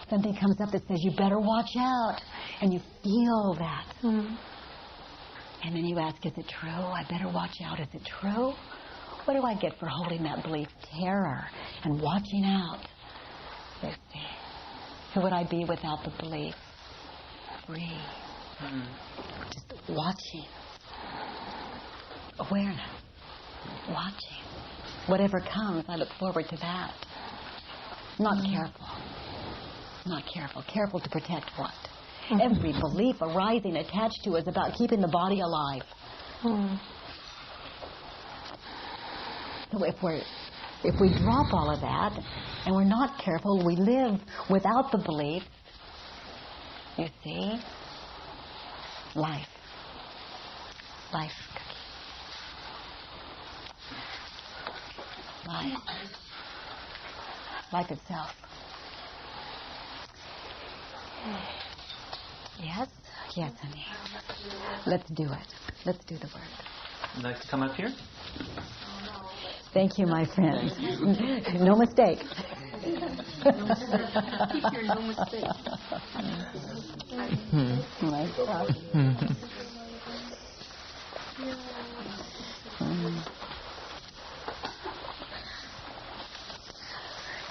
something comes up that says, you better watch out. And you feel that. And then you ask, is it true? I better watch out. Is it true? What do I get for holding that belief? Terror and watching out. You see. Who would I be without the belief? Free. Just watching. Awareness. Watching. Whatever comes, I look forward to that. Not careful. Not careful. Careful to protect what? Every belief arising attached to is about keeping the body alive. So if we drop all of that and we're not careful, we live without the belief, you see, life. Life. Life. Life itself. Yes? Yes, honey. Let's do it. Let's do the work. Would you like to come up here? Thank you, my friend. No mistake. Keep your no mistake.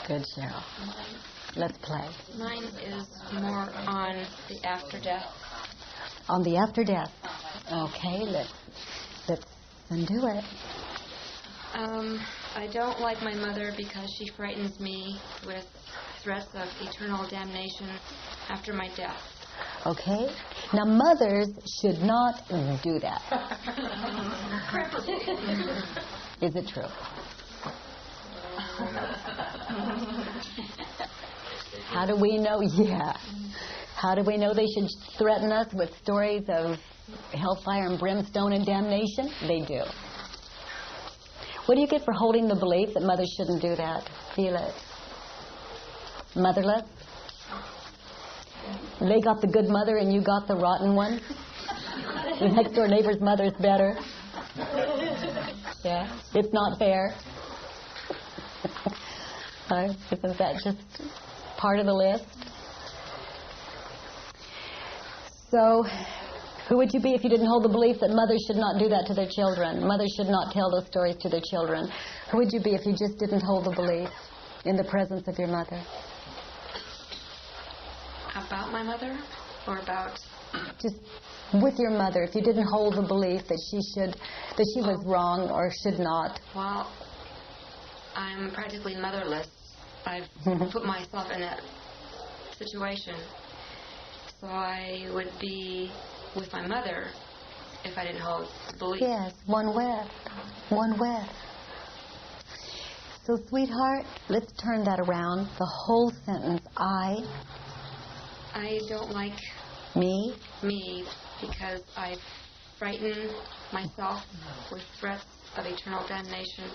Good, Cheryl. Let's play. Mine is more on the after death. On the after death. Okay, let's undo it. I don't like my mother because she frightens me with threats of eternal damnation after my death. Okay. Now, mothers should not do that. Is it true? How do we know? Yeah. How do we know they should threaten us with stories of hellfire and brimstone and damnation? They do. What do you get for holding the belief that mothers shouldn't do that? Feel it. Motherless? They got the good mother and you got the rotten one? The next door neighbor's mother's better. Yeah. It's not fair. Isn't that just part of the list? So, who would you be if you didn't hold the belief that mothers should not do that to their children? Mothers should not tell those stories to their children. Who would you be if you just didn't hold the belief in the presence of your mother? About my mother? Or about... Just with your mother, if you didn't hold the belief that she was wrong or should not. Well, I'm practically motherless. I've put myself in that situation. So I would be with my mother if I didn't hold the belief. Yes, one with. One with. So, sweetheart, let's turn that around. The whole sentence, I don't like me because I frighten myself with threats of eternal damnation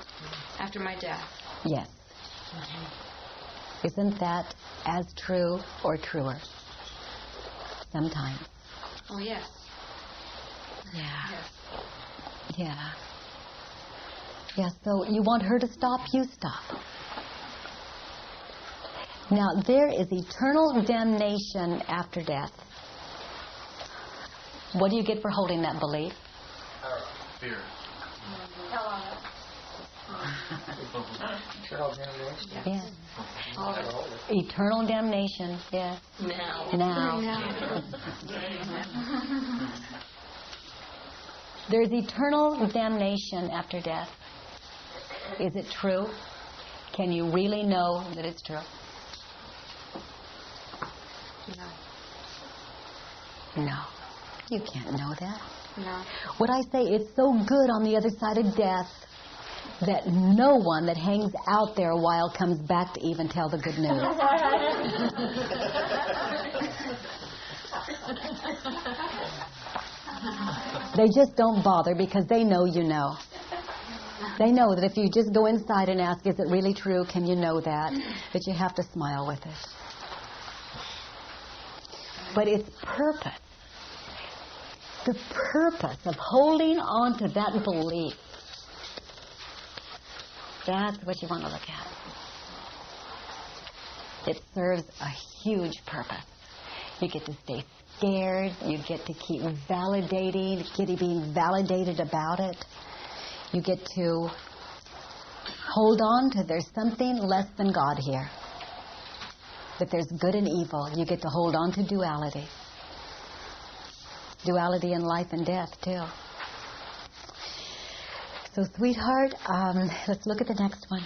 after my death. Yes. Isn't that as true or truer? Sometimes. Oh, yes. Yeah. Yes. Yeah. Yeah, so you want her to stop, you stop. Now, there is eternal damnation after death. What do you get for holding that belief? Fear. Eternal damnation. Yes. Eternal damnation, yes. Now. There's eternal damnation after death. Is it true? Can you really know that it's true? No. You can't know that. No. What I say, it's so good on the other side of death that no one that hangs out there a while comes back to even tell the good news. They just don't bother because they know you know. They know that if you just go inside and ask, is it really true? Can you know that? That you have to smile with it. But its purpose, the purpose of holding on to that belief, that's what you want to look at. It serves a huge purpose. You get to stay scared. You get to keep validating, being validated about it. You get to hold on to there's something less than God here. That there's good and evil. You get to hold on to duality. Duality in life and death, too. So, sweetheart, let's look at the next one.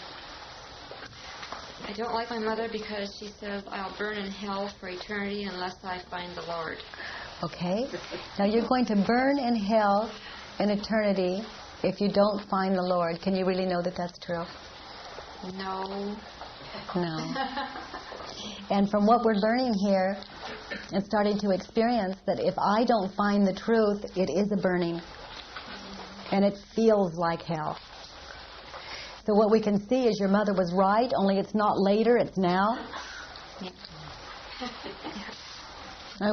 I don't like my mother because she says I'll burn in hell for eternity unless I find the Lord. Okay. Now, you're going to burn in hell in eternity if you don't find the Lord. Can you really know that that's true? No. No. And from what we're learning here and starting to experience, that if I don't find the truth, it is a burning. And it feels like hell. So what we can see is your mother was right, only it's not later, it's now.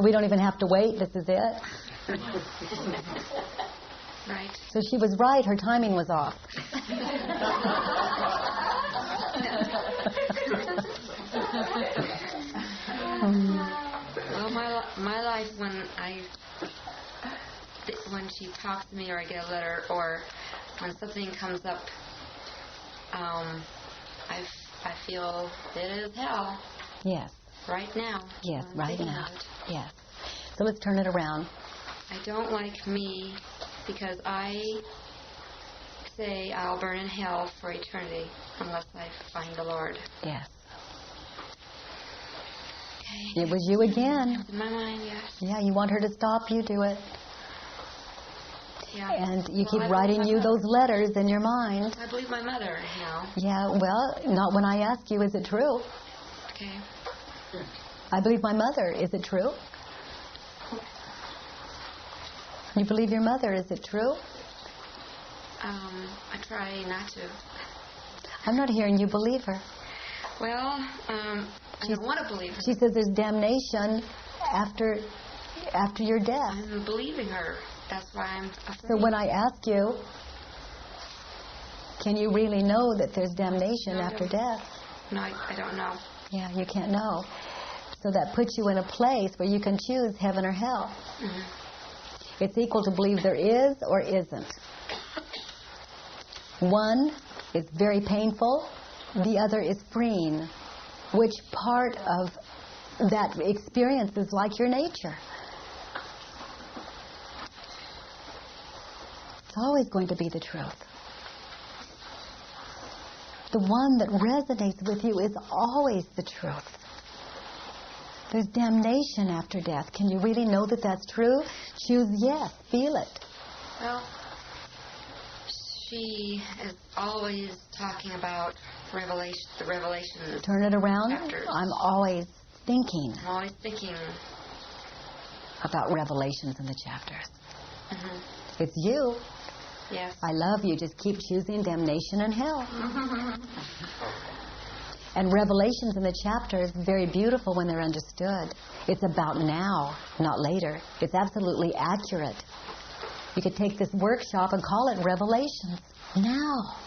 We don't even have to wait, this is it. Right. So she was right, her timing was off. Well, my life, when she talks to me or I get a letter or when something comes up, I feel it is hell. Yes. Right now. Yes, right now. Yes. So let's turn it around. I don't like me because I say I'll burn in hell for eternity unless I find the Lord. Yes. Okay. It was you again. In my mind, yes. Yeah, you want her to stop, you do it. Yeah. And you keep writing you those letters in your mind. I believe my mother now. Yeah, well, not when I ask you, is it true? Okay. I believe my mother. Is it true? You believe your mother. Is it true? I try not to. I'm not hearing you believe her. Well, I don't want to believe her. She says there's damnation after your death. I'm believing her. That's why I'm afraid. So when I ask you, can you really know that there's damnation after death? No, I don't know. Yeah, you can't know. So that puts you in a place where you can choose heaven or hell. Mm-hmm. It's equal to believe there is or isn't. One is very painful. The other is freeing. Which part of that experience is like your nature? It's always going to be the truth. The one that resonates with you is always the truth. There's damnation after death. Can you really know that that's true? Choose yes. Feel it. Well, she is always talking about the revelations. Turn it around. Chapters. I'm always thinking about revelations in the chapters. Mm-hmm. It's you. Yes. I love you. Just keep choosing damnation and hell. And revelations in the chapters are very beautiful when they're understood. It's about now, not later. It's absolutely accurate. You could take this workshop and call it Revelations. Now.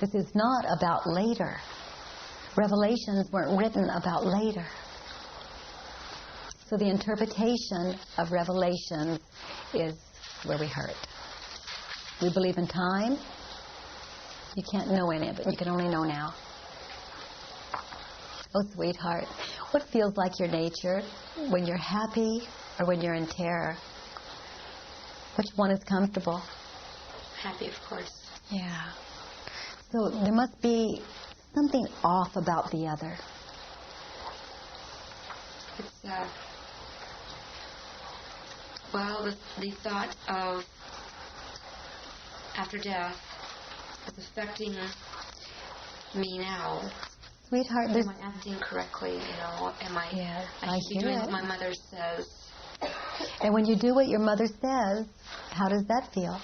This is not about later. Revelations weren't written about later. So the interpretation of Revelations is where we hurt. We believe in time. You can't know any of it. You can only know now. Oh, sweetheart, what feels like your nature when you're happy or when you're in terror? Which one is comfortable? Happy, of course. Yeah. So there must be something off about the other. It's, the thought of after death is affecting me now. Sweetheart, am I acting correctly? Am I? Yes, I should be doing what my mother says. And when you do what your mother says, how does that feel?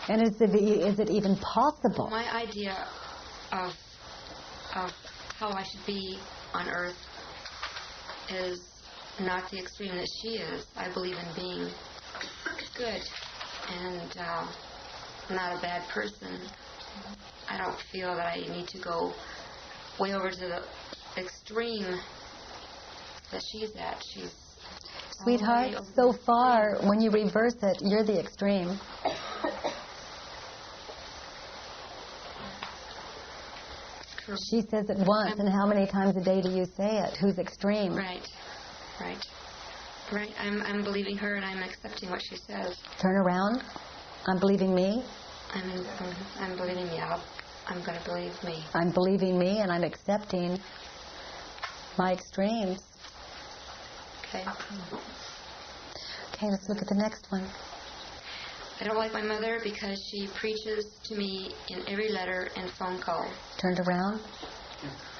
And is it even possible? My idea of how I should be on earth is not the extreme that she is. I believe in being good and not a bad person. I don't feel that I need to go way over to the extreme that she's at. She's Sweetheart, so far, when you reverse it, you're the extreme. True. She says it once, and how many times a day do you say it? Who's extreme? Right. I'm believing her, and I'm accepting what she says. Turn around. I'm believing me. I'm believing me. I'm going to believe me. I'm believing me, and I'm accepting my extremes. Okay. Okay, let's look at the next one. I don't like my mother because she preaches to me in every letter and phone call. Turned around.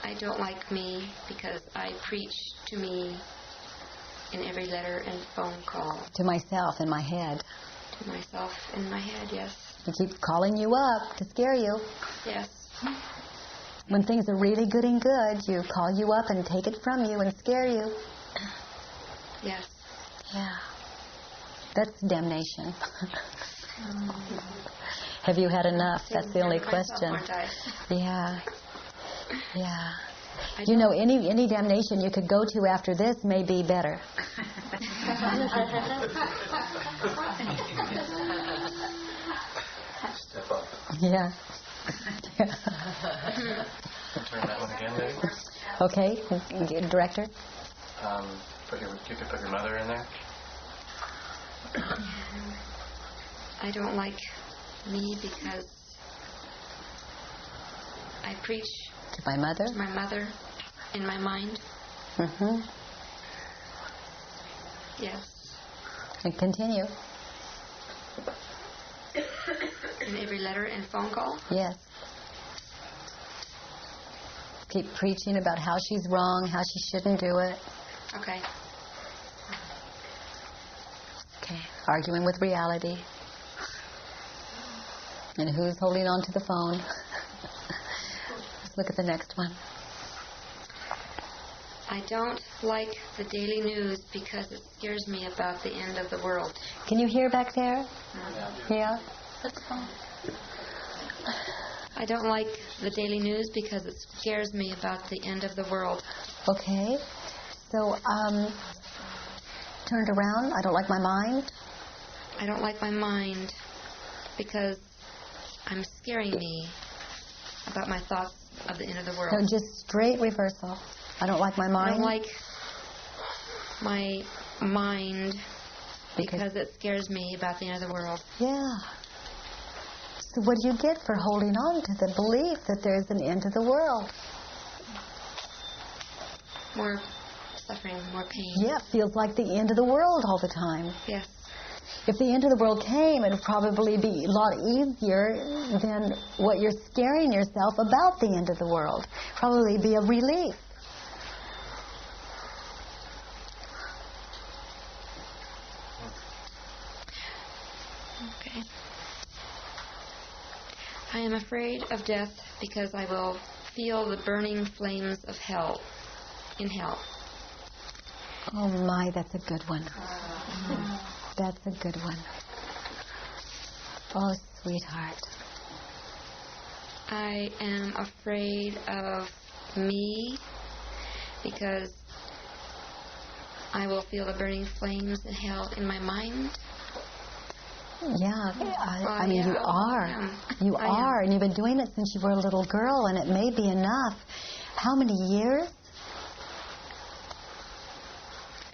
I don't like me because I preach to me in every letter and phone call. To myself in my head. To myself in my head, yes. I keep calling you up to scare you. Yes. When things are really good and good, you call you up and take it from you and scare you. Yes. Yeah. That's damnation. Have you had enough? That's the only question. Yeah. Yeah. You know, any damnation you could go to after this may be better. Step up. Yeah. Turn that one again, lady. Okay, director. You could put your mother in there. I don't like me because I preach To my mother. to my mother in my mind. Mm-hmm. Yes. And continue. In every letter and phone call. Yes. Keep preaching about how she's wrong, how she shouldn't do it. Okay. Okay. Arguing with reality. And who's holding on to the phone? Let's look at the next one. I don't like the daily news because it scares me about the end of the world. Can you hear back there? Yeah? I don't like the daily news because it scares me about the end of the world. Okay. So, turned around. I don't like my mind. I don't like my mind because I'm scaring me about my thoughts of the end of the world. No, just straight reversal. I don't like my mind. I don't like my mind because it scares me about the end of the world. Yeah. So what do you get for holding on to the belief that there's an end to the world? More suffering, more pain. Yeah, it feels like the end of the world all the time. Yes. If the end of the world came, it would probably be a lot easier than what you're scaring yourself about the end of the world. Probably be a relief. Okay. I am afraid of death because I will feel the burning flames of hell, in hell. Oh my, that's a good one. That's a good one. Oh, sweetheart. I am afraid of me because I will feel the burning flames in hell in my mind. Yeah, I mean, yeah, you are. You are, and you've been doing it since you were a little girl, and it may be enough. How many years?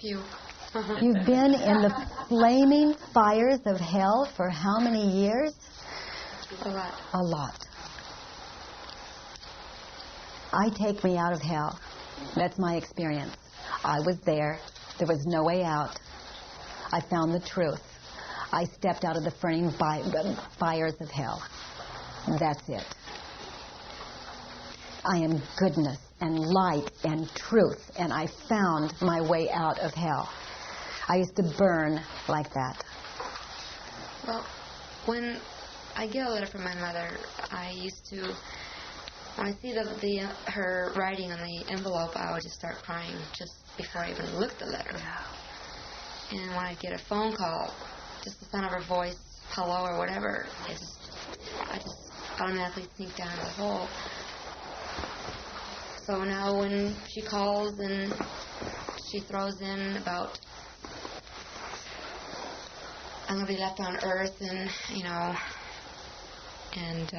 Few. You've been in the flaming fires of hell for how many years? A lot. A lot. I take me out of hell. That's my experience. I was there. There was no way out. I found the truth. I stepped out of the burning fires of hell. That's it. I am goodness and light and truth, and I found my way out of hell. I used to burn like that. Well, when I get a letter from my mother, I used to, when I see her writing on the envelope, I would just start crying just before I even looked at the letter. And when I get a phone call, just the sound of her voice, hello or whatever, I just automatically sink down in the hole. So now when she calls and she throws in about I'm going to be left on earth and, and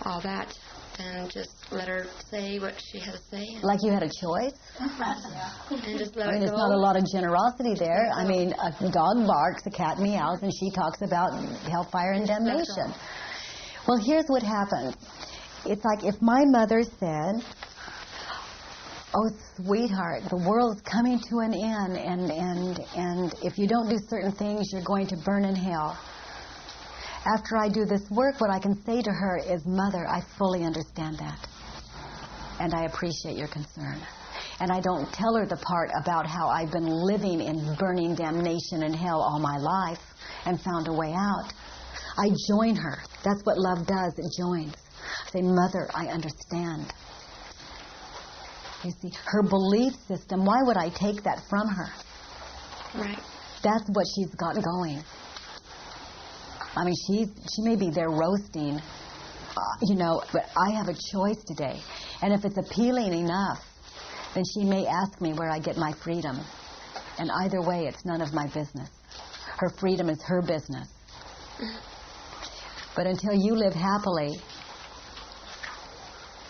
all that, then just let her say what she has to say. Like you had a choice? And just let I mean, it it's go. not a lot of generosity there. I mean, a dog barks, a cat meows, and she talks about hellfire and damnation. Well, here's what happens. It's like if my mother said, oh, sweetheart, the world's coming to an end, and if you don't do certain things, you're going to burn in hell. After I do this work, what I can say to her is, Mother, I fully understand that, and I appreciate your concern. And I don't tell her the part about how I've been living in burning damnation in hell all my life and found a way out. I join her. That's what love does. It joins. I say, Mother, I understand. You see, her belief system, why would I take that from her? Right. That's what she's got going. I mean, she may be there roasting, but I have a choice today. And if it's appealing enough, then she may ask me where I get my freedom. And either way, it's none of my business. Her freedom is her business. But until you live happily,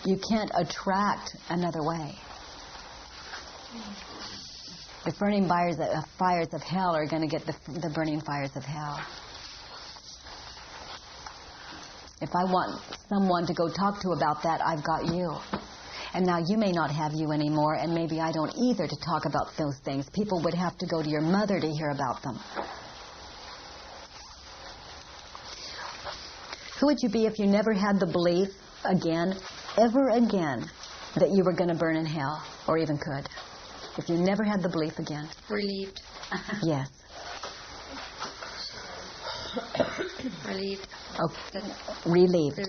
you can't attract another way. The burning fires of hell are going to get the burning fires of hell. If I want someone to go talk to about that, I've got you. And now you may not have you anymore, and maybe I don't either to talk about those things. People would have to go to your mother to hear about them. Who would you be if you never had the belief again, ever again, that you were going to burn in hell, or even could? If you never had the belief again? Relieved. Yes. Relieved. Okay. Relieved.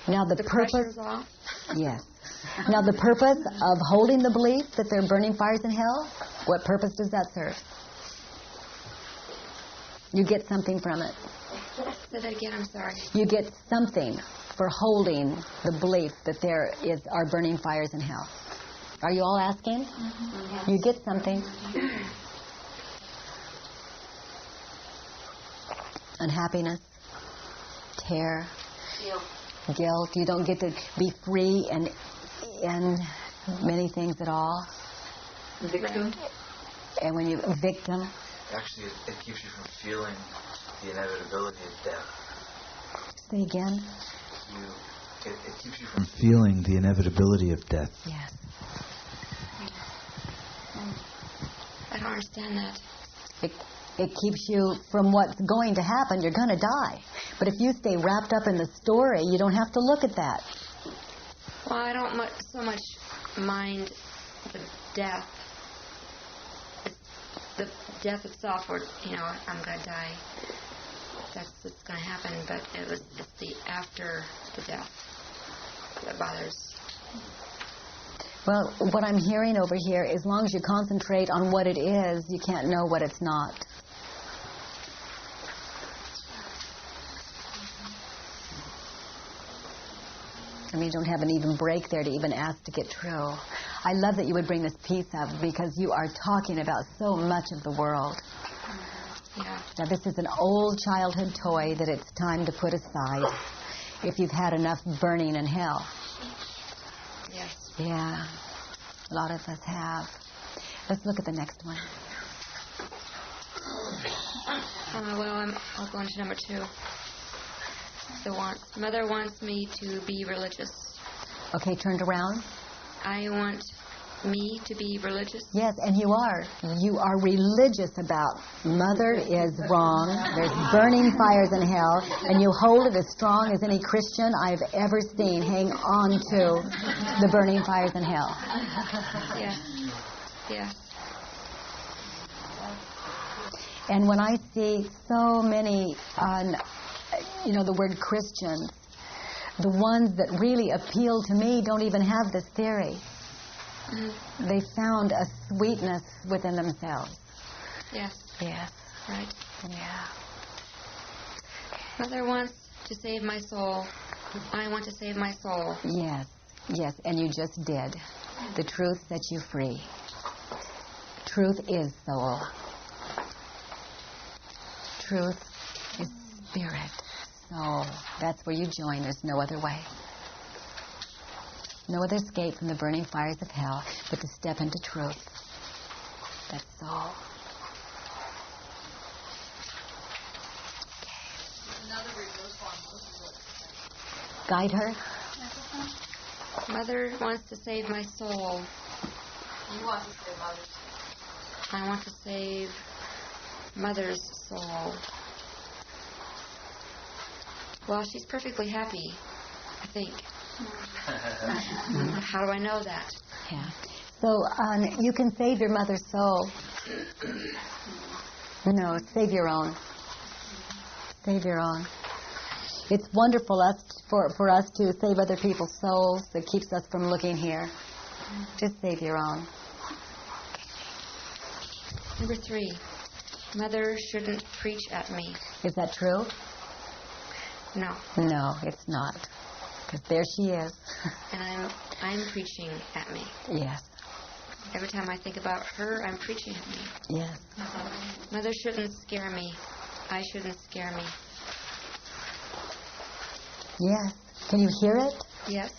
Now the purpose. Pressure's off. Yes. Now the purpose of holding the belief that they're burning fires in hell, what purpose does that serve? You get something from it. Say that again, I'm sorry. You get something for holding the belief that there are burning fires in hell. Are you all asking? Mm-hmm. You get something. Unhappiness, terror, guilt. You don't get to be free and many things at all. Victim. And when you victim. Actually, it keeps you from feeling the inevitability of death. Say again. It keeps you from feeling the inevitability of death. Yes. I don't understand that. It keeps you from what's going to happen. You're going to die. But if you stay wrapped up in the story, you don't have to look at that. Well, I don't so much mind the death. The death itself, or, I'm going to die. That's what's going to happen. But it's the after the death that bothers. Well, what I'm hearing over here, as long as you concentrate on what it is, you can't know what it's not. I mean, you don't have an even break there to even ask to get true. I love that you would bring this piece up because you are talking about so much of the world. Yeah. Now, this is an old childhood toy that it's time to put aside if you've had enough burning in hell. Yes. Yeah, a lot of us have. Let's look at the next one. I'll go on to number 2. Mother wants me to be religious. Okay, turned around. I want me to be religious. Yes, and you are. You are religious about Mother is wrong. There's burning fires in hell, and you hold it as strong as any Christian I've ever seen hang on to the burning fires in hell. Yes. Yes. And when I see so many, the word Christian, the ones that really appeal to me don't even have this theory. Mm-hmm. They found a sweetness within themselves. Yes. Yes. Right. Yeah. Mother wants to save my soul. I want to save my soul. Yes. Yes. And you just did. The truth sets you free. Truth is soul. Truth is spirit. Soul. That's where you join. There's no other way. No other escape from the burning fires of hell but to step into truth. That's soul. Guide her. Mother wants to save my soul. You want to save Mother's soul. I want to save Mother's soul. Well, she's perfectly happy, I think. How do I know that? Yeah. So you can save your mother's soul. No, save your own. Save your own. It's wonderful for us to save other people's souls. That keeps us from looking here. Just save your own. Number 3, Mother shouldn't preach at me. Is that true? No. No, it's not. Because there she is. And I'm preaching at me. Yes. Every time I think about her, I'm preaching at me. Yes. Mother shouldn't scare me. I shouldn't scare me. Yes. Can you hear it? Yes.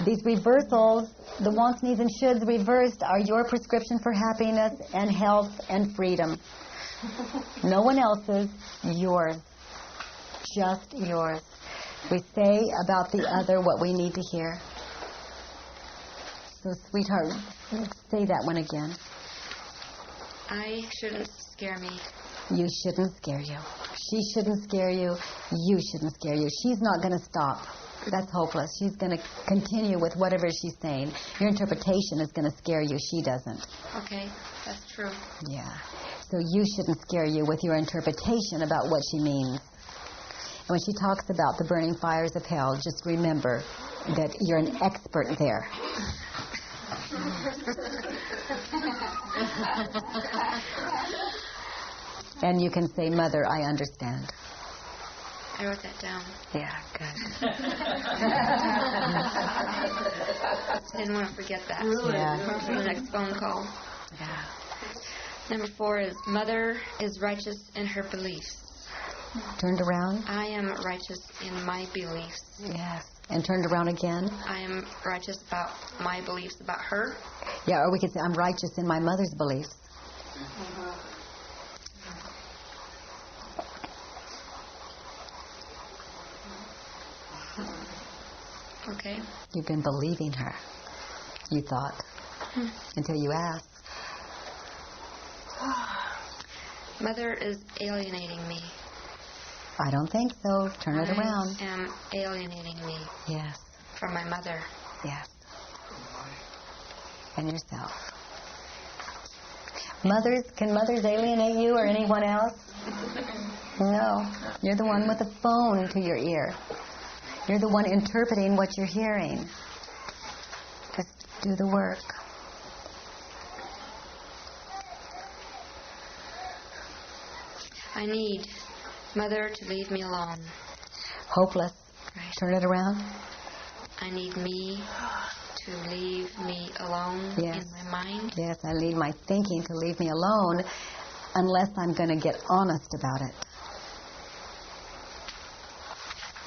These reversals, the wants, needs, and shoulds reversed, are your prescription for happiness and health and freedom. No one else's, yours. Just yours. We say about the other what we need to hear. So, sweetheart, say that one again. I shouldn't scare me. You shouldn't scare you. She shouldn't scare you. You shouldn't scare you. She's not going to stop. That's hopeless. She's going to continue with whatever she's saying. Your interpretation is going to scare you. She doesn't. Okay, that's true. Yeah. So you shouldn't scare you with your interpretation about what she means. And when she talks about the burning fires of hell, just remember that you're an expert there. And you can say, Mother, I understand. I wrote that down. Yeah, good. I didn't want to forget that. Yeah. For the next phone call. Yeah. Number 4 is Mother is righteous in her beliefs. Turned around? I am righteous in my beliefs. Yes. And turned around again? I am righteous about my beliefs about her. Yeah, or we could say, I'm righteous in my mother's beliefs. Okay. You've been believing her, you thought, until you asked. Mother is alienating me. I don't think so. Turn it around. I am alienating me Yes, from my mother. yes. And yourself. Can mothers alienate you or anyone else? No. You're the one with the phone to your ear. You're the one interpreting what you're hearing. Just do the work. I need Mother to leave me alone. Hopeless. Right. Turn it around. I need me to leave me alone Yes. in my mind. Yes, I need my thinking to leave me alone unless I'm going to get honest about it.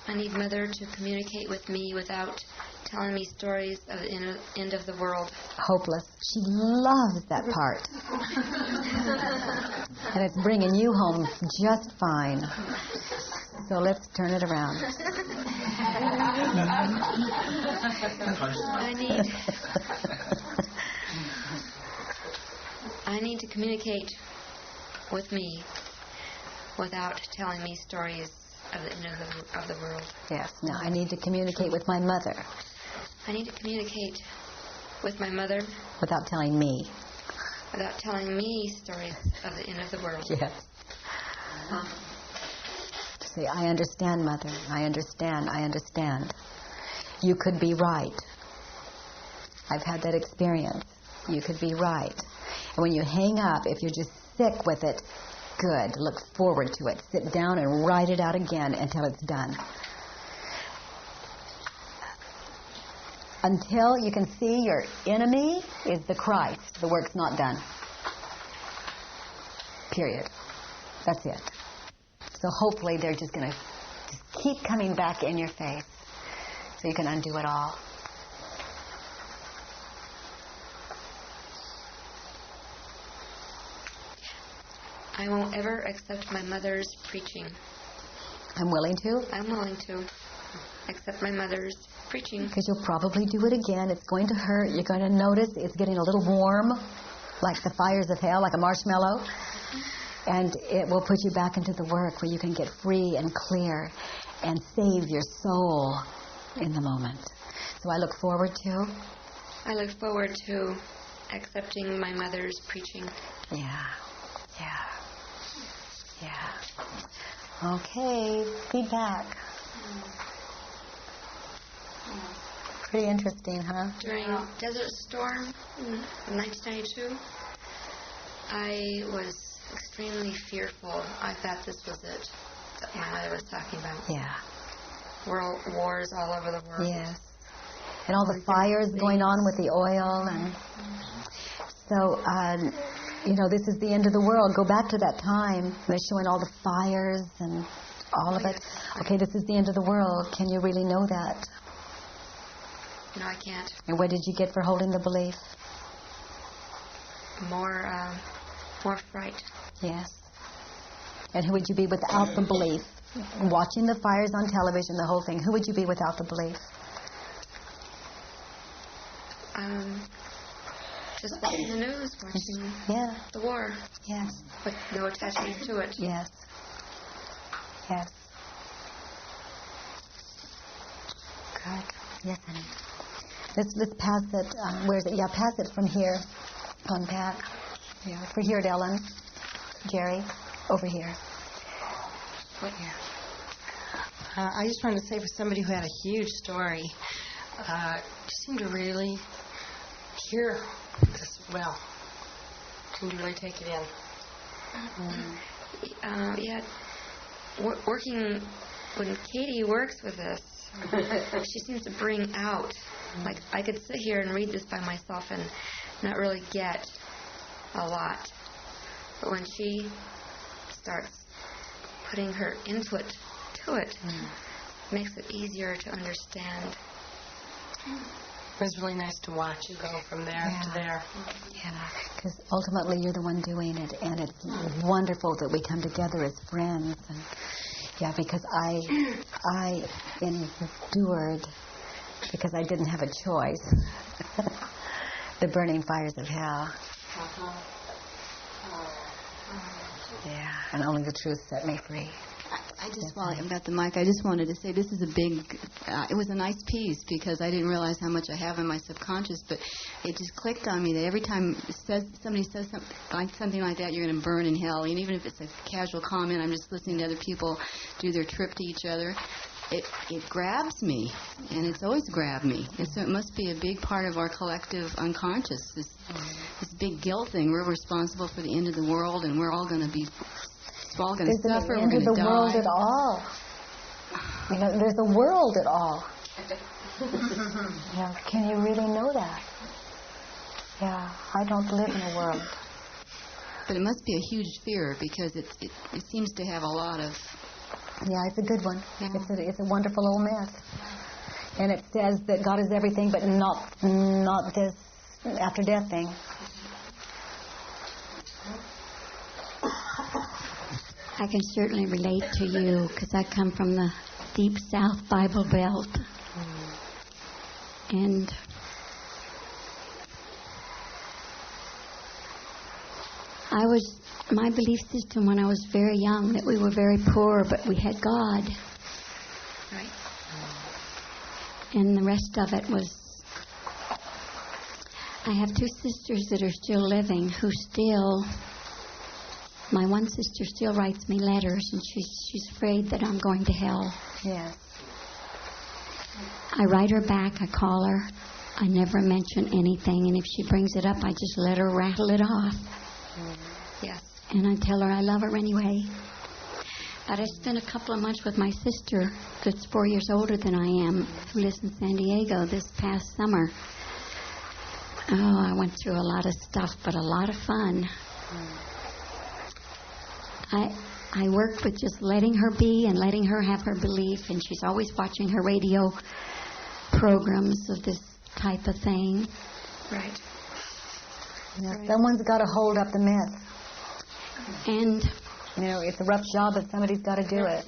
I need Mother to communicate with me without telling me stories of the end of the world. Hopeless. She loves that part. And it's bringing you home just fine. So let's turn it around. I need to communicate with me without telling me stories of the end of the world. Yes. Now I need to communicate with my mother I need to communicate with my mother without telling me. without telling me stories of the end of the world. Yes. Say, I understand, Mother. I understand. I understand. You could be right. I've had that experience. You could be right. And when you hang up, if you're just sick with it, good. Look forward to it. Sit down and write it out again until it's done. until you can see your enemy is the Christ, the work's not done. Period. That's it. So hopefully they're just going to keep coming back in your face so you can undo it all. I won't ever accept my mother's preaching. I'm willing to. I'm willing to accept my mother's preaching. Because you'll probably do it again. It's going to hurt. You're going to notice it's getting a little warm, like the fires of hell, like a marshmallow. And it will put you back into the work where you can get free and clear and save your soul in the moment. So I look forward to accepting my mother's preaching. Yeah. Okay, feedback. Pretty interesting, huh? During Desert Storm in 1992, I was extremely fearful. I thought this was it that my mother was talking about. Yeah. World wars all over the world. Yes. And all the fires going on with the oil. And so, this is the end of the world. Go back to that time. They're showing all the fires and all of it. Okay, this is the end of the world. Can you really know that? No, I can't. And what did you get for holding the belief? More fright. Yes. And who would you be without the belief? Watching the fires on television, the whole thing. Who would you be without the belief? Just watching the news, watching the war. Yes. With no attachment to it. Yes. Yes. Good. Yes, honey. Let's pass it. Where is it? Yeah, pass it from here on back. Yeah, over here at Ellen. Jerry, over here. What here? I just wanted to say, for somebody who had a huge story, just seemed to really hear this well. Seemed to really take it in. Working when Katie works with us, she seems to bring out. Like, I could sit here and read this by myself and not really get a lot. But when she starts putting her input to it, makes it easier to understand. It was really nice to watch you go from there to there. Yeah, because ultimately you're the one doing it, and it's wonderful that we come together as friends. And because I endured, because I didn't have a choice, the burning fires of hell. Yeah, and only the truth set me free. I just, while I'm at the mic, I just wanted to say this is a big, it was a nice piece because I didn't realize how much I have in my subconscious, but it just clicked on me that every time somebody says something like that, you're going to burn in hell. And even if it's a casual comment, I'm just listening to other people do their trip to each other. It grabs me, and it's always grabbed me. So it must be a big part of our collective unconscious, this big guilt thing. We're responsible for the end of the world, and we're all going to be... We're all going to suffer. We're going to die. There's the world at all. There's a world at all. Can you really know that? Yeah, I don't live in a world. But it must be a huge fear because it seems to have a lot of... Yeah, it's a good one. Yeah. It's a wonderful old myth. And it says that God is everything, but not this after death thing. I can certainly relate to you because I come from the deep South Bible Belt. And my belief system when I was very young, that we were very poor, but we had God. Right. And the rest of it was, I have two sisters that are still living who still... My one sister still writes me letters, and she's afraid that I'm going to hell. Yes. I write her back. I call her. I never mention anything, and if she brings it up, I just let her rattle it off. Yes. And I tell her I love her anyway. But I spent a couple of months with my sister, that's 4 years older than I am, who lives in San Diego this past summer. Oh, I went through a lot of stuff, but a lot of fun. I worked with just letting her be and letting her have her belief, and she's always watching her radio programs of this type of thing. Right. Yeah, someone's got to hold up the myth. And it's a rough job, but somebody's got to do it.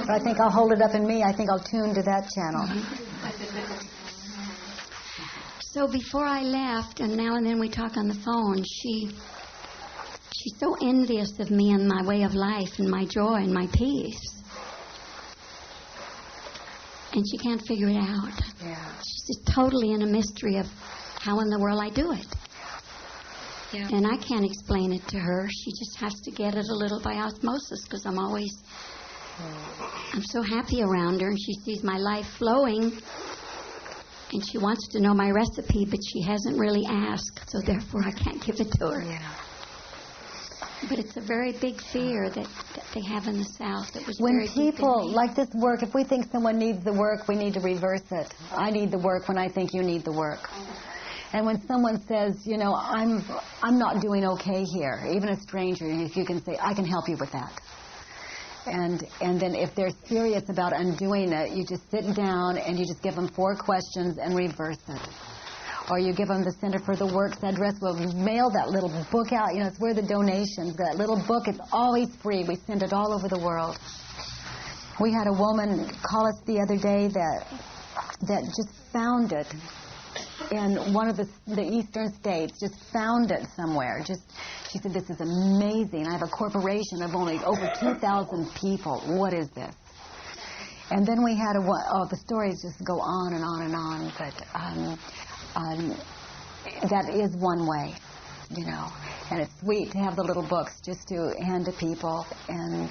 But I think I'll hold it up in me. I think I'll tune to that channel. so before I left, and now and then we talk on the phone, she's so envious of me and my way of life and my joy and my peace. And she can't figure it out. Yeah. She's just totally in a mystery of how in the world I do it. Yeah. And I can't explain it to her. She just has to get it a little by osmosis, because I'm so happy around her, and she sees my life flowing, and she wants to know my recipe, but she hasn't really asked, so therefore I can't give it to her. Yeah. But it's a very big fear that they have in the South. That was When very deep in people me. like this work, if we think someone needs the work, we need to reverse it. I need the work when I think you need the work. And when someone says, I'm not doing okay here, even a stranger, if you can say, I can help you with that. And then if they're serious about undoing it, you just sit down and you just give them 4 questions and reverse it. Or you give them the Center for the Works address. We'll mail that little book out. It's where the donations. That little book is always free. We send it all over the world. We had a woman call us the other day that just found it in one of the eastern states. Just found it somewhere. She said, this is amazing. I have a corporation of only over 2,000 people. What is this? And then we had the stories just go on and on and on. But that is one way, and it's sweet to have the little books just to hand to people, and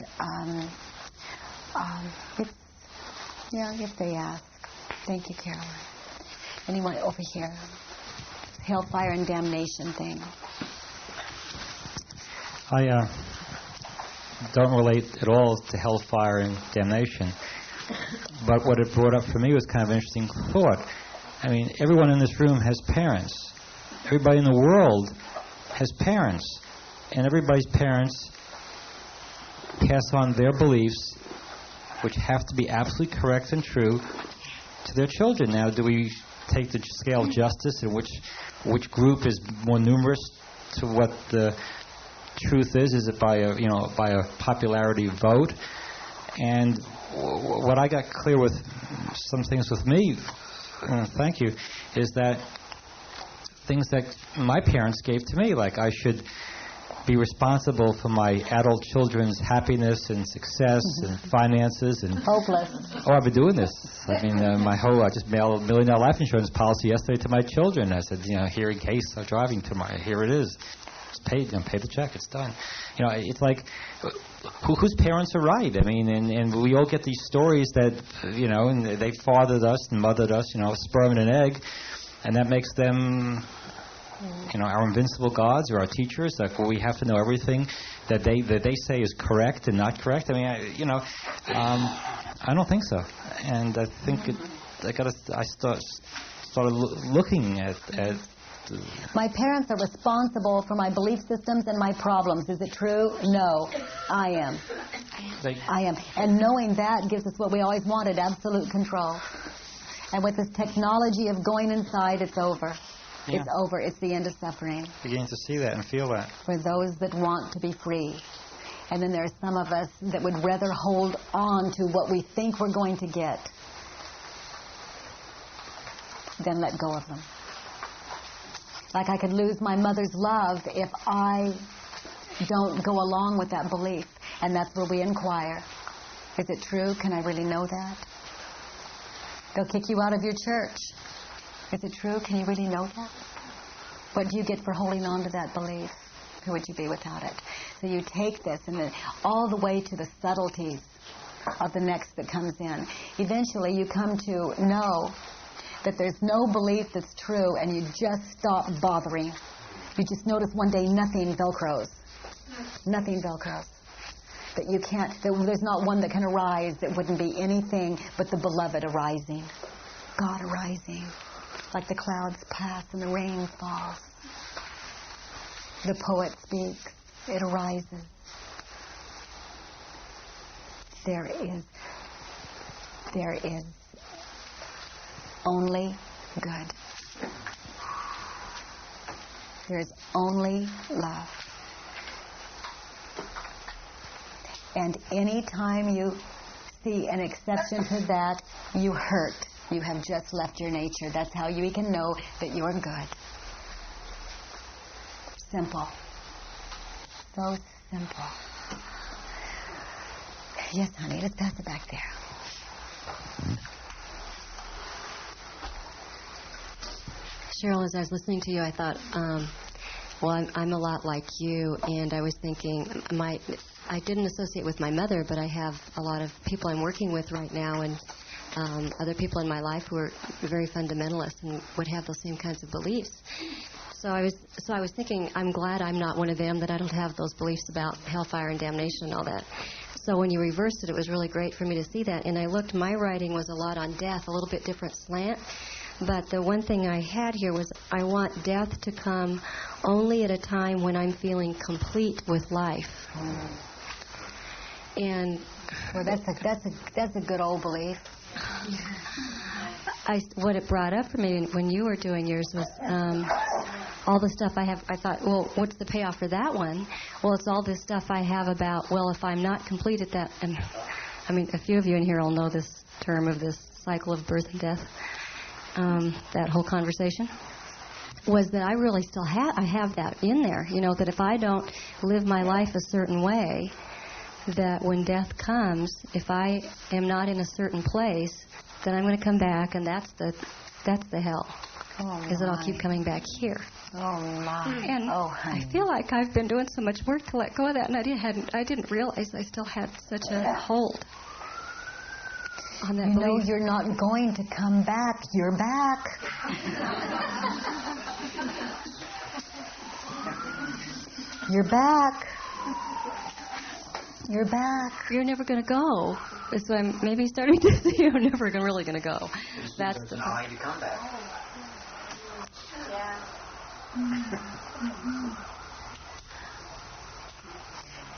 if they ask. Thank you, Carolyn. Anyone over here? Hellfire and damnation thing. I don't relate at all to hellfire and damnation, but what it brought up for me was kind of an interesting thought. I mean, everyone in this room has parents. Everybody in the world has parents. And everybody's parents pass on their beliefs, which have to be absolutely correct and true, to their children. Now, do we take the scale of justice in which group is more numerous to what the truth is? Is it by a popularity vote? And what I got clear with some things with me, thank you, is that things that my parents gave to me, like I should be responsible for my adult children's happiness and success and finances. And hopeless. Oh, I've been doing this. I mean, I just mailed a $1 million life insurance policy yesterday to my children. I said, here in case I'm driving tomorrow, here it is. It's paid. Pay the check. It's done. It's like, whose parents are right? I mean, and we all get these stories that, and they fathered us and mothered us, sperm and an egg, and that makes them, our invincible gods or our teachers. Like, we have to know everything that they say is correct and not correct. I mean, I don't think so, and I think I started looking at. My parents are responsible for my belief systems and my problems. Is it true? No. I am. I am. And knowing that gives us what we always wanted, absolute control. And with this technology of going inside, it's over. Yeah. It's over. It's the end of suffering. Beginning to see that and feel that. For those that want to be free. And then there are some of us that would rather hold on to what we think we're going to get than let go of them. Like I could lose my mother's love if I don't go along with that belief. And that's where we inquire. Is it true? Can I really know that? They'll kick you out of your church. Is it true? Can you really know that? What do you get for holding on to that belief? Who would you be without it? So you take this and then all the way to the subtleties of the next that comes in. Eventually you come to know that there's no belief that's true, and you just stop bothering. You just notice one day nothing Velcros. Nothing Velcros. that you can't, that there's not one that can arise that wouldn't be anything but the beloved arising. God arising. Like the clouds pass and the rain falls. The poet speaks. It arises. There is only good. There is only love. And any time you see an exception to that, you hurt. You have just left your nature. That's how you can know that you're good. Simple. So simple. Yes, honey, let's pass it back there. Cheryl, as I was listening to you, I thought, well, I'm a lot like you, and I was thinking, I didn't associate with my mother, but I have a lot of people I'm working with right now, and other people in my life who are very fundamentalist and would have those same kinds of beliefs. So I was thinking, I'm glad I'm not one of them, that I don't have those beliefs about hellfire and damnation and all that. So when you reversed it, it was really great for me to see that. And I looked, my writing was a lot on death, a little bit different slant. But the one thing I had here was I want death to come only at a time when I'm feeling complete with life. And well, that's a good old belief. What it brought up for me when you were doing yours was all the stuff I have. I thought, well, what's the payoff for that one? Well, it's all this stuff I have about, well, if I'm not complete at that, and I mean, a few of you in here will know this term of this cycle of birth and death, that whole conversation, was that I really still have that in there, you know, that if I don't live my life a certain way, that when death comes, if I am not in a certain place, then I'm going to come back, and that's the hell. Is that I'll keep coming back here. Oh my! And I feel like I've been doing so much work to let go of that, and I didn't realize I still had such a hold on that. You know, you're not going to come back. You're back. You're back. You're back. You're never going to go. So I'm maybe starting to see you're never really going to go. That's the time to come back. Yeah.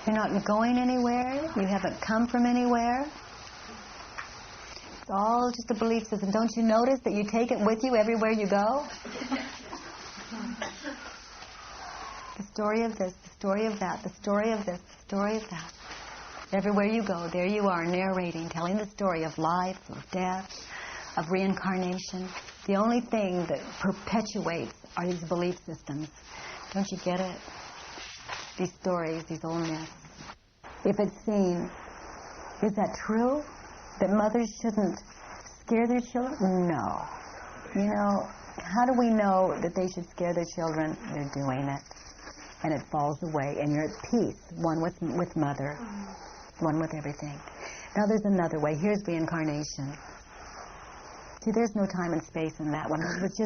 You're not going anywhere. You haven't come from anywhere. It's all just a belief system. Don't you notice that you take it with you everywhere you go? The story of this, the story of that, the story of this, the story of that. Everywhere you go, there you are, narrating, telling the story of life, of death, of reincarnation. The only thing that perpetuates are these belief systems. Don't you get it? These stories, these old myths. If it's seen, is that true? That mothers shouldn't scare their children? No. You know, how do we know that they should scare their children? They're doing it. And it falls away, and you're at peace, one with mother, one with everything. Now there's another way. Here's reincarnation. See, there's no time and space in that one. There was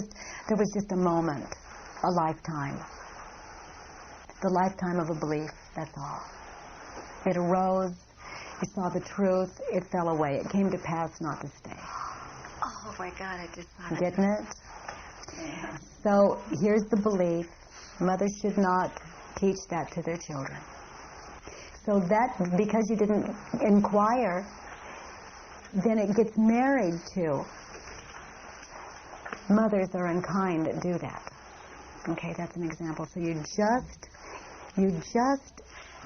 just a moment, a lifetime. The lifetime of a belief, that's all. It arose, you saw the truth, it fell away. It came to pass not to stay. Oh my God, I just thought Getting it? Yeah. So here's the belief. Mothers should not teach that to their children. So that, because you didn't inquire, then it gets married to. Mothers are unkind that do that. Okay, that's an example. So you just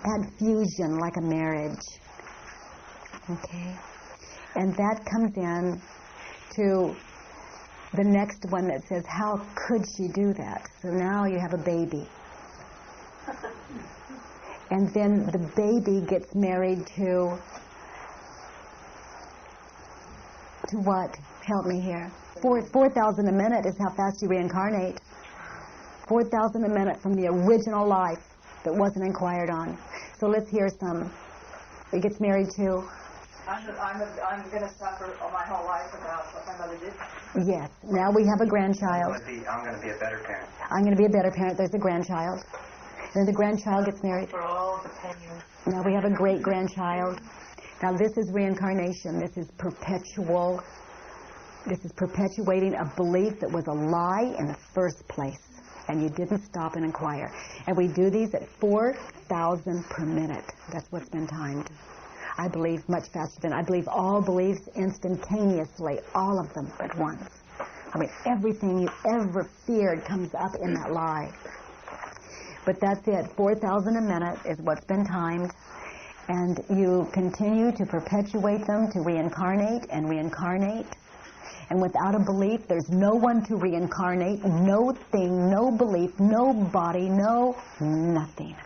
add fusion like a marriage. Okay? And that comes in to the next one that says, how could she do that? So now you have a baby. And then the baby gets married to what? Help me here. 4,000 a minute is how fast you reincarnate. 4,000 a minute from the original life that wasn't inquired on. So let's hear some. It gets married to. I'm going to suffer my whole life about what my mother did. Yes. Now we have a grandchild. I'm going to be a better parent. I'm going to be a better parent. There's a grandchild. Then the grandchild gets married. For all the Now we have a great-grandchild. Now this is reincarnation. This is perpetual. This is perpetuating a belief that was a lie in the first place. And you didn't stop and inquire. And we do these at 4,000 per minute. That's what's been timed. I believe much faster than I believe all beliefs instantaneously, all of them at once. I mean, everything you ever feared comes up in that lie. But that's it. 4,000 a minute is what's been timed. And you continue to perpetuate them, to reincarnate and reincarnate. And without a belief, there's no one to reincarnate, no thing, no belief, no body, no nothing.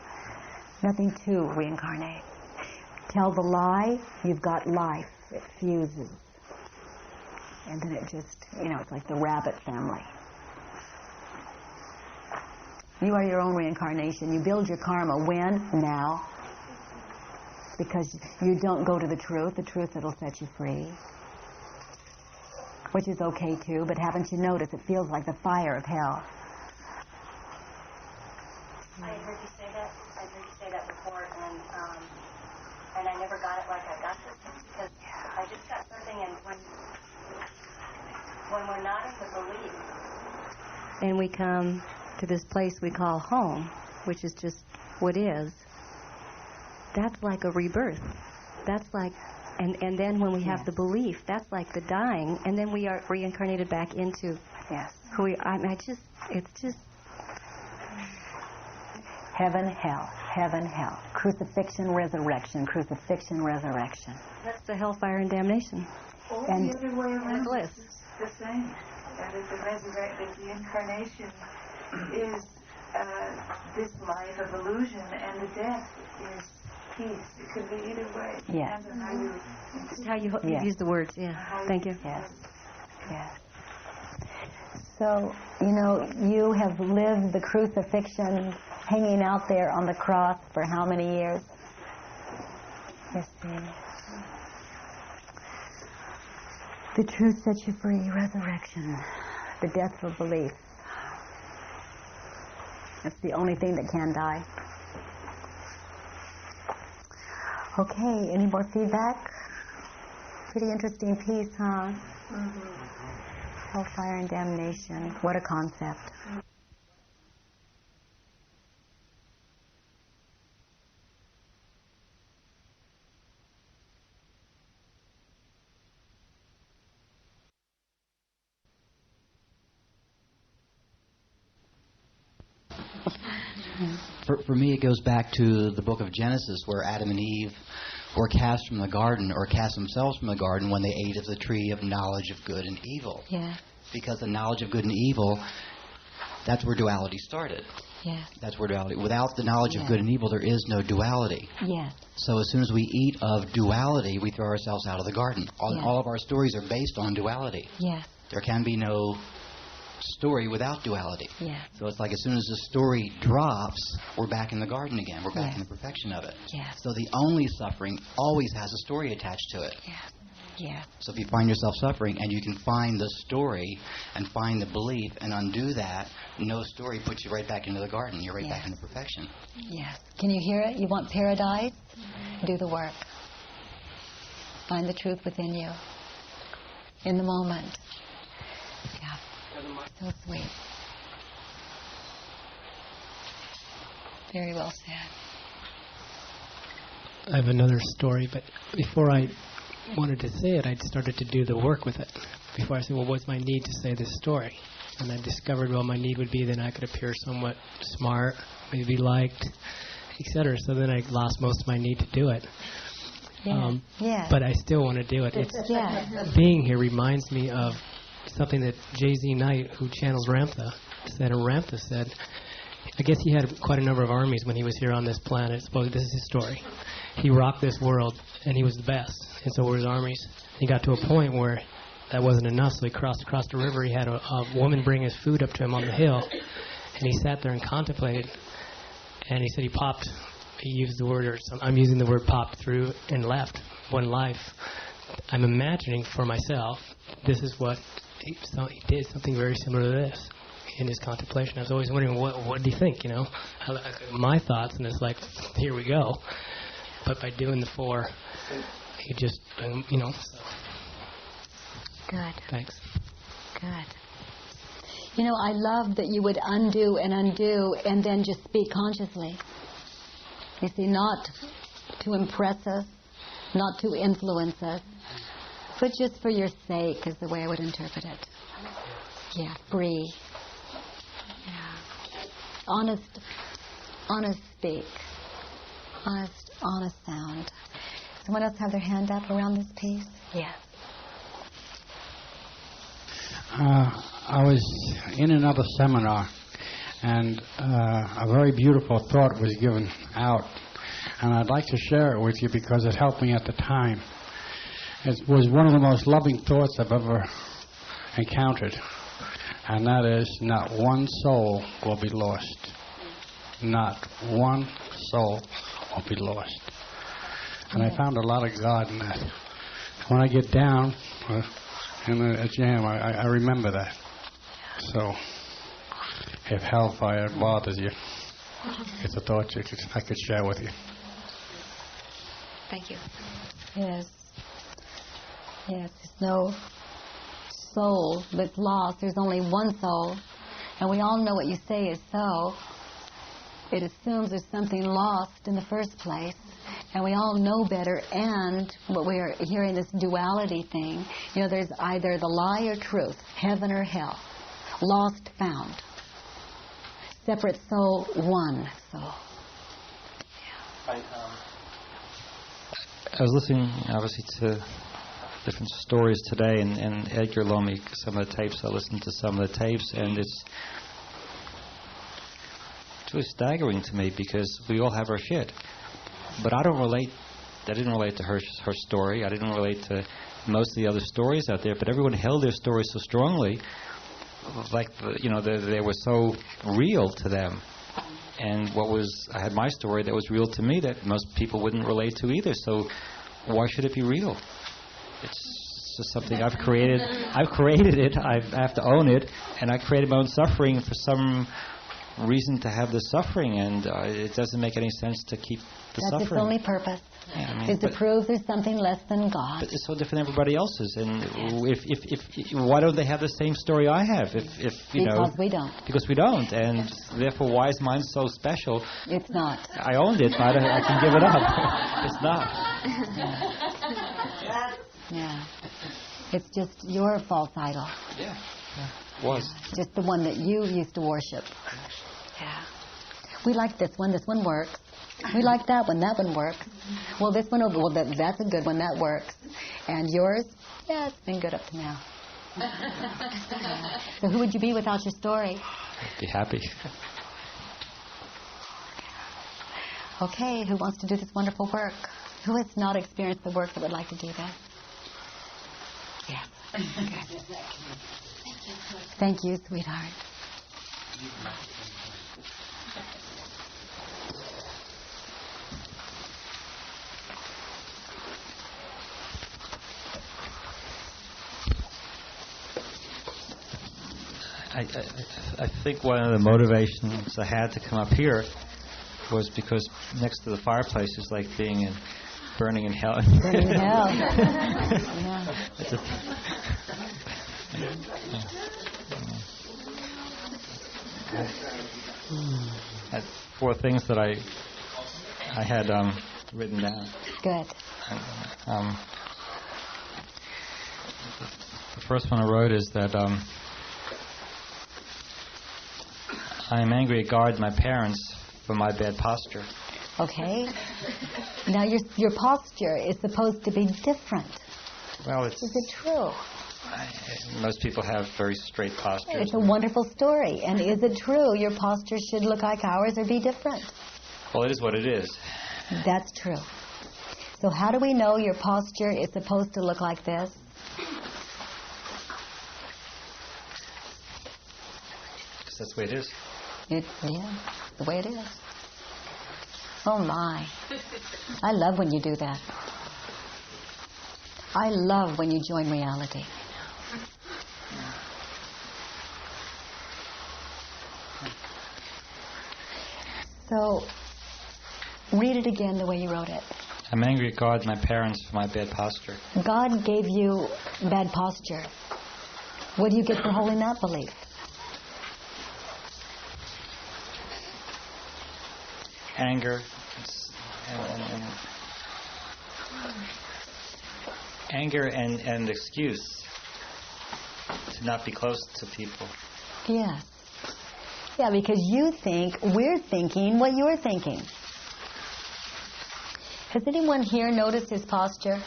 Nothing to reincarnate. Tell the lie, you've got life. It fuses. And then it just, it's like the rabbit family. You are your own reincarnation. You build your karma. When? Now. Because you don't go to the truth that'll set you free. Which is okay too, but haven't you noticed it feels like the fire of hell? I heard you say that before, and I never got it like I got this because I just got something, and when we're not in the belief, and we come to this place we call home, which is just what is, that's like a rebirth. That's like, and then when we have the belief, that's like the dying, and then we are reincarnated back into who we are. It's just heaven, hell, crucifixion, resurrection, crucifixion, resurrection. That's the hellfire and damnation. Or And the other way around, bliss. the same. That is the incarnation is this life of illusion, and the death is peace. It could be either way. Yes. Depends on how you How you use the words, Thank you. Yes. Yes. So, you have lived the crucifixion hanging out there on the cross for how many years? Yes, dear. The truth sets you free, resurrection, the death of belief. That's the only thing that can die. Okay, any more feedback? Pretty interesting piece, huh? Mm-hmm. Hellfire and damnation. What a concept. For me, it goes back to the book of Genesis, where Adam and Eve were cast from the garden, or cast themselves from the garden, when they ate of the tree of knowledge of good and evil. Yeah. Because the knowledge of good and evil, that's where duality started. Yeah. That's where duality. Without the knowledge of good and evil, there is no duality. Yes. So as soon as we eat of duality, we throw ourselves out of the garden. All of our stories are based on duality. Yes. There can be no story without duality. Yeah. So it's like as soon as the story drops, we're back in the garden again. We're back in the perfection of it. Yes. So the only suffering always has a story attached to it. Yeah. Yeah. So if you find yourself suffering and you can find the story and find the belief and undo that, no story puts you right back into the garden. You're right back into perfection. Yes. Can you hear it? You want paradise? Do the work. Find the truth within you. In the moment. Yeah. So sweet. Very well said. I have another story, but before I wanted to say it, I started to do the work with it. Before I said, well, what's my need to say this story? And I discovered, well, my need would be then I could appear somewhat smart, maybe liked, etc. So then I lost most of my need to do it. Yeah. But I still want to do it. It's being here reminds me of something that J.Z. Knight, who channels Ramtha, said. And Ramtha said, I guess he had quite a number of armies when he was here on this planet. Supposedly, this is his story. He rocked this world, and he was the best. And so were his armies. He got to a point where that wasn't enough, so he crossed across the river. He had a woman bring his food up to him on the hill, and he sat there and contemplated. And he said he used the word, I'm using the word popped through and left one life. I'm imagining for myself, this is what he did, something very similar to this. in his contemplation. I was always wondering, what do you think, my thoughts, and it's like, here we go. But by doing the 4, he just, so. Good. Thanks. Good. I love that you would undo and then just speak consciously. You see, not to impress us, not to influence us, but just for your sake is the way I would interpret it. Yeah, free. Yeah. Honest speak. Honest sound. Someone else have their hand up around this piece? Yes. I was in another seminar, and a very beautiful thought was given out, and I'd like to share it with you because it helped me at the time. It was one of the most loving thoughts I've ever encountered, and that is, not one soul will be lost. Not one soul will be lost. And I found a lot of God in that. When I get down in a jam, I remember that. So, if hellfire bothers you, it's a thought I could share with you. Thank you. Yes. Yes, there's no soul that's lost. There's only one soul. And we all know what you say is so. It assumes there's something lost in the first place. And we all know better. And what we are hearing, this duality thing, there's either the lie or truth, heaven or hell, lost, found. Separate soul, one soul. I was listening, obviously, to different stories today, and Edgar loaned me some of the tapes. I listened to some of the tapes, and it's really staggering to me because we all have our shit. But I didn't relate to her story. I didn't relate to most of the other stories out there, but everyone held their story so strongly, like, they were so real to them. And I had my story that was real to me that most people wouldn't relate to either. So why should it be real? It's just something I've created. I've created it. I have to own it. And I created my own suffering for some reason to have the suffering. And it doesn't make any sense to keep the suffering. That's its only purpose. Yeah, is to prove there's something less than God. But it's so different than everybody else's. And if why don't they have the same story I have? Because we don't. Because we don't. And therefore, why is mine so special? It's not. I owned it, but I can give it up. It's not. Yeah. It's just your false idol. Yeah. Was. Just the one that you used to worship. Yeah. We like this one. This one works. We like that one. That one works. Well, this one, that's a good one. That works. And yours? Yeah, it's been good up to now. Yeah. So who would you be without your story? I'd be happy. Okay, who wants to do this wonderful work? Who has not experienced the work that would like to do that? Yes. Okay. Thank you, sweetheart. I think one of the motivations I had to come up here was because next to the fireplace is like being burning in hell. Burning in hell. Yeah. Had 4 things that I had written down. Good. The first one I wrote is that I am angry at God and my parents for my bad posture. Okay. Now your posture is supposed to be different. Well, is it true? Most people have very straight postures. It's a wonderful story. And is it true your posture should look like ours or be different? Well, it is what it is. That's true. So how do we know your posture is supposed to look like this? Because that's the way it is. Yeah, the way it is. Oh, my. I love when you do that. I love when you join reality. So, read it again the way you wrote it. I'm angry at God and my parents for my bad posture. God gave you bad posture. What do you get for holding that belief? Anger and excuse to not be close to people. Yes. Yeah, because you think we're thinking what you're thinking. Has anyone here noticed his posture?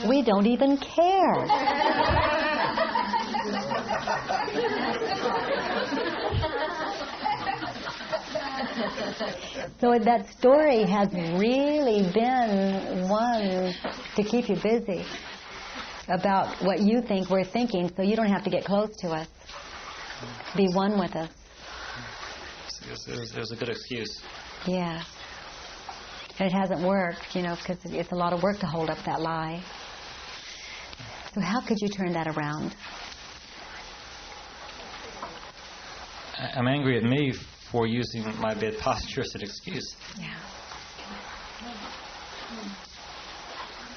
We don't even care. So that story has really been one to keep you busy about what you think we're thinking, so you don't have to get close to us. Be one with us. It was a good excuse. Yeah. And it hasn't worked, because it's a lot of work to hold up that lie. So how could you turn that around? I'm angry at me for using my bad posture as an excuse. Yeah.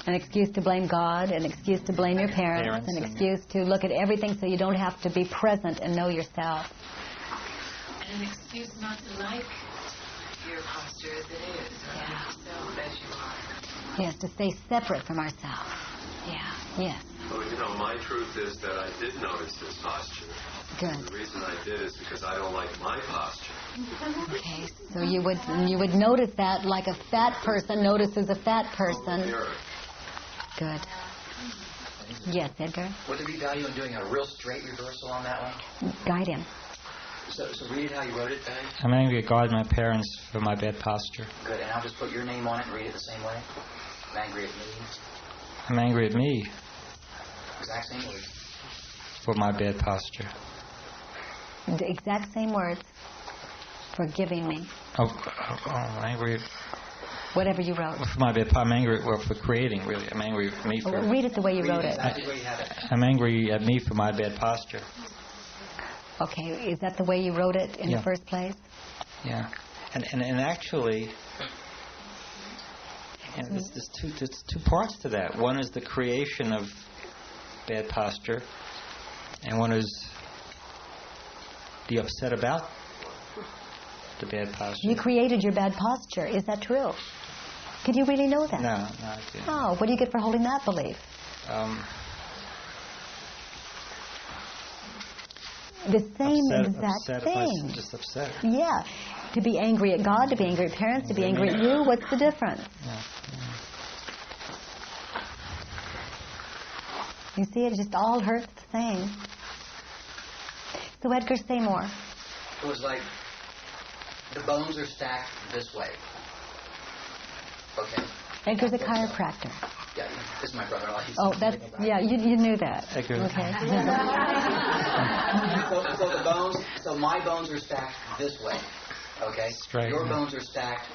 An excuse to blame God, an excuse to blame your parents, an excuse to look at everything so you don't have to be present and know yourself. And an excuse not to like your posture as it is, or yourself as you are. Yes, to stay separate from ourselves. Yeah, yes. Well, my truth is that I did notice his posture. Good. The reason I did is because I don't like my posture. Okay, so you would notice that like a fat person notices a fat person. Good. Yes, Edgar? Would there be value in doing a real straight reversal on that one? Guide him. So read it how you wrote it, Dave. I'm angry at God and my parents for my bad posture. Good, and I'll just put your name on it and read it the same way. I'm angry at me. I'm angry at me. Exact same words. For my bad posture. The exact same words. Forgiving me. I'm angry at... Whatever you wrote. For my bad, I'm angry for creating, really. I'm angry at me for... Read it the way you wrote it. I'm angry at me for my bad posture. Okay, is that the way you wrote it in the first place? Yeah. And actually, there's two parts to that. One is the creation of bad posture, and one is the upset about the bad posture. You created your bad posture. Is that true? Could you really know that? No, I didn't. Oh, what do you get for holding that belief? The same exact thing. Just upset. Yeah. To be angry at God, to be angry at parents, to be angry at you, what's the difference? Yeah. You see, it just all hurts the same. So Edgar, say more. It was like the bones are stacked this way. Okay. Edgar's a chiropractor. Yeah, this is my brother-in-law. You knew that. Edgar. Okay. So my bones are stacked this way. Okay. Straight. Your bones are stacked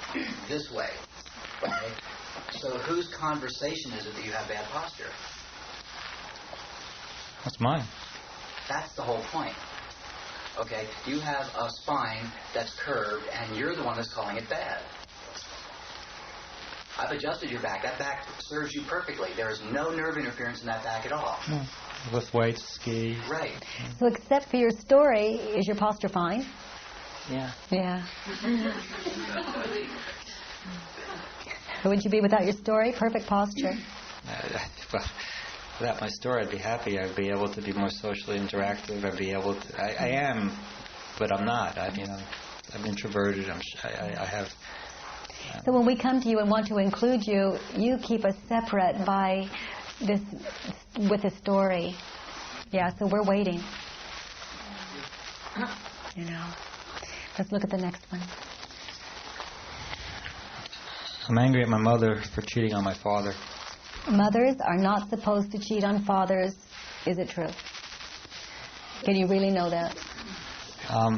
this way. Okay. So whose conversation is it that you have bad posture? That's mine. That's the whole point. Okay. You have a spine that's curved, and you're the one that's calling it bad. I've adjusted your back. That back serves you perfectly. There is no nerve interference in that back at all. Lift weights, ski. Right. So except for your story, is your posture fine? Yeah. Yeah. Who would you be without your story? Perfect posture. Without my story, I'd be happy. I'd be able to be more socially interactive. I'd be able to... I am, but I'm not. I'm introverted. I have... So when we come to you and want to include you, you keep us separate by this, with a story. Yeah, so we're waiting. Let's look at the next one. I'm angry at my mother for cheating on my father. Mothers are not supposed to cheat on fathers. Is it true? Can you really know that? I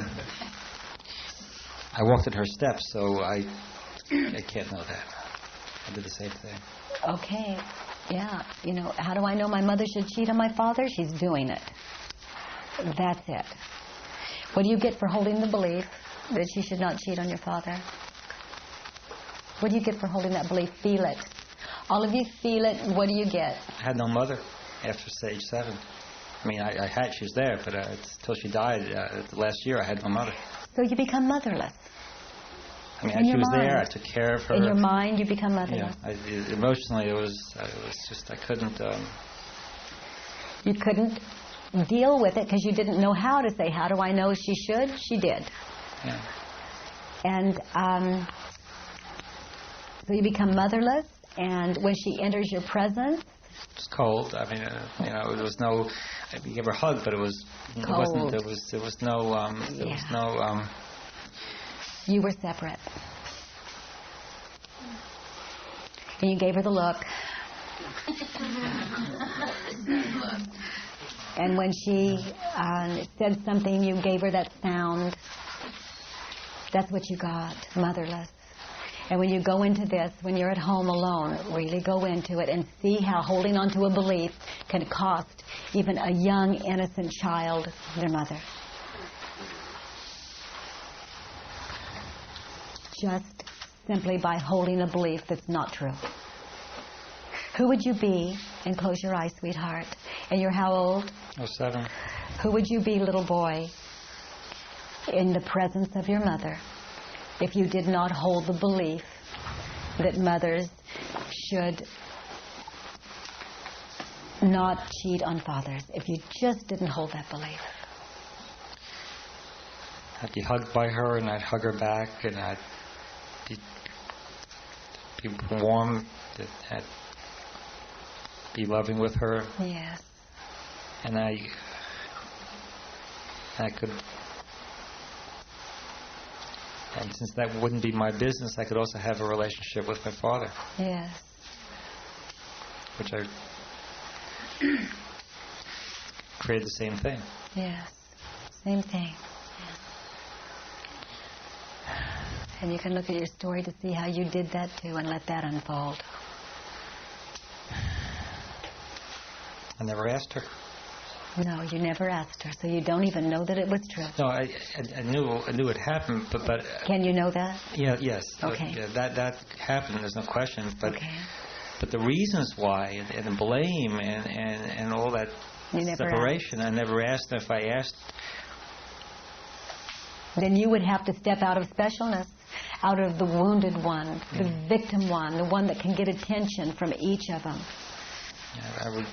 walked in her steps, so I can't know that. I did the same thing. Okay. Yeah. How do I know my mother should cheat on my father? She's doing it. That's it. What do you get for holding the belief that you should not cheat on your father? What do you get for holding that belief? Feel it. All of you feel it. What do you get? I had no mother after stage 7. I mean, I had, she was there, but until she died the last year, I had no mother. So you become motherless. I mean, she was there. I took care of her. In your mind, you become motherless. Yeah, emotionally, it was just, I couldn't. You couldn't deal with it because you didn't know how to say, how do I know she should? She did. Yeah. And so you become motherless, and when she enters your presence, it's cold. I mean, there was no. I gave her a hug, but it was. Cold. It wasn't. There was no. There was no. You were separate, and you gave her the look. And when she said something, you gave her that sound. That's what you got, motherless. And when you go into this, when you're at home alone, really go into it and see how holding on to a belief can cost even a young, innocent child their mother. Just simply by holding a belief that's not true. Who would you be? And close your eyes, sweetheart. And you're how old? 7. Who would you be, little boy, in the presence of your mother, if you did not hold the belief that mothers should not cheat on fathers? If you just didn't hold that belief. I'd be hugged by her, and I'd hug her back, and I'd be warm, I'd be loving with her. Yes. And I could, and since that wouldn't be my business, I could also have a relationship with my father. Yes. Which I created the same thing. Yes. Same thing. And you can look at your story to see how you did that too and let that unfold. I never asked her. No, you never asked her, so you don't even know that it was true. No, I knew it happened, but can you know that? Yeah, yes. Okay. That happened. There's no question. But but the reasons why and the blame and all that separation, I never asked. If I asked, then you would have to step out of specialness, out of the wounded one, the victim one, the one that can get attention from each of them. Yeah, I would.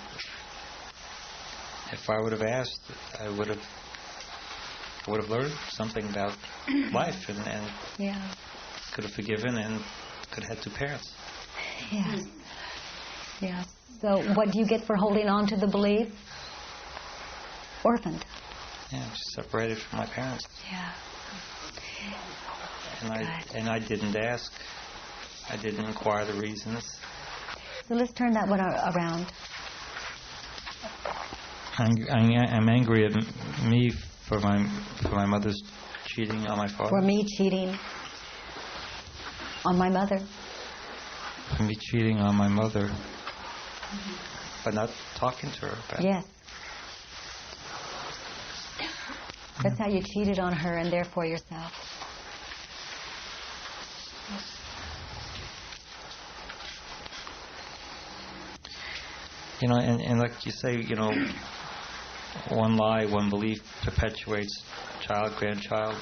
If I would have asked, I would have learned something about life and could have forgiven and could have had 2 parents. Yes. Yes. So what do you get for holding on to the belief? Orphaned. Yeah, just separated from my parents. Yeah. And I didn't ask. I didn't inquire the reasons. So let's turn that one around. I'm angry at me for my mother's cheating on my father. For me cheating on my mother. For me cheating on my mother, but not talking to her about it. Yes. That's how you cheated on her and therefore yourself. And like you say, one lie, one belief perpetuates child, grandchild.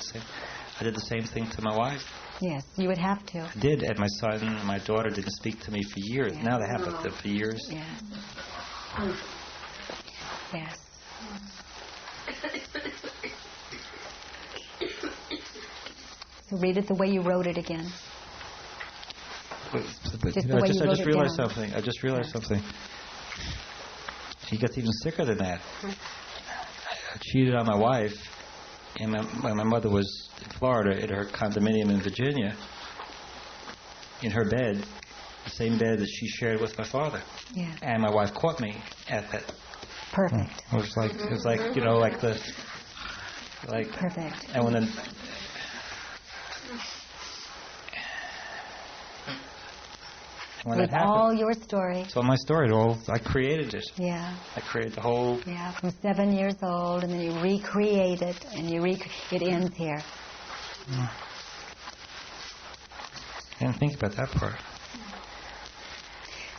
I did the same thing to my wife. Yes, you would have to. I did, and my son and my daughter didn't speak to me for years. Now they have, but for years. Yes. Yes. So read it the way you wrote it again. I just realized something. I just realized something. He gets even sicker than that. I cheated on my wife, and my mother was in Florida at her condominium in Virginia, in her bed, the same bed that she shared with my father. Yeah. And my wife caught me at that. Perfect. It was like Perfect. And when It's all your story. It's all my story. I created it. Yeah. I created the whole. Yeah, from 7 years old, and then you recreate it, and it ends here. I didn't think about that part.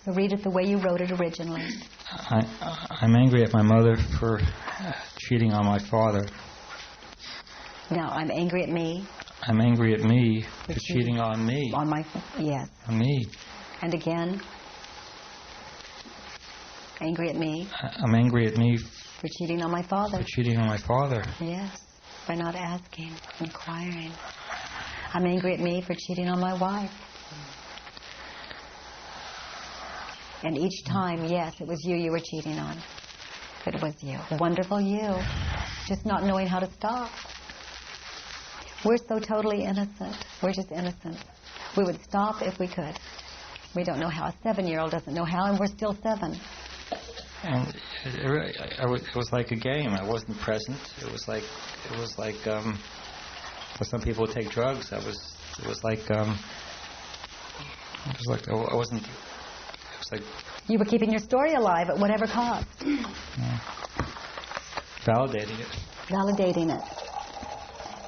So read it the way you wrote it originally. I'm angry at my mother for cheating on my father. Now, I'm angry at me. I'm angry at me for cheating on me. On my, yes. On me. And again, angry at me. I'm angry at me for cheating on my father. For cheating on my father. Yes, by not asking, inquiring. I'm angry at me for cheating on my wife. And each time, yes, it was you were cheating on. It was you. Wonderful you. Just not knowing how to stop. We're so totally innocent. We're just innocent. We would stop if we could. We don't know how. A 7-year-old doesn't know how, and we're still 7. And it was like a game. I wasn't present. It was like for some people who take drugs. I wasn't. It was like you were keeping your story alive at whatever cost. Yeah. Validating it. Validating it.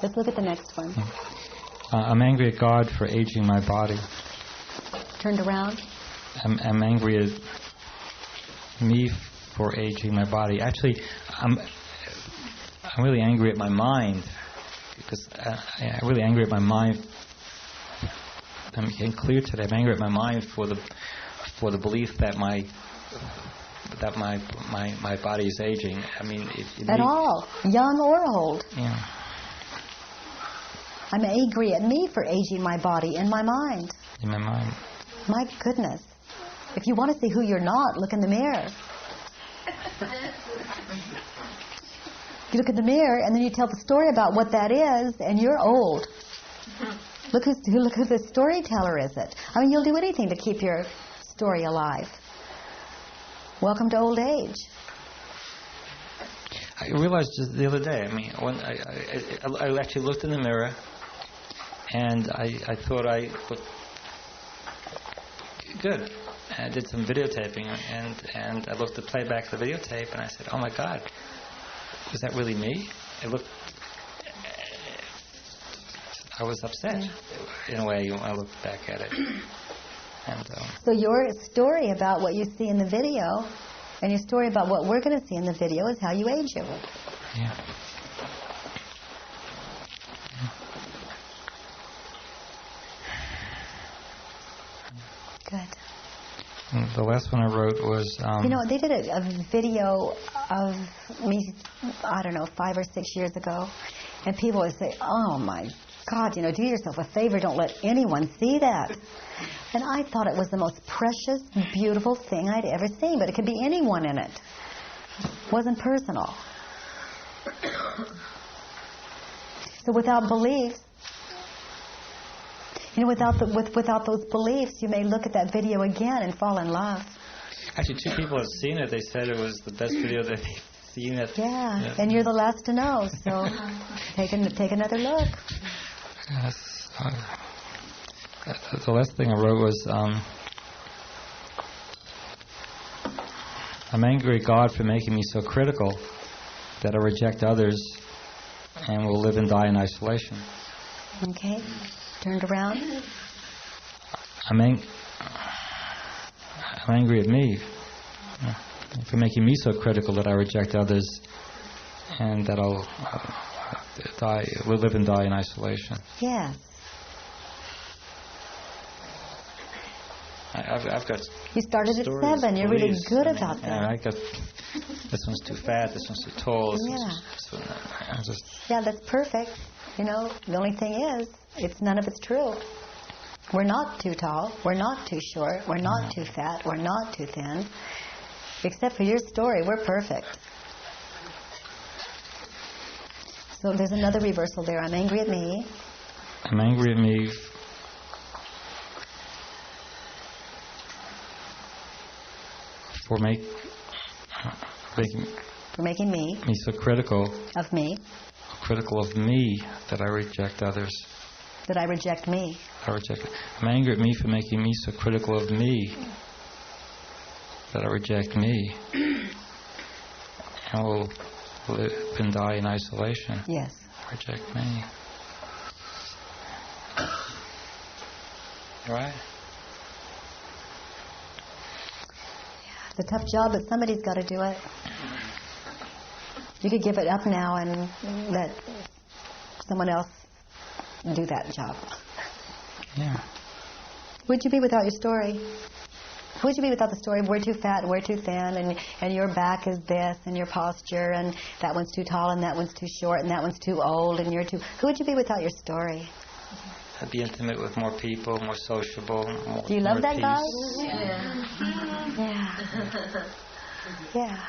Let's look at the next one. I'm angry at God for aging my body. Turned around. I'm angry at me for aging my body. Actually, I'm really angry at my mind because I'm really angry at my mind. I'm getting clear today. I'm angry at my mind for the belief that my body is aging. I mean, at all, young or old. Yeah. I'm angry at me for aging my body in my mind. In my mind. My goodness. If you want to see who you're not, look in the mirror. You look in the mirror and then you tell the story about what that is, and you're old. Look who the storyteller is it. I mean, you'll do anything to keep your story alive. Welcome to old age. I realized just the other day, I mean, when I actually looked in the mirror and I thought I looked good. And I did some videotaping and I looked at playback of the videotape and I said, oh my God, was that really me? I was upset in a way when I looked back at it. And, so your story about what you see in the video and your story about what we're going to see in the video is how you age it. Yeah. Good. And the last one I wrote was... they did a video of me, I don't know, 5 or 6 years ago, and people would say, oh my God, do yourself a favor, don't let anyone see that. And I thought it was the most precious, beautiful thing I'd ever seen, but it could be anyone in it. It wasn't personal. So without beliefs, without those beliefs, you may look at that video again and fall in love. Actually, 2 people have seen it. They said it was the best video they've seen. Yeah, and you're the last to know, so take another look. Yes. The last thing I wrote was, I'm angry at God for making me so critical that I reject others and will live and die in isolation. Okay. Turned around. I'm angry at me for making me so critical that I reject others and that I'll live and die in isolation. Yes. I've got. You started at 7. You're really good about that. Yeah, I got. This one's too fat. This one's too tall. Yeah, that's perfect. The only thing is, none of it's true. We're not too tall. We're not too short. We're not too fat. We're not too thin. Except for your story, we're perfect. So there's another reversal there. I'm angry at me. I'm angry at me for making me so critical of me. Critical of me that I reject others. That I reject me. I'm angry at me for making me so critical of me that I reject me. And will live and die in isolation. Yes. Reject me. Right? It's a tough job, but somebody's got to do it. You could give it up now and let someone else do that job. Yeah. Who'd you be without your story? Who'd you be without the story of we're too fat and we're too thin and your back is this and your posture and that one's too tall and that one's too short and that one's too old and you're too... Who would you be without your story? I'd be intimate with more people, more sociable, more Do you love that peace. guy? Yeah. Yeah.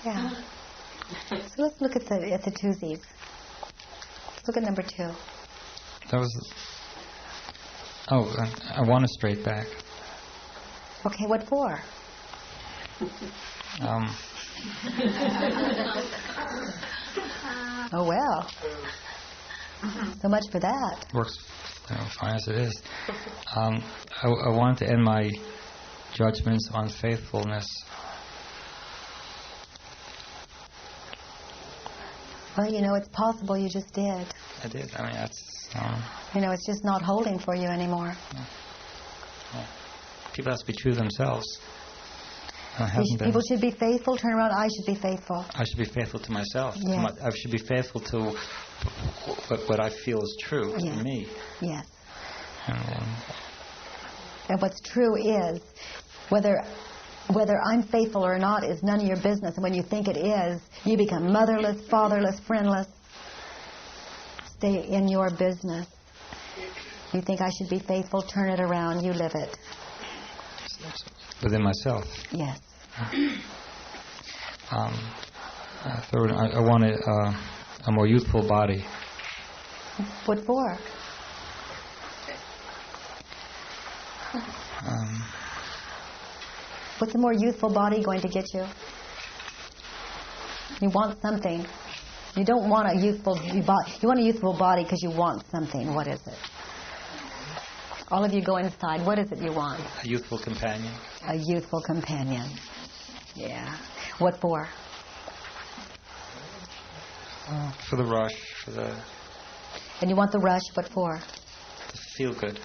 Yeah. So let's look at the twosies. Let's look at number 2. That was... Oh, I want a straight back. Okay, what for? Oh, well. So much for that. Works fine as it is. I wanted to end my judgments on faithfulness. Well, you know, it's possible you just did. I did. I mean, that's... You know, it's just not holding for you anymore. Yeah. People have to be true to themselves. People should be faithful. Turn around. I should be faithful. I should be faithful to myself. Yes. I should be faithful to what I feel is true Yes. to me. Yes. And what's true is, whether I'm faithful or not is none of your business. And when you think it is, you become motherless, fatherless, friendless. Stay in your business. You think I should be faithful, turn it around, you live it. Within myself. Yes. Third, I want a more youthful body. What for? What's a more youthful body going to get you? You want something. You don't want a youthful body. You want a youthful body because you want something. What is it? All of you go inside. What is it you want? A youthful companion. A youthful companion. Yeah. What for? For the rush, for the... And you want the rush, what for? To feel good.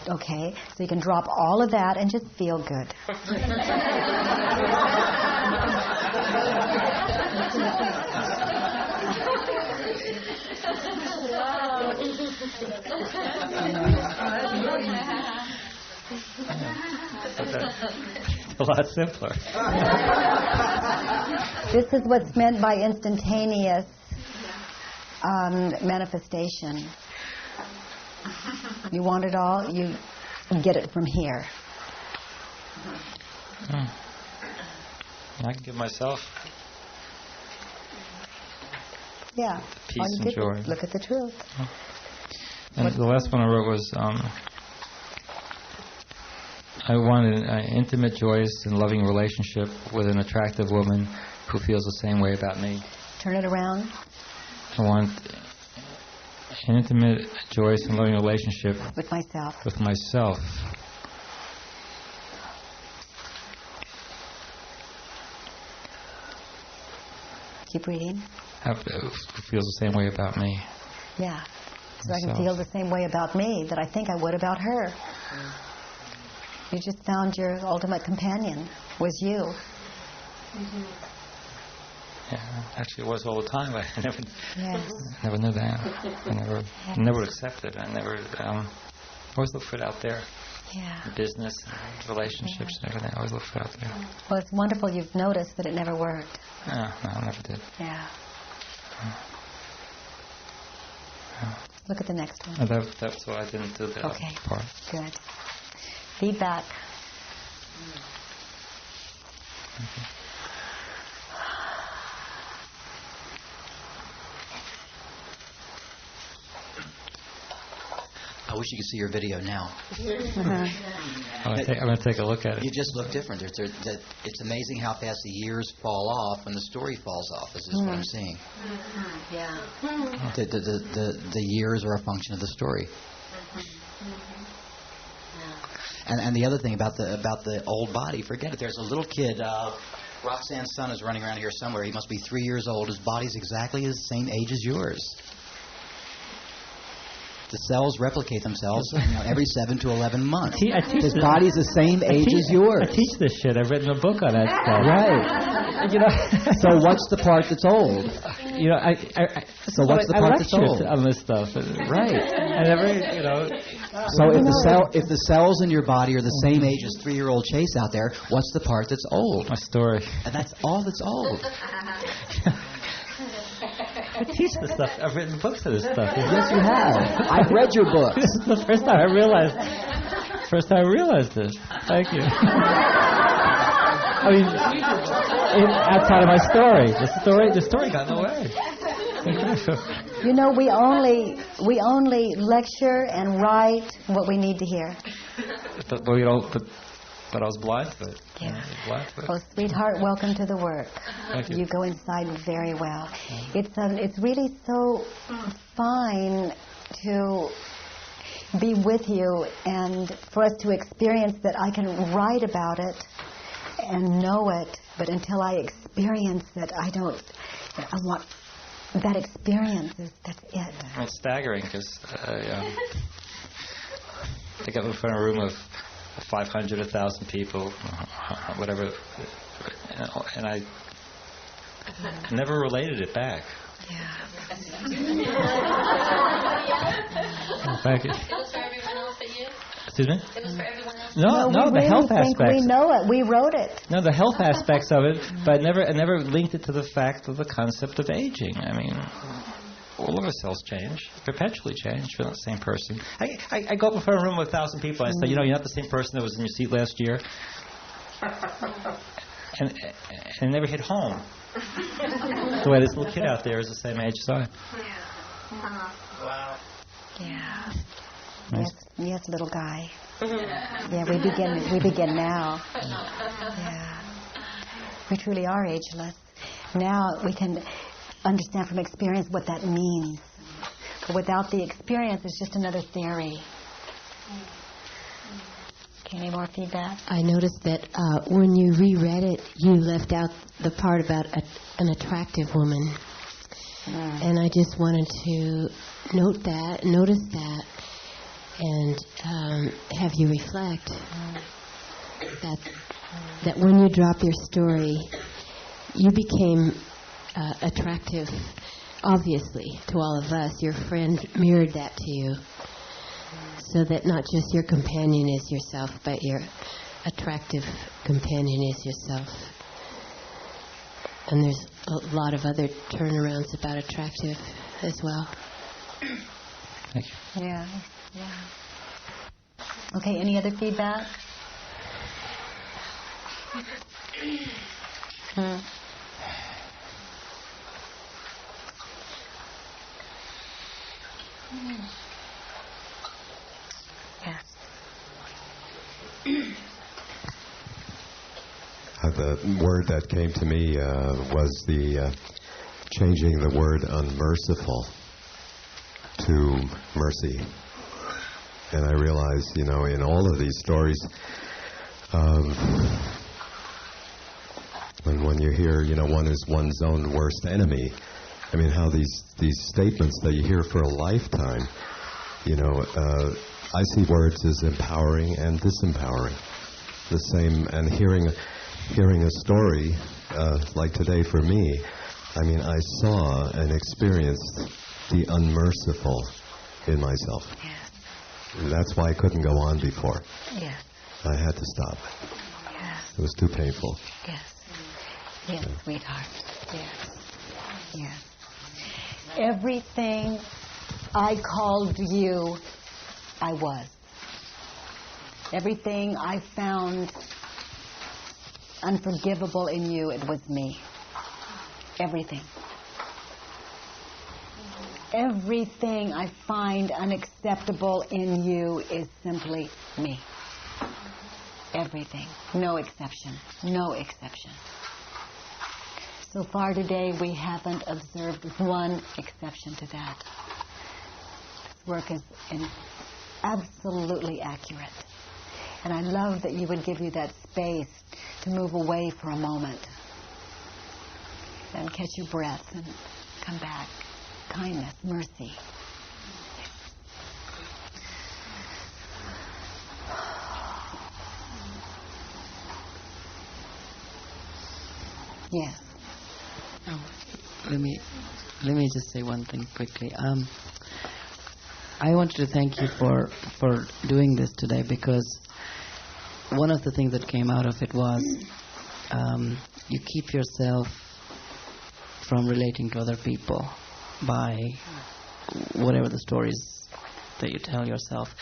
Okay, so you can drop all of that and just feel good. A lot simpler. This is what's meant by instantaneous manifestation. You want it all, you get it from here. I can give myself peace and joy. Look at the truth. And the last one I wrote was I wanted an intimate, joyous, and loving relationship with an attractive woman who feels the same way about me. Turn it around. I want an intimate, joyous, and loving relationship with myself. With myself. Keep reading. Who feels the same way about me. Yeah. So I can feel the same way about me that I think I would about her. You just found your ultimate companion was you. Mm-hmm. Yeah, actually it was all the time. I never knew that. I never accepted. I never always looked for it out there. Yeah. Business, and relationships, and everything. I always looked for it out there. Well, it's wonderful you've noticed that it never worked. No, I never did. Yeah. Look at the next one. That's why I didn't do that part. Good. Feedback. Okay. I wish you could see your video now. I'm going to take a look at it. You just look different. It's amazing how fast the years fall off when the story falls off. This is what I'm seeing. Yeah. The years are a function of the story. And the other thing about the old body, forget it. There's a little kid. Roxanne's son is running around here somewhere. He must be 3 years old. His body's exactly the same age as yours. The cells replicate themselves every 7 to 11 months. I teach His body's the same age as yours. I teach this shit. I've written a book on that stuff. Right. So what's the part that's old? So what's the part that's old? On this stuff. Right. I never, So if the cells in your body are the same age as 3-year-old Chase out there, what's the part that's old? My story. And that's all that's old. I teach this stuff. I've written books on this stuff. Yes, you have. I've read your books. This is the first time I realized this. Thank you. I mean, outside of my story, the story got in the way. We only lecture and write what we need to hear. But I was blind to it. Yeah. Blind. Oh, sweetheart, welcome to the work. Thank you. You go inside very well. It's really so fine to be with you and for us to experience that. I can write about it and know it, but until I experience it, I want that experience. That's it. It's staggering because I got in front of a room of 500, 1,000 people, whatever, and I never related it back. Yeah. Thank you. It was for everyone else that you? Excuse me? It was for everyone else? No, the really health think aspects. We know it. We wrote it. No, the health aspects of it, but I never linked it to the fact of the concept of aging. I mean, all of our cells change, perpetually change. We're not the same person. I go up in front of a room with 1,000 people and I say, you're not the same person that was in your seat last year. And it never hit home. The way this little kid out there is the same age as I. Wow. Yeah. Nice. Yes, little guy. Yeah, we begin now. Yeah. We truly are ageless. Now we can understand from experience what that means. But without the experience, it's just another theory. Okay, any more feedback? I noticed that when you reread it, you left out the part about an attractive woman. And I just wanted to notice that, and have you reflect that when you drop your story, you became attractive, obviously, to all of us. Your friend mirrored that to you, so that not just your companion is yourself, but your attractive companion is yourself. And there's a lot of other turnarounds about attractive as well. Thank you. Yeah. Okay, any other feedback? Yes. The word that came to me was the changing the word unmerciful to mercy. And I realized, in all of these stories, when you hear, one is one's own worst enemy, I mean, how these statements that you hear for a lifetime, I see words as empowering and disempowering. The same, and hearing a story like today for me, I mean, I saw and experienced the unmerciful in myself. Yes. And that's why I couldn't go on before. Yes. I had to stop. Yes. It was too painful. Yes. Yes, sweetheart. Yes. Yes. Everything I called you, I was. Everything I found unforgivable in you, it was me. Everything. Everything I find unacceptable in you is simply me. Everything. No exception. No exception. So far today, we haven't observed one exception to that. This work is absolutely accurate. And I love that you would give you that space to move away for a moment and catch your breath and come back. Kindness, mercy. Yes. Oh, let me just say one thing quickly. I wanted to thank you for doing this today, because one of the things that came out of it was you keep yourself from relating to other people by whatever the stories that you tell yourself.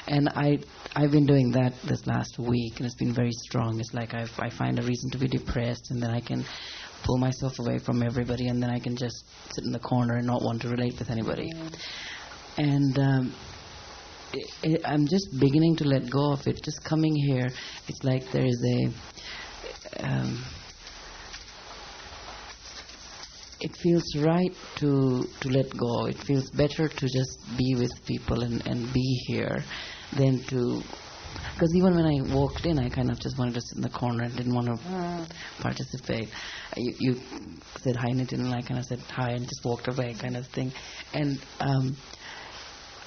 And I've been doing that this last week, and it's been very strong. It's like I find a reason to be depressed, and then I can pull myself away from everybody, and then I can just sit in the corner and not want to relate with anybody. And I'm just beginning to let go of it. Just coming here, it's like there is it feels right to let go. It feels better to just be with people and be here than to... Because even when I walked in, I kind of just wanted to sit in the corner and didn't want to participate. You said hi and I didn't like, and I said hi and just walked away, kind of thing. And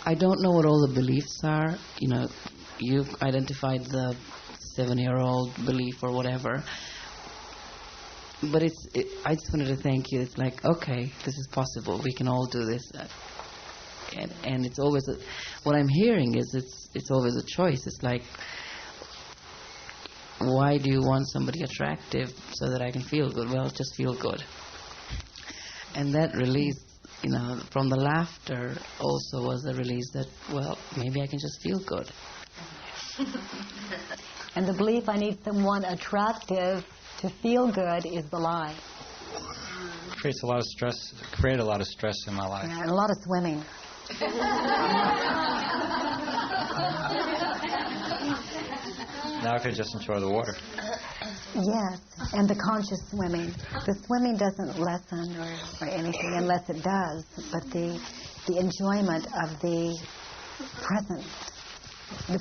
I don't know what all the beliefs are. You know, you've identified the 7-year-old belief or whatever. But I just wanted to thank you. It's like, okay, this is possible. We can all do this. And it's always what I'm hearing is it's always a choice. It's like, why do you want somebody attractive so that I can feel good? Well, just feel good. And that release, you know, from the laughter also was a release that, well, maybe I can just feel good. And the belief I need someone attractive to feel good is the lie. Created a lot of stress in my life. Yeah, and a lot of swimming. Now I could just enjoy the water. Yes, and the conscious swimming. The swimming doesn't lessen or anything unless it does, but the enjoyment of the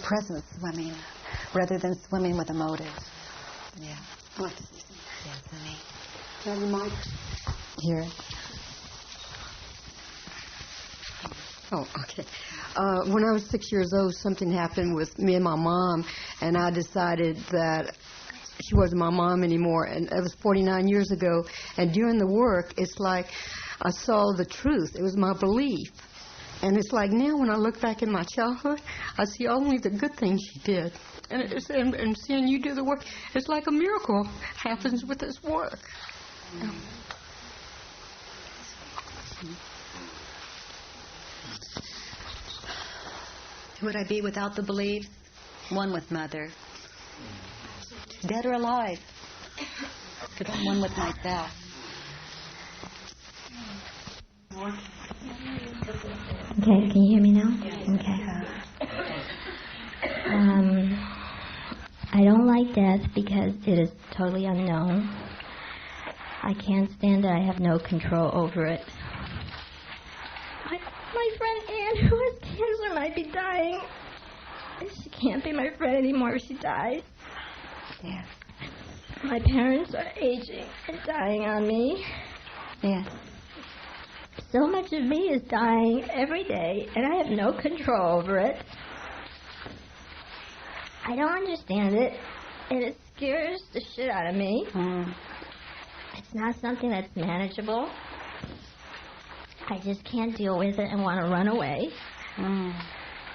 present swimming, rather than swimming with a motive. Yeah. What? Yes, honey. Have the mic. Here. Oh, okay. When I was 6 years old, something happened with me and my mom, and I decided that she wasn't my mom anymore, and it was 49 years ago. And during the work, it's like I saw the truth. It was my belief. And it's like now when I look back in my childhood, I see only the good things she did. And seeing you do the work, it's like a miracle happens with this work. Who would I be without the beliefs? One with Mother. Dead or alive. But I'm one with myself. Okay, can you hear me now? Okay. I don't like death because it is totally unknown. I can't stand it. I have no control over it. My friend Anne, who has cancer, might be dying. She can't be my friend anymore if she dies. Yes. My parents are aging and dying on me. Yes. So much of me is dying every day, and I have no control over it. I don't understand it, and it scares the shit out of me. It's not something that's manageable. I just can't deal with it and want to run away.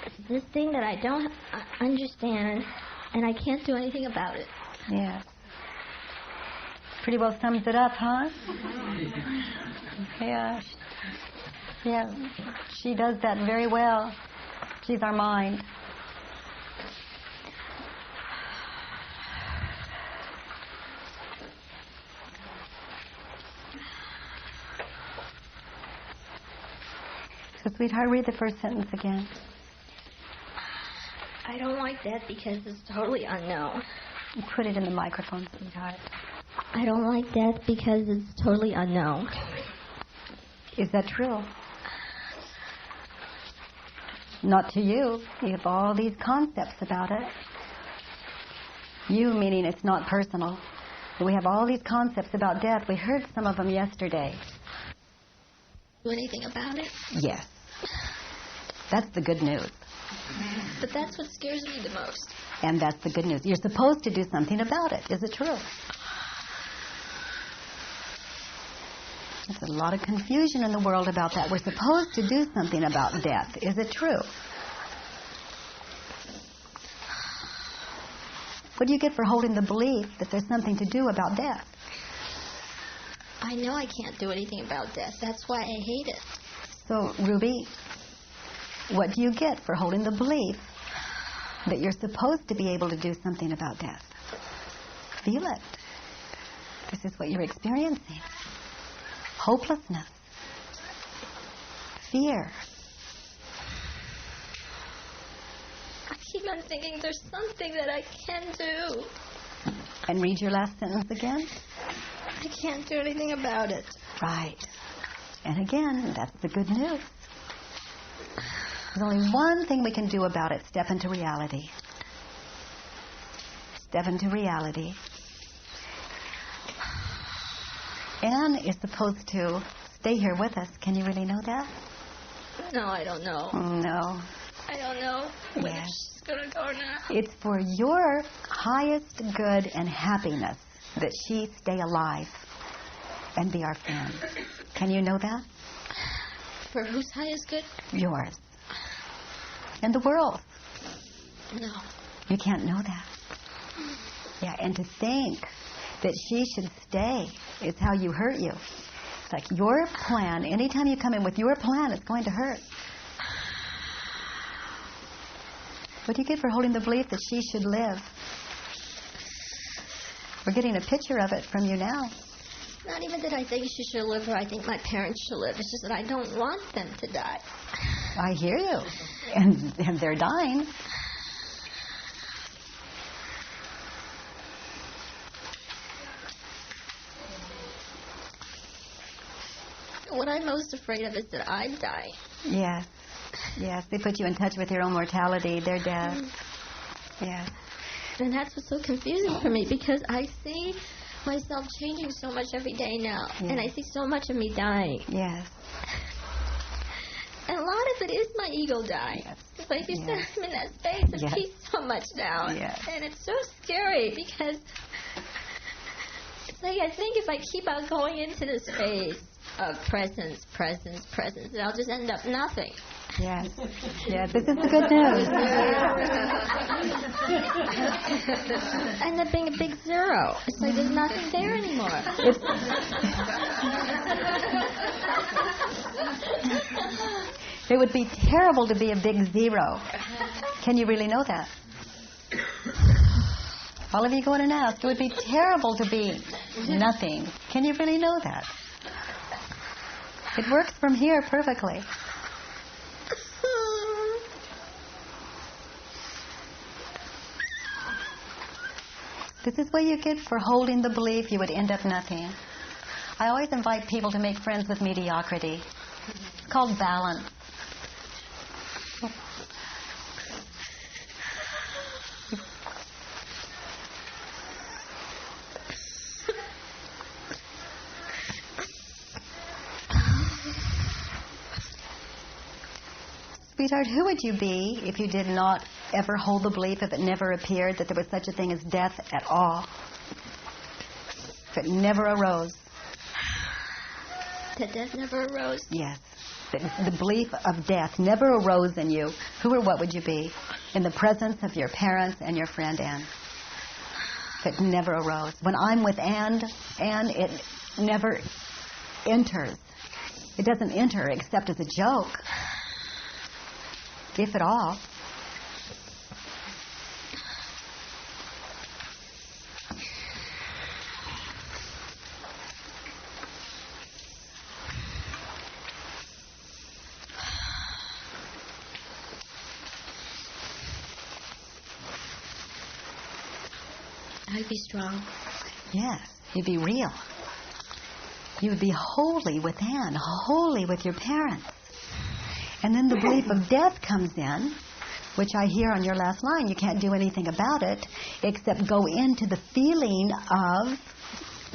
It's this thing that I don't understand, and I can't do anything about it. Yeah. Pretty well sums it up, huh? Yeah. Yeah. She does that very well. She's our mind. So, sweetheart, read the first sentence again. I don't like that because it's totally unknown. Put it in the microphone, sweetheart. I don't like death because it's totally unknown. Is that true? Not to you. You have all these concepts about it. You meaning it's not personal. We have all these concepts about death. We heard some of them yesterday. Do anything about it? Yes. That's the good news. But that's what scares me the most. And that's the good news. You're supposed to do something about it. Is it true? There's a lot of confusion in the world about that. We're supposed to do something about death. Is it true? What do you get for holding the belief that there's something to do about death? I know I can't do anything about death. That's why I hate it. So, Ruby, what do you get for holding the belief that you're supposed to be able to do something about death? Feel it. This is what you're experiencing. Hopelessness. Fear. I keep on thinking there's something that I can do. And read your last sentence again. I can't do anything about it. Right. And again, that's the good news. There's only one thing we can do about it. Step into reality. Step into reality. Anne is supposed to stay here with us. Can you really know that? No, I don't know. No. I don't know whether she's going to go or not. It's for your highest good and happiness that she stay alive and be our friend. Can you know that? For whose highest good? Yours. And the world. No. You can't know that. Yeah, and to think that she should stay is how you hurt you. It's like your plan, anytime you come in with your plan, it's going to hurt. What do you get for holding the belief that she should live? We're getting a picture of it from you now. Not even that I think she should live or I think my parents should live. It's just that I don't want them to die. I hear you. And they're dying. What I'm most afraid of is that I die. Yes. Yes, they put you in touch with your own mortality, their death. Yes. And that's what's so confusing for me, because I see myself changing so much every day now. Yes. And I see so much of me dying. Yes. And a lot of it is my ego dying. Yes. It's like you Yes. said, I'm in that space of Yes. peace so much now. Yes. And it's so scary, because it's like I think if I keep on going into this space of presence, then I'll just end up nothing. Yes. Yes, this is the good news. End up being a big zero. It's like there's nothing there anymore. It would be terrible to be a big zero. Can you really know that? All of you go in and ask. It would be terrible to be nothing. Can you really know that? It works from here perfectly. This is what you get for holding the belief you would end up nothing. I always invite people to make friends with mediocrity. It's called balance. Sweetheart, who would you be if you did not ever hold the belief, if it never appeared that there was such a thing as death at all? If it never arose? That death never arose? Yes. The belief of death never arose in you. Who or what would you be in the presence of your parents and your friend Anne? If it never arose. When I'm with Anne, it never enters. It doesn't enter except as a joke. If at all. I'd be strong. Yes, you'd be real. You would be holy with Anne, holy with your parents. And then the belief of death comes in, which I hear on your last line. You can't do anything about it except go into the feeling of,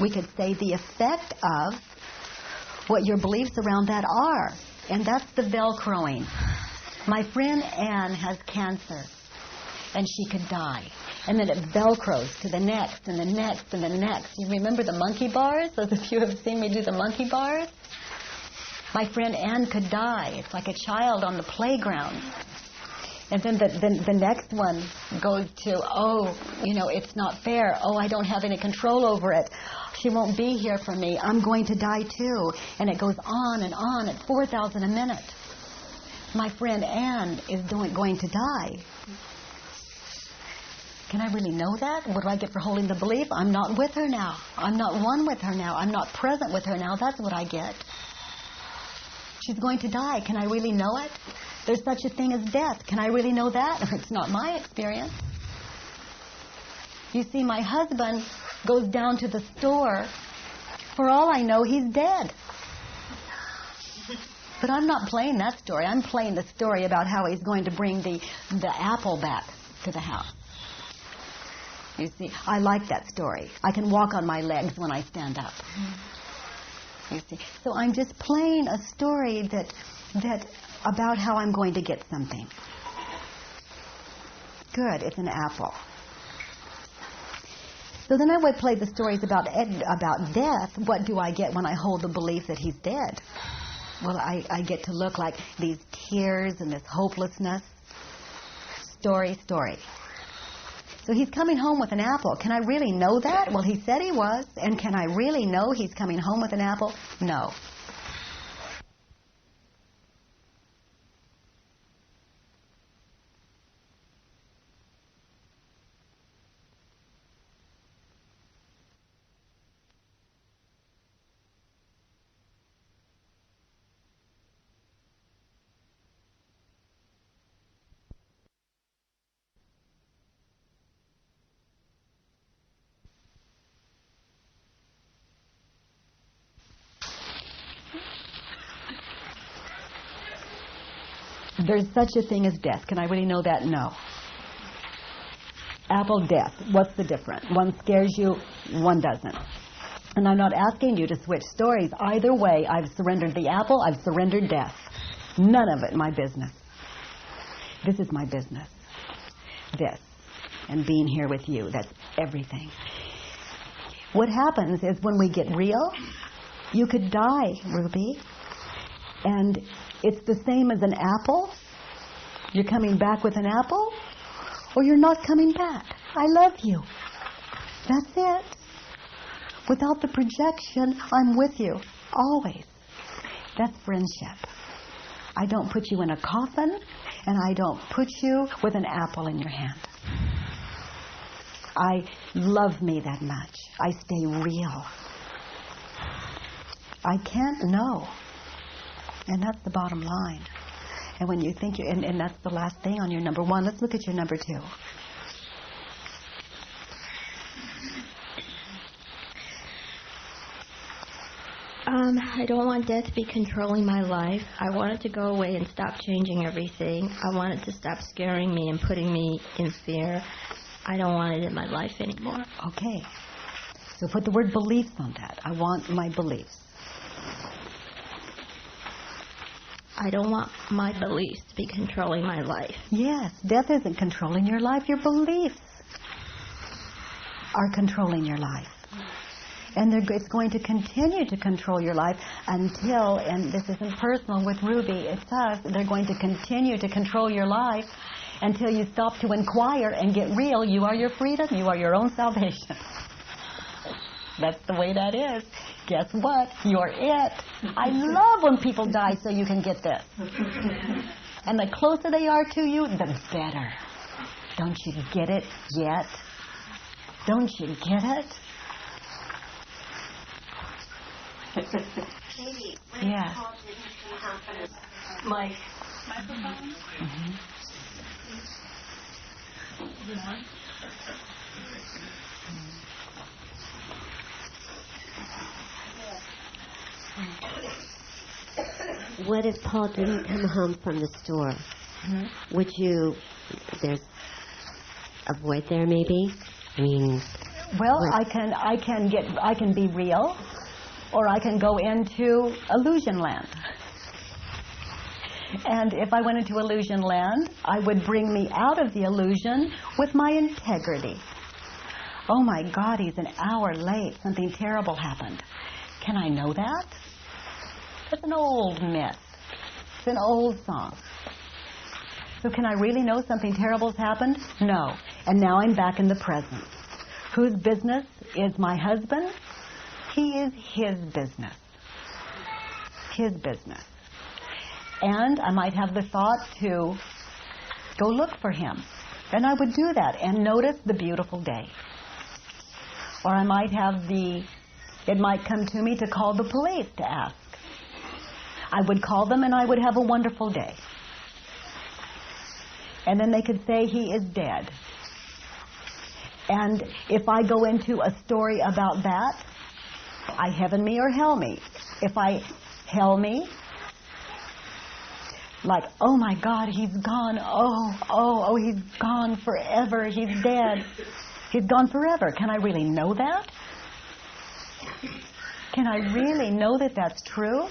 we could say the effect of, what your beliefs around that are. And that's the Velcroing. My friend Anne has cancer, and she could die. And then it velcros to the next and the next and the next. You remember the monkey bars? Those of you who have seen me do the monkey bars? My friend Ann could die. It's like a child on the playground. And then the next one goes to, it's not fair. Oh, I don't have any control over it. She won't be here for me. I'm going to die too. And it goes on and on at 4,000 a minute. My friend Ann is going to die. Can I really know that? What do I get for holding the belief? I'm not with her now. I'm not one with her now. I'm not present with her now. That's what I get. She's going to die. Can I really know it? There's such a thing as death. Can I really know that? It's not my experience. You see, my husband goes down to the store. For all I know, he's dead. But I'm not playing that story. I'm playing the story about how he's going to bring the apple back to the house. You see, I like that story. I can walk on my legs when I stand up. You see, so I'm just playing a story that about how I'm going to get something. Good, it's an apple. So then I would play the stories about death. What do I get when I hold the belief that he's dead? Well, I get to look like these tears and this hopelessness. Story. So he's coming home with an apple. Can I really know that? Well, he said he was. And can I really know he's coming home with an apple? No. There's such a thing as death. Can I really know that? No. Apple, death. What's the difference? One scares you, one doesn't. And I'm not asking you to switch stories. Either way, I've surrendered the apple, I've surrendered death. None of it my business. This is my business. This. And being here with you. That's everything. What happens is when we get real, you could die, Ruby. And it's the same as an apple. You're coming back with an apple, or you're not coming back. I love you. That's it. Without the projection, I'm with you. Always. That's friendship. I don't put you in a coffin, and I don't put you with an apple in your hand. I love me that much. I stay real. I can't know. And that's the bottom line. And when you think and that's the last thing on your number one. Let's look at your number two. I don't want death to be controlling my life. I want it to go away and stop changing everything. I want it to stop scaring me and putting me in fear. I don't want it in my life anymore. Okay. So put the word beliefs on that. I want my beliefs. I don't want my beliefs to be controlling my life. Yes, death isn't controlling your life. Your beliefs are controlling your life. And it's going to continue to control your life until, and this isn't personal with Ruby, it's us, they're going to continue to control your life until you stop to inquire and get real. You are your freedom. You are your own salvation. That's the way that is. Guess what? You're it. I love when people die so you can get this. And the closer they are to you, the better. Don't you get it yet? Don't you get it? Katie, yeah. Mike. Microphone? What if Paul didn't come home from the store? Would you, there's a void there maybe? I mean... Well, I can be real, or I can go into illusion land. And if I went into illusion land, I would bring me out of the illusion with my integrity. Oh my God, he's an hour late. Something terrible happened. Can I know that? That's an old myth. It's an old song. So can I really know something terrible's happened? No. And now I'm back in the present. Whose business is my husband? He is his business. His business. And I might have the thought to go look for him. And I would do that and notice the beautiful day. Or I might have it might come to me to call the police to ask. I would call them and I would have a wonderful day. And then they could say he is dead. And if I go into a story about that, I heaven me or hell me. If I hell me, like, oh my God, he's gone. Oh, he's gone forever. He's dead. He's gone forever. Can I really know that? Can I really know that that's true?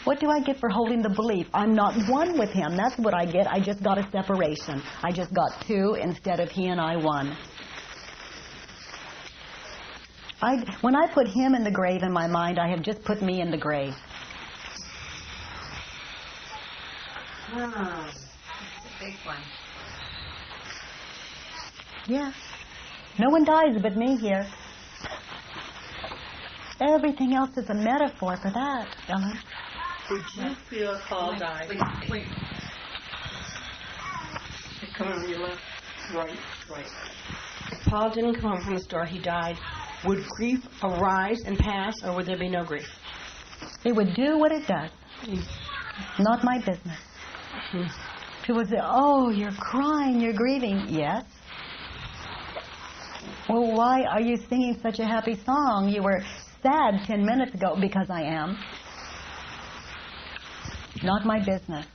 What do I get for holding the belief? I'm not one with him. That's what I get. I just got a separation. I just got two instead of he and I one. When I put him in the grave in my mind, I have just put me in the grave. That's a big one. Yeah. No one dies but me here. Everything else is a metaphor for that, Ellen. Did you feel Paul died? Wait. Come on your left. Right. If Paul didn't come home from the store, he died. Would grief arise and pass, or would there be no grief? It would do what it does. Not my business. People would say, oh, you're crying, you're grieving. Yes. Well, why are you singing such a happy song? You were sad 10 minutes ago. Because I am. Not my business.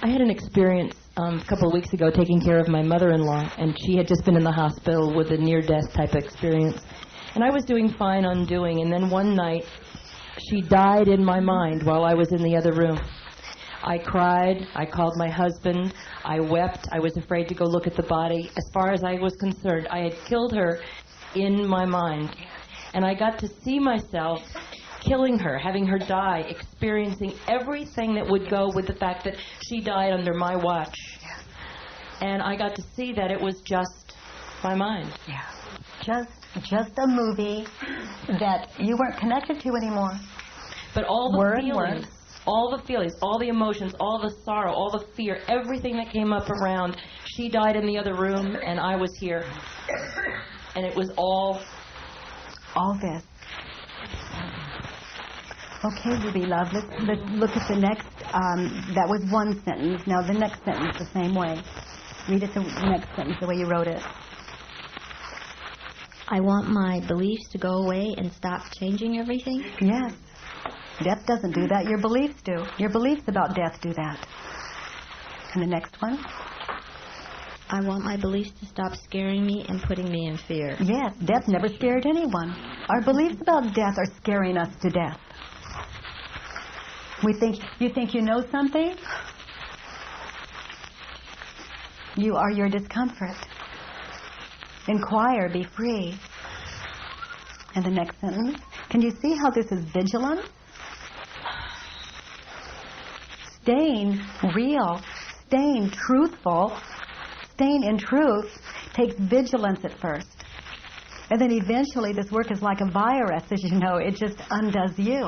I had an experience a couple of weeks ago taking care of my mother-in-law, and she had just been in the hospital with a near-death type of experience. And I was doing fine undoing, and then one night she died in my mind while I was in the other room. I cried. I called my husband. I wept. I was afraid to go look at the body. As far as I was concerned, I had killed her in my mind. And I got to see myself killing her, having her die, experiencing everything that would go with the fact that she died under my watch. And I got to see that it was just my mind. Yeah. Just a movie that you weren't connected to anymore. But all the feelings, all the emotions, all the sorrow, all the fear, everything that came up around, she died in the other room and I was here. And it was all this. Okay, Ruby Love, let's look at the next. That was one sentence. Now the next sentence the same way. Read it the next sentence the way you wrote it. I want my beliefs to go away and stop changing everything? Yes. Death doesn't do that. Your beliefs do. Your beliefs about death do that. And the next one? I want my beliefs to stop scaring me and putting me in fear. Yes, death never scared anyone. Our beliefs about death are scaring us to death. You think you know something? You are your discomfort. Inquire, be free. And the next sentence, can you see how this is vigilance? Staying real, staying truthful, staying in truth takes vigilance at first. And then eventually this work is like a virus, as you know, it just undoes you.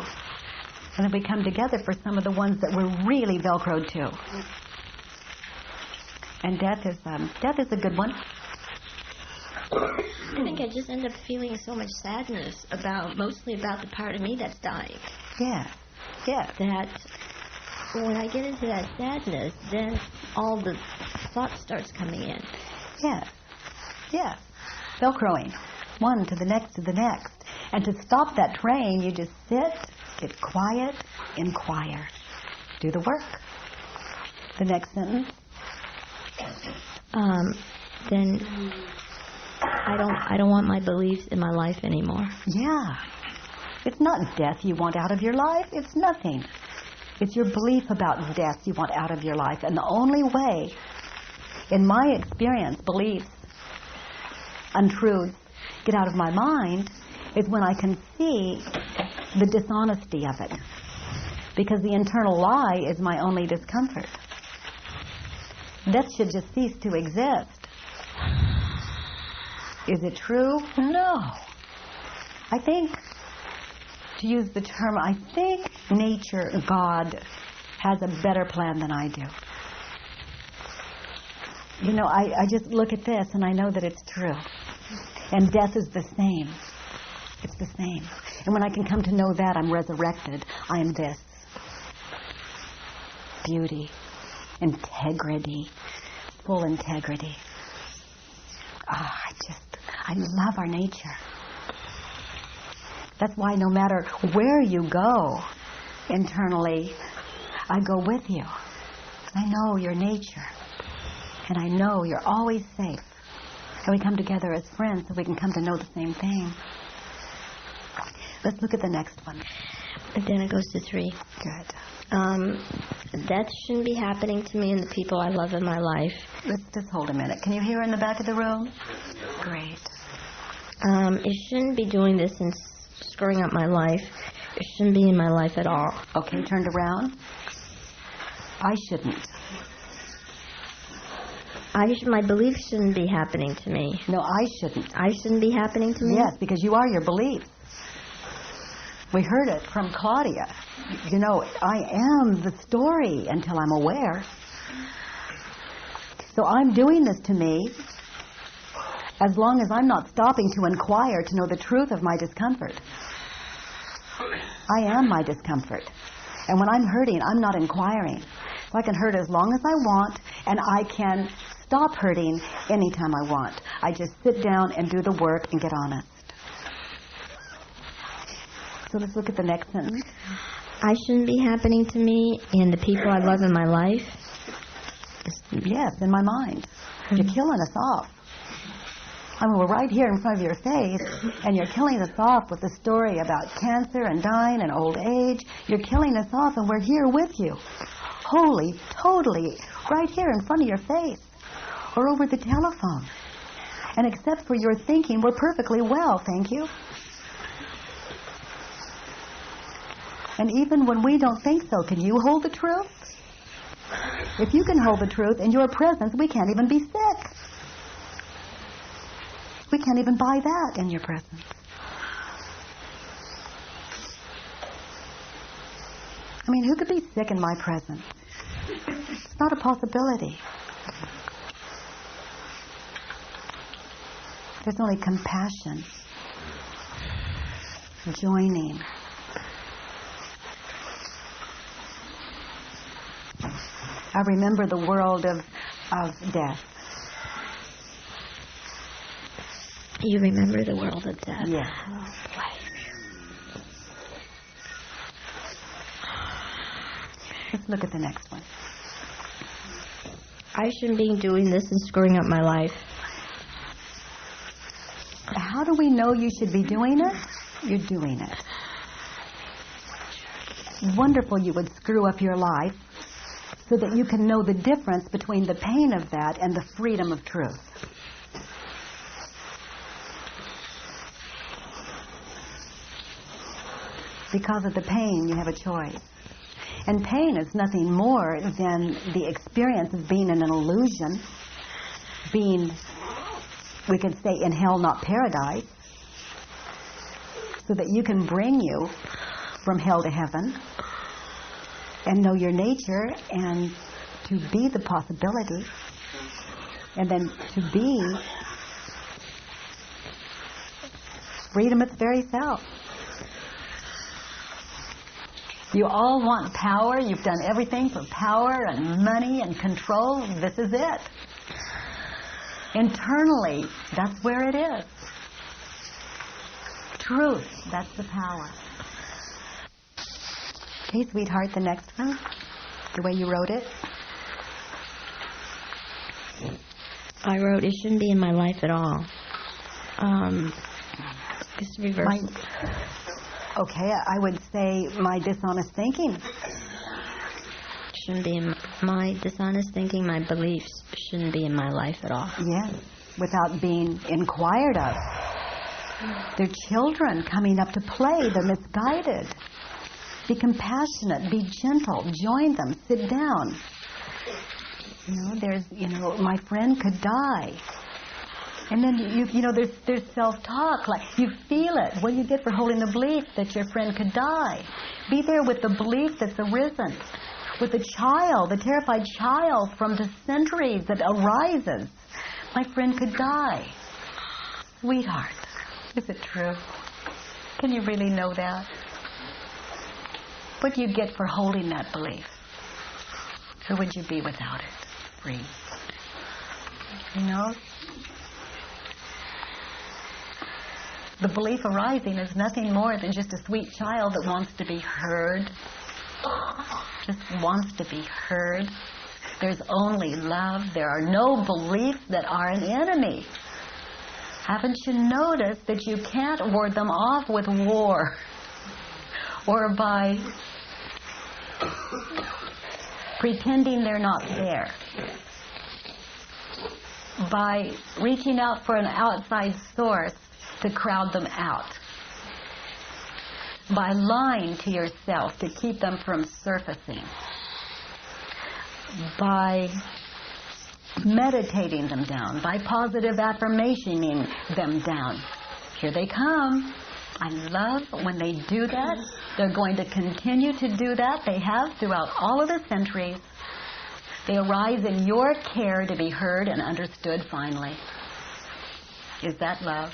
And then we come together for some of the ones that we're really Velcroed to. And death is a good one. I think I just end up feeling so much sadness mostly about the part of me that's dying. Yeah. That when I get into that sadness, then all the thought starts coming in. Yeah. Velcroing. One to the next to the next. And to stop that train, you just sit, get quiet, inquire. Do the work. The next sentence. Then I don't want my beliefs in my life anymore. Yeah. It's not death you want out of your life. It's nothing. It's your belief about death you want out of your life. And the only way, in my experience, beliefs, untruths, get out of my mind is when I can see the dishonesty of it. Because the internal lie is my only discomfort. Death should just cease to exist. Is it true? No. I think, to use the term, I think nature, God, has a better plan than I do. You know, I just look at this and I know that it's true. And death is the same. It's the same. And when I can come to know that, I'm resurrected. I am this. Beauty. Integrity. Full integrity. I love our nature. That's why no matter where you go internally, I go with you. I know your nature. And I know you're always safe. And we come together as friends so we can come to know the same thing. Let's look at the next one. And then it goes to 3. Good. That shouldn't be happening to me and the people I love in my life. Let's just hold a minute. Can you hear in the back of the room? Great. It shouldn't be doing this and screwing up my life. It shouldn't be in my life at all. Okay, turned around. I shouldn't. My beliefs shouldn't be happening to me. No, I shouldn't. I shouldn't be happening to me? Yes, because you are your beliefs. We heard it from Claudia. You know, I am the story until I'm aware. So I'm doing this to me as long as I'm not stopping to inquire to know the truth of my discomfort. I am my discomfort. And when I'm hurting, I'm not inquiring. So I can hurt as long as I want, and I can stop hurting anytime I want. I just sit down and do the work and get honest. So let's look at the next sentence. I shouldn't be happening to me and the people I love in my life. Yes, in my mind. You're killing us off. I mean, we're right here in front of your face, and you're killing us off with the story about cancer and dying and old age. You're killing us off, and we're here with you. Wholly, totally, right here in front of your face. Or over the telephone. And except for your thinking, we're perfectly well, thank you. And even when we don't think so, can you hold the truth? If you can hold the truth in your presence, we can't even be sick. We can't even buy that in your presence. I mean, who could be sick in my presence? It's not a possibility. There's only compassion, joining. I remember the world of death. You remember the world of death? Yeah. Oh, Let's look at the next one. I shouldn't be doing this and screwing up my life. How do we know you should be doing it? You're doing it. Wonderful you would screw up your life so that you can know the difference between the pain of that and the freedom of truth. Because of the pain, you have a choice. And pain is nothing more than the experience of being in an illusion, being, we could say, in hell, not paradise, so that you can bring you from hell to heaven and know your nature and to be the possibility and then to be freedom its very self. You all want power. You've done everything for power and money and control. This is it. Internally, that's where it is. Truth, that's the power. Okay, sweetheart, the next one, the way you wrote it. I wrote, it shouldn't be in my life at all. Just reverse. Okay, I would say my dishonest thinking. Shouldn't be in my dishonest thinking. My beliefs shouldn't be in my life at all. Yes, without being inquired of. They're children coming up to play. They're misguided. Be compassionate. Be gentle. Join them. Sit down. My friend could die. And then, there's self-talk. Like, you feel it. What do you get for holding the belief that your friend could die? Be there with the belief that's arisen. With the child, the terrified child from the centuries that arises. My friend could die. Sweetheart, is it true? Can you really know that? What do you get for holding that belief? Who would you be without it? Free. The belief arising is nothing more than just a sweet child that wants to be heard. Just wants to be heard. There's only love. There are no beliefs that are an enemy. Haven't you noticed that you can't ward them off with war or by pretending they're not there, by reaching out for an outside source to crowd them out, by lying to yourself to keep them from surfacing, by meditating them down, by positive affirmationing them down. Here they come. I love when they do that. They're going to continue to do that. They have throughout all of the centuries. They arise in your care to be heard and understood finally. Is that love?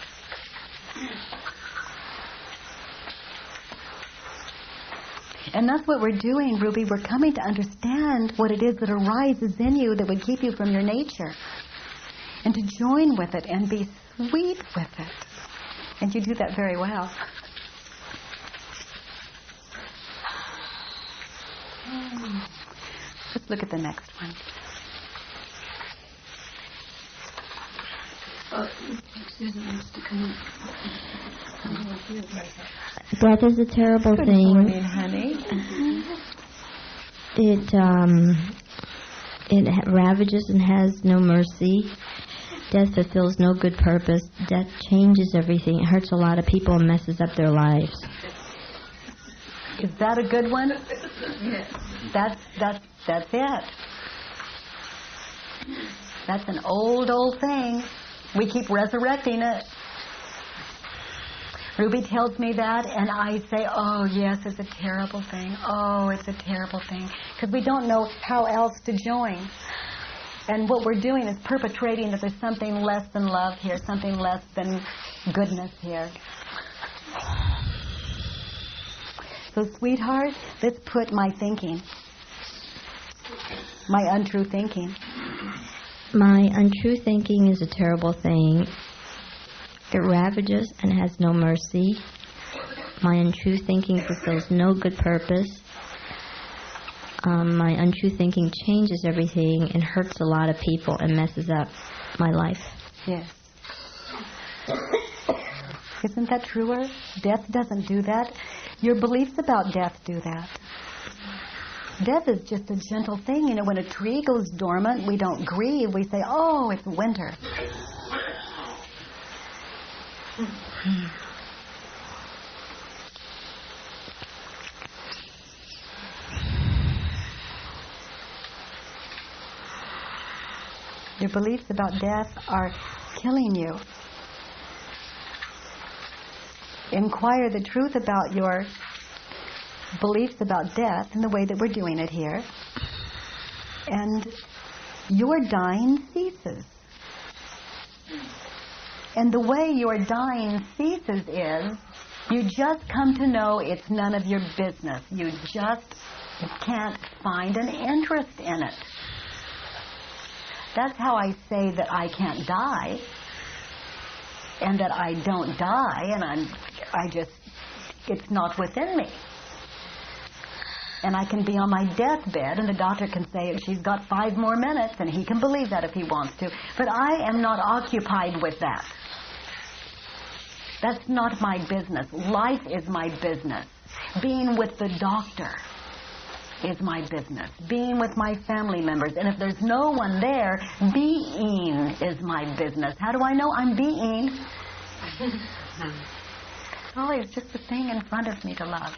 And that's what we're doing, Ruby. We're coming to understand what it is that arises in you that would keep you from your nature. And to join with it and be sweet with it. And you do that very well. Let's look at the next one. Susan wants to come Death is a terrible thing. Good morning, honey. It ravages and has no mercy. Death fulfills no good purpose. Death changes everything. It hurts a lot of people and messes up their lives. Is that a good one? Yes. That's it. That's an old thing. We keep resurrecting it. Ruby tells me that, and I say, oh, yes, it's a terrible thing. Oh, it's a terrible thing. Because we don't know how else to join. And what we're doing is perpetrating that there's something less than love here, something less than goodness here. So, sweetheart, let's put my thinking, my untrue thinking. My untrue thinking is a terrible thing. It ravages and has no mercy. My untrue thinking fulfills no good purpose. My untrue thinking changes everything and hurts a lot of people and messes up my life. Yes. Isn't that truer? Death doesn't do that. Your beliefs about death do that. Death is just a gentle thing. You know, when a tree goes dormant, we don't grieve. We say, oh, it's winter. Your beliefs about death are killing you. Inquire the truth about your beliefs about death in the way that we're doing it here. And your dying ceases. And the way your dying ceases is you just come to know it's none of your business. You just can't find an interest in it. That's how I say that I can't die and that I don't die, and it's not within me. And I can be on my deathbed and the doctor can say she's got 5 more minutes, and he can believe that if he wants to. But I am not occupied with that. That's not my business. Life is my business. Being with the doctor is my business. Being with my family members. And if there's no one there, being is my business. How do I know I'm being? Oh, it's just the thing in front of me to love.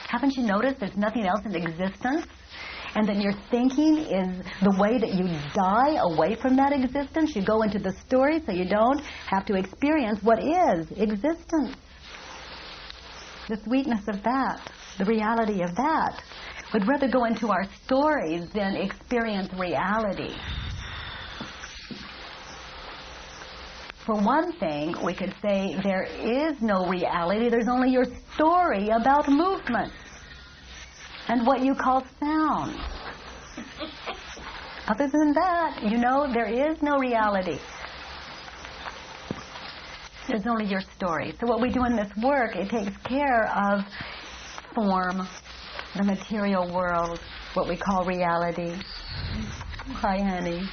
Haven't you noticed there's nothing else in existence? And then your thinking is the way that you die away from that existence. You go into the story so you don't have to experience what is existence. The sweetness of that, the reality of that. We'd rather go into our stories than experience reality. For one thing, we could say there is no reality. There's only your story about movement and what you call sound. Other than that, you know, there is no reality. There's only your story. So what we do in this work, it takes care of form, the material world, what we call reality. Hi, honey.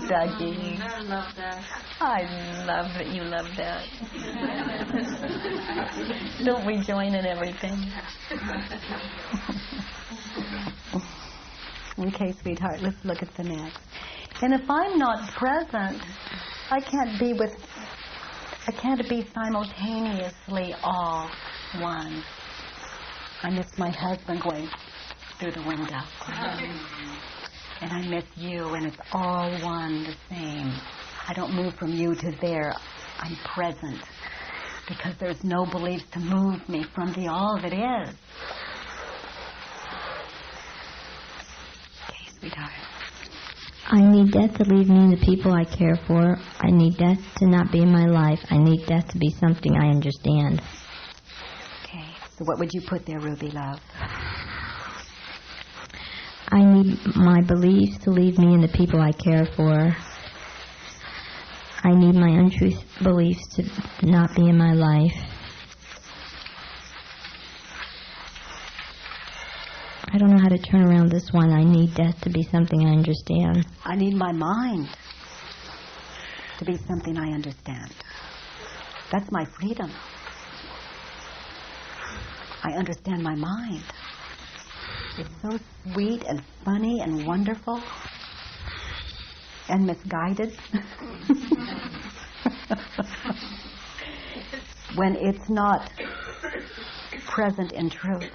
Dougie. I love that. I love that you love that. Don't we join in everything? Okay, sweetheart, let's look at the next. And if I'm not present, I can't be simultaneously all one. I miss my husband going through the window. And I miss you, and it's all one, the same. I don't move from you to there. I'm present because there's no beliefs to move me from the all that is. Okay, sweetheart. I need death to leave me and the people I care for. I need death to not be in my life. I need death to be something I understand. Okay, so what would you put there, Ruby, love? I need my beliefs to leave me and the people I care for. I need my untruth beliefs to not be in my life. I don't know how to turn around this one. I need death to be something I understand. I need my mind to be something I understand. That's my freedom. I understand my mind. It's so sweet and funny and wonderful and misguided when it's not present in truth.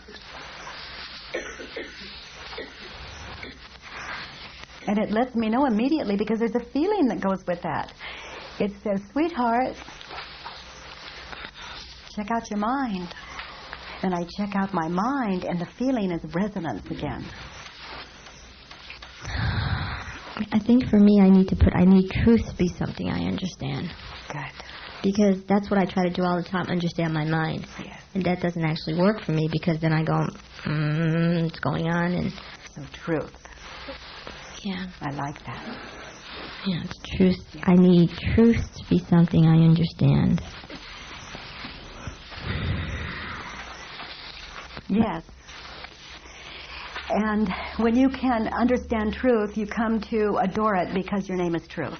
And it lets me know immediately because there's a feeling that goes with that. It says, sweetheart, check out your mind. Then I check out my mind, and the feeling is resonance again. I think for me, I need truth to be something I understand. Good. Because that's what I try to do all the time, understand my mind. Yes. And that doesn't actually work for me because then I go, what's going on? And so truth. Yeah. I like that. Yeah, it's truth. Yeah. I need truth to be something I understand. Yes. And when you can understand truth, you come to adore it because your name is truth.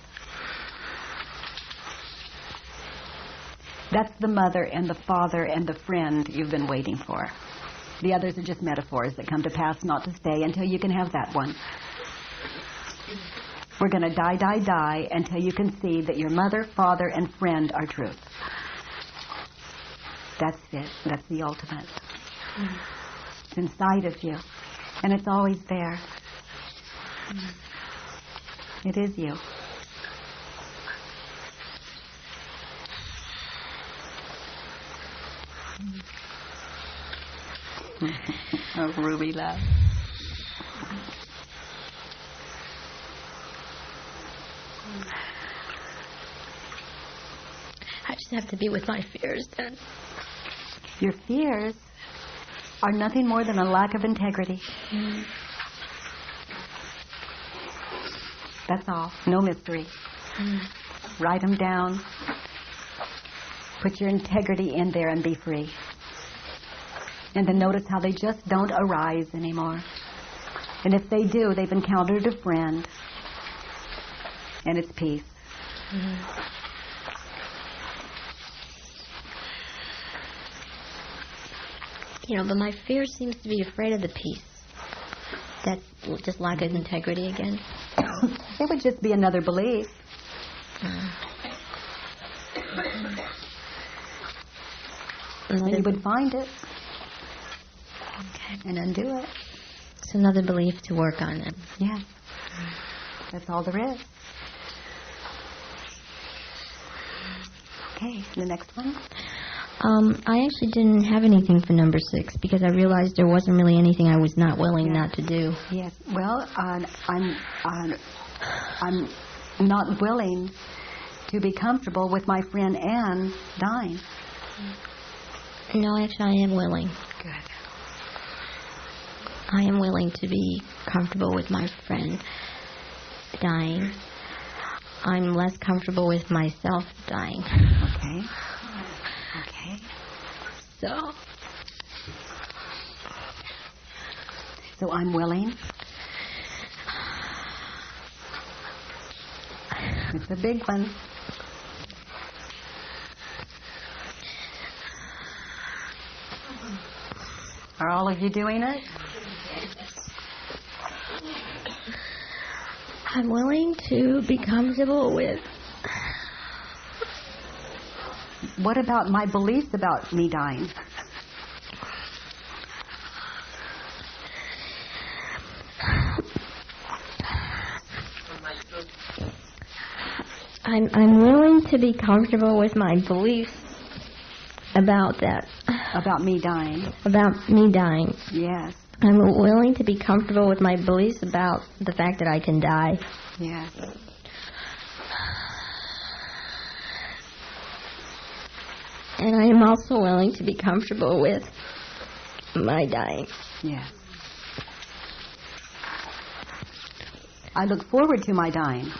That's the mother and the father and the friend you've been waiting for. The others are just metaphors that come to pass not to stay until you can have that one. We're going to die until you can see that your mother, father, and friend are truth. That's it. That's the ultimate. It's inside of you. And it's always there. It is you. Oh, Ruby love. I just have to be with my fears then. Your fears are nothing more than a lack of integrity. That's all. No mystery. Write them down. Put your integrity in there and be free. And then notice how they just don't arise anymore. And if they do, they've encountered a friend. and it's peace. You know, but my fear seems to be afraid of the peace. That's just lack of integrity again. It would just be another belief. And you would find it. Okay. And undo it. It's another belief to work on it. Yeah. That's all there is. Okay, the next one. I actually didn't have anything for number 6 because I realized there wasn't really anything I was not willing not to do. Yes. Well, I'm not willing to be comfortable with my friend Anne dying. No, actually, I am willing. Good. I am willing to be comfortable with my friend dying. I'm less comfortable with myself dying. Okay. Okay. So I'm willing. It's a big one. Are all of you doing it? I'm willing to be comfortable with. What about my beliefs about me dying? I'm willing to be comfortable with my beliefs about that. About me dying? About me dying. Yes. I'm willing to be comfortable with my beliefs about the fact that I can die. Yes. And I am also willing to be comfortable with my dying. Yes. I look forward to my dying.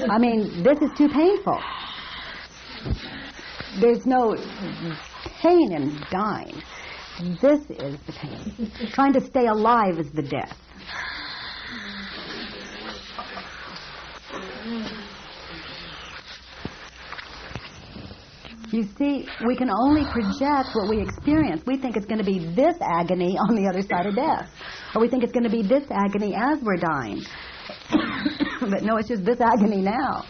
I mean, this is too painful. There's no pain in dying. This is the pain. Trying to stay alive is the death. You see, we can only project what we experience. We think it's going to be this agony on the other side of death. Or we think it's going to be this agony as we're dying. But no, it's just this agony now.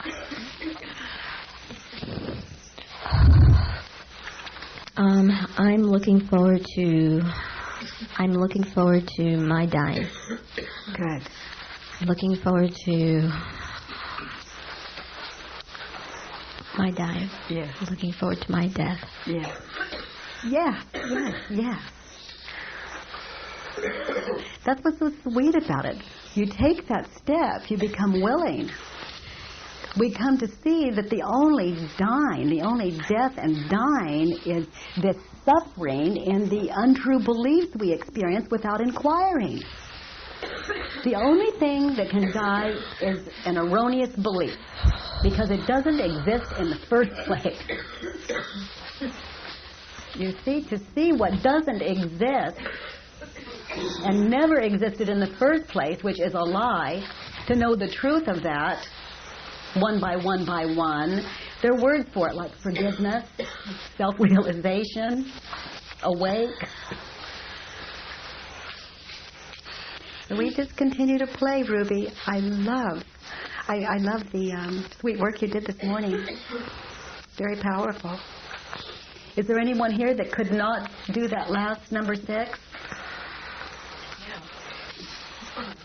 I'm looking forward to my dying. Good. I'm looking forward to my dying. Yeah. I'm looking forward to my death. Yeah. Yeah. Yeah. Yeah. That's what's so sweet about it. You take that step, you become willing. We come to see that the only death and dying is this suffering and the untrue beliefs we experience without inquiring. The only thing that can die is an erroneous belief because it doesn't exist in the first place. You see, to see what doesn't exist and never existed in the first place, which is a lie, to know the truth of that, one by one by one. There are words for it, like forgiveness, self-realization, awake. So we just continue to play, Ruby. I love the sweet work you did this morning. Very powerful. Is there anyone here that could not do that last number 6?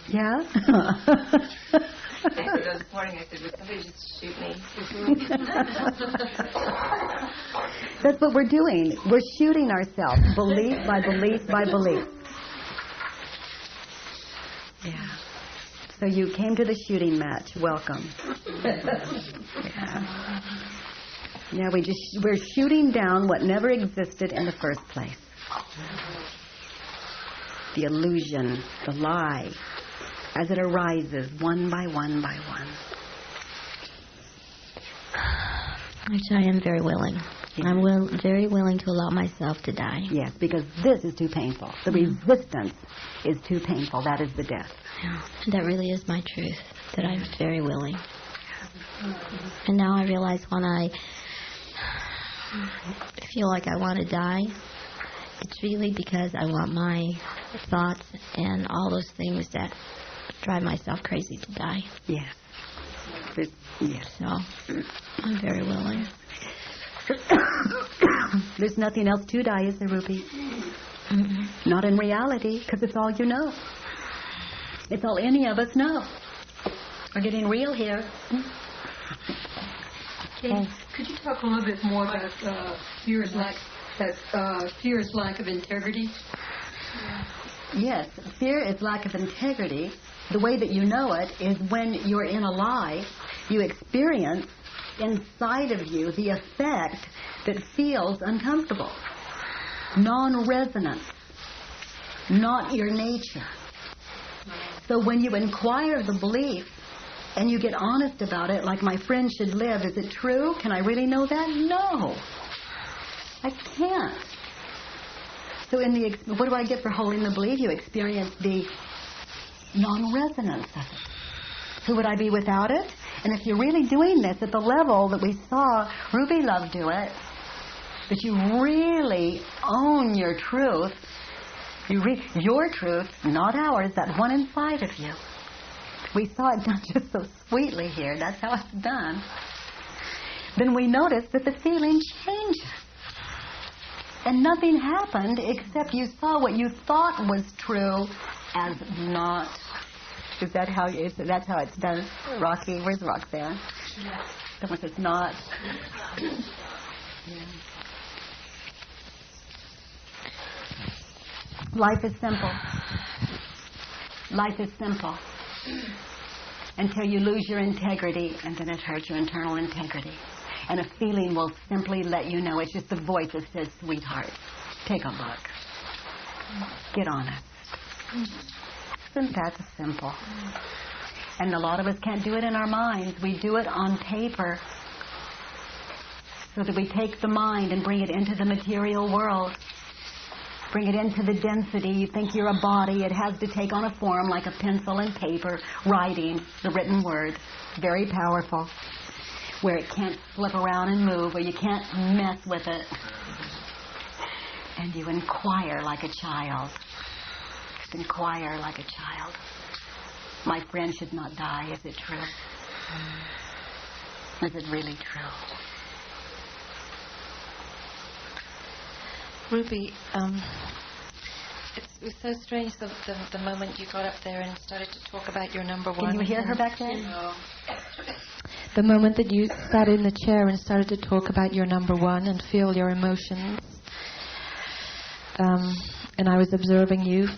Yeah? I said this morning, I said, would somebody just shoot me? That's what we're doing. We're shooting ourselves, belief by belief by belief. Yeah. So you came to the shooting match. Welcome. Yeah, we're shooting down what never existed in the first place. The illusion, the lie, as it arises one by one by one. Which I am very willing. I'm very willing to allow myself to die. Yes, because this is too painful. The resistance is too painful. That is the death. Yeah. That really is my truth, that I'm very willing. And now I realize when I feel like I want to die, it's really because I want my thoughts and all those things that drive myself crazy to die. Yes. Yes. So I'm very willing. There's nothing else to die, is there, Ruby? Mm-hmm. Not in reality, because it's all you know. It's all any of us know. We're getting real here. Katie, could you talk a little bit more about fear's lack of integrity? Yes, fear is lack of integrity. The way that you know it is when you're in a lie, you experience inside of you the effect that feels uncomfortable. Non-resonance, not your nature. So when you inquire the belief and you get honest about it, like my friend should live, is it true? Can I really know that? No. I can't. So what do I get for holding the belief? You experience the non-resonance of it. Who would I be without it? And if you're really doing this at the level that we saw Ruby Love do it, that you really own your truth, your truth, not ours, that one inside of you. We saw it done just so sweetly here. That's how it's done. Then we notice that the feeling changes. And nothing happened except you saw what you thought was true as not. Is that how that's how it's done? Rocky, where's Roxanne? Yes. Someone says not. Yeah. Life is simple. Life is simple. Until you lose your integrity, and then it hurts your internal integrity. And a feeling will simply let you know. It's just the voice that says, sweetheart, take a look. Get honest. Isn't that simple? And a lot of us can't do it in our minds. We do it on paper. So that we take the mind and bring it into the material world. Bring it into the density. You think you're a body. It has to take on a form like a pencil and paper, writing, the written word. Very powerful. Where it can't flip around and move, or you can't mess with it. And you inquire like a child. Just inquire like a child. My friend should not die. Is it true? Is it really true? Ruby, it was so strange the moment you got up there and started to talk about your number one. Can you hear her back there? No. The moment that you sat in the chair and started to talk about your number one and feel your emotions, and I was observing you,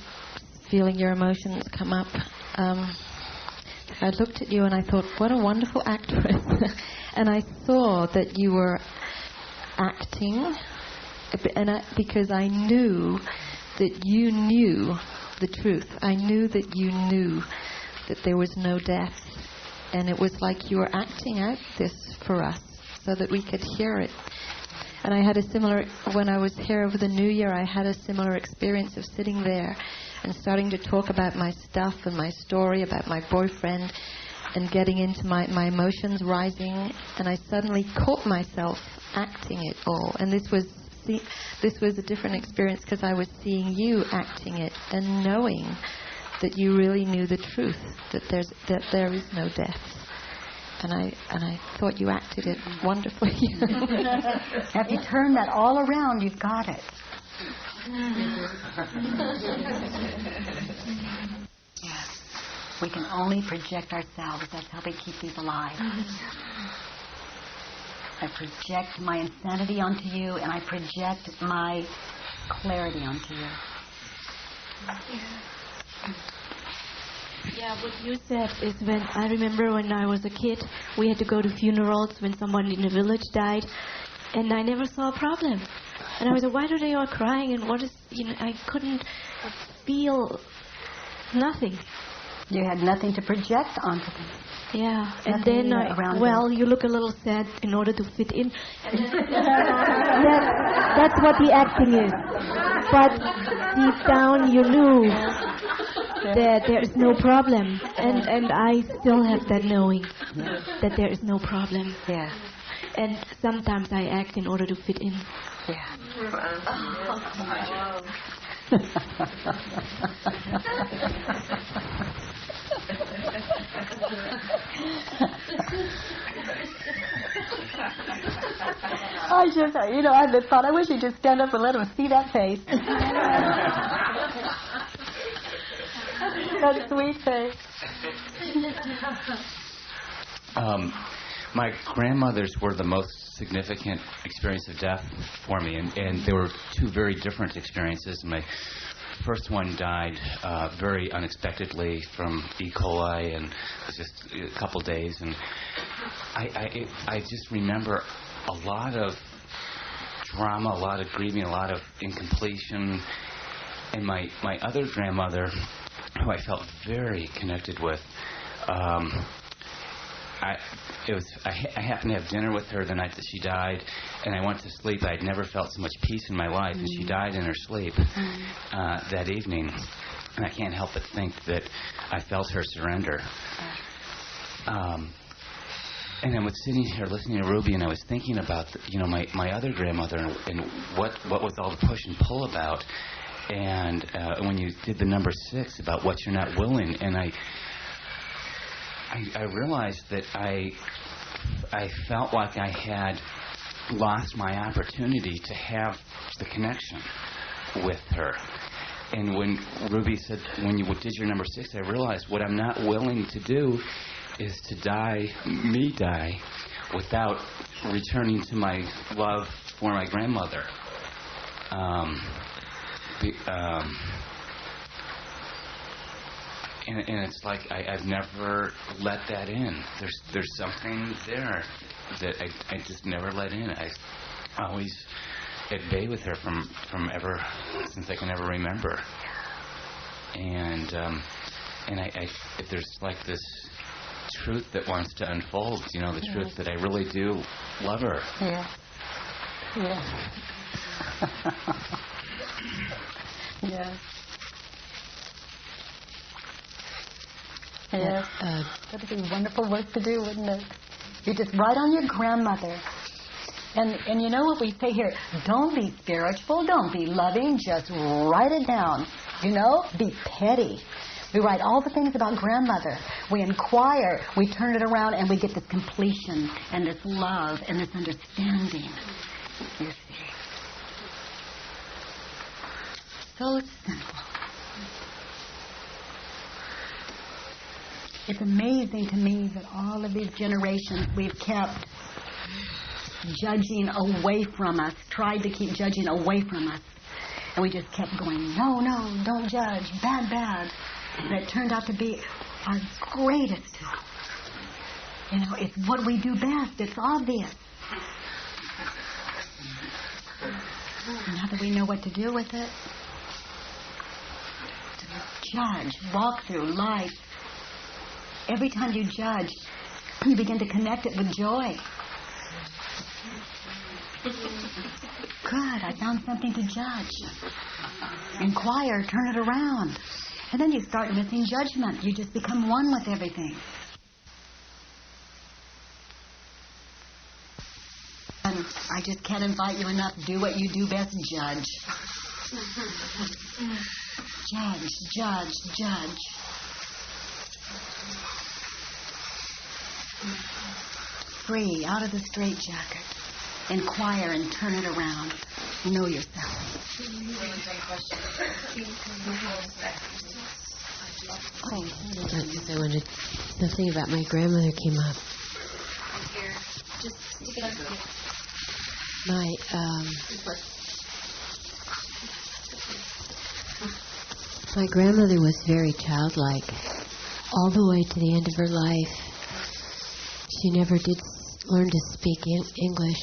feeling your emotions come up, I looked at you and I thought, what a wonderful actress. And I saw that you were acting, because I knew that you knew the truth. I knew that you knew that there was no death. And it was like you were acting out this for us so that we could hear it. And I had a similar, when I was here over the New Year, I had a similar experience of sitting there and starting to talk about my stuff and my story about my boyfriend and getting into my emotions rising. And I suddenly caught myself acting it all. And this was a different experience because I was seeing you acting it and knowing that you really knew the truth, that there is no death. And I thought you acted it wonderfully. If you turn that all around, you've got it. Yes. We can only project ourselves. That's how we keep these alive. I project my insanity onto you, and I project my clarity onto you. Yeah, what you said is when I remember when I was a kid, we had to go to funerals when someone in the village died, and I never saw a problem. And I was like, why are they all crying? And what is, I couldn't feel nothing. You had nothing to project onto them. Yeah, and Nothing then around you look a little sad in order to fit in. That's what the acting is. But deep down, you knew that there is no problem, and I still have that knowing that there is no problem. Yeah. And sometimes I act in order to fit in. Yeah. I just, I thought, I wish you'd just stand up and let him see that face. That sweet face. My grandmothers were the most significant experience of death for me, and they were two very different experiences. My first one died very unexpectedly from E. coli, and it was just a couple days. And I just remember a lot of drama, a lot of grieving, a lot of incompletion. And my other grandmother, who I felt very connected with, I happened to have dinner with her the night that she died, and I went to sleep. I had never felt so much peace in my life, and she died in her sleep that evening. And I can't help but think that I felt her surrender. And I was sitting here listening to Ruby, and I was thinking about my other grandmother and what was all the push and pull about. And when you did the number 6 about what you're not willing, and I realized that I felt like I had lost my opportunity to have the connection with her. And when Ruby said, when you did your number 6, I realized what I'm not willing to do is to die without returning to my love for my grandmother. And it's like I've never let that in. There's something there that I just never let in. I always at bay with her from ever since I can ever remember. And I there's like this truth that wants to unfold. The truth that I really do love her. Yeah. Yeah. Yeah. Yes. That would be wonderful work to do, wouldn't it? You just write on your grandmother. And you know what we say here? Don't be spiritual. Don't be loving. Just write it down. Be petty. We write all the things about grandmother. We inquire. We turn it around, and we get this completion and this love and this understanding. You see. So simple. It's amazing to me that all of these generations we've kept judging away from us, tried to keep judging away from us. And we just kept going, no, don't judge, bad. And it turned out to be our greatest tool. It's what we do best. It's obvious. Now that we know what to do with it, to judge, walk through life. Every time you judge, you begin to connect it with joy. Good, I found something to judge. Inquire, turn it around. And then you start missing judgment. You just become one with everything. And I just can't invite you enough. Do what you do best, judge. Judge. Free, out of the straitjacket. Inquire and turn it around. Know yourself. I wanted something about my grandmother came up. Just stick it up. My grandmother was very childlike all the way to the end of her life. She never did learn to speak English.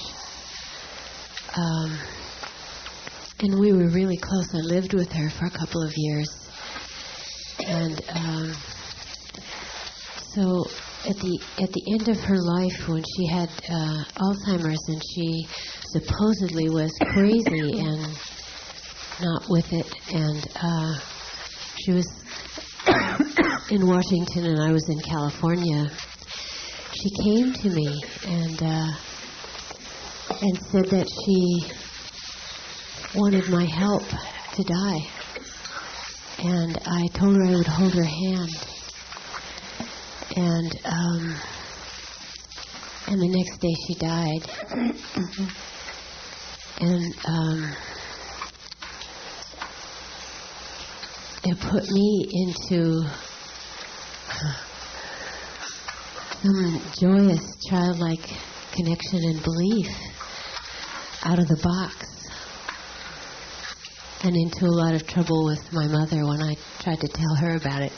And we were really close. I lived with her for a couple of years. And So at the end of her life, when she had Alzheimer's and she supposedly was crazy and not with it, and she was in Washington and I was in California, she came to me and said that she wanted my help to die. And I told her I would hold her hand. And the next day she died. And it put me into some joyous, childlike connection and belief out of the box, and into a lot of trouble with my mother when I tried to tell her about it.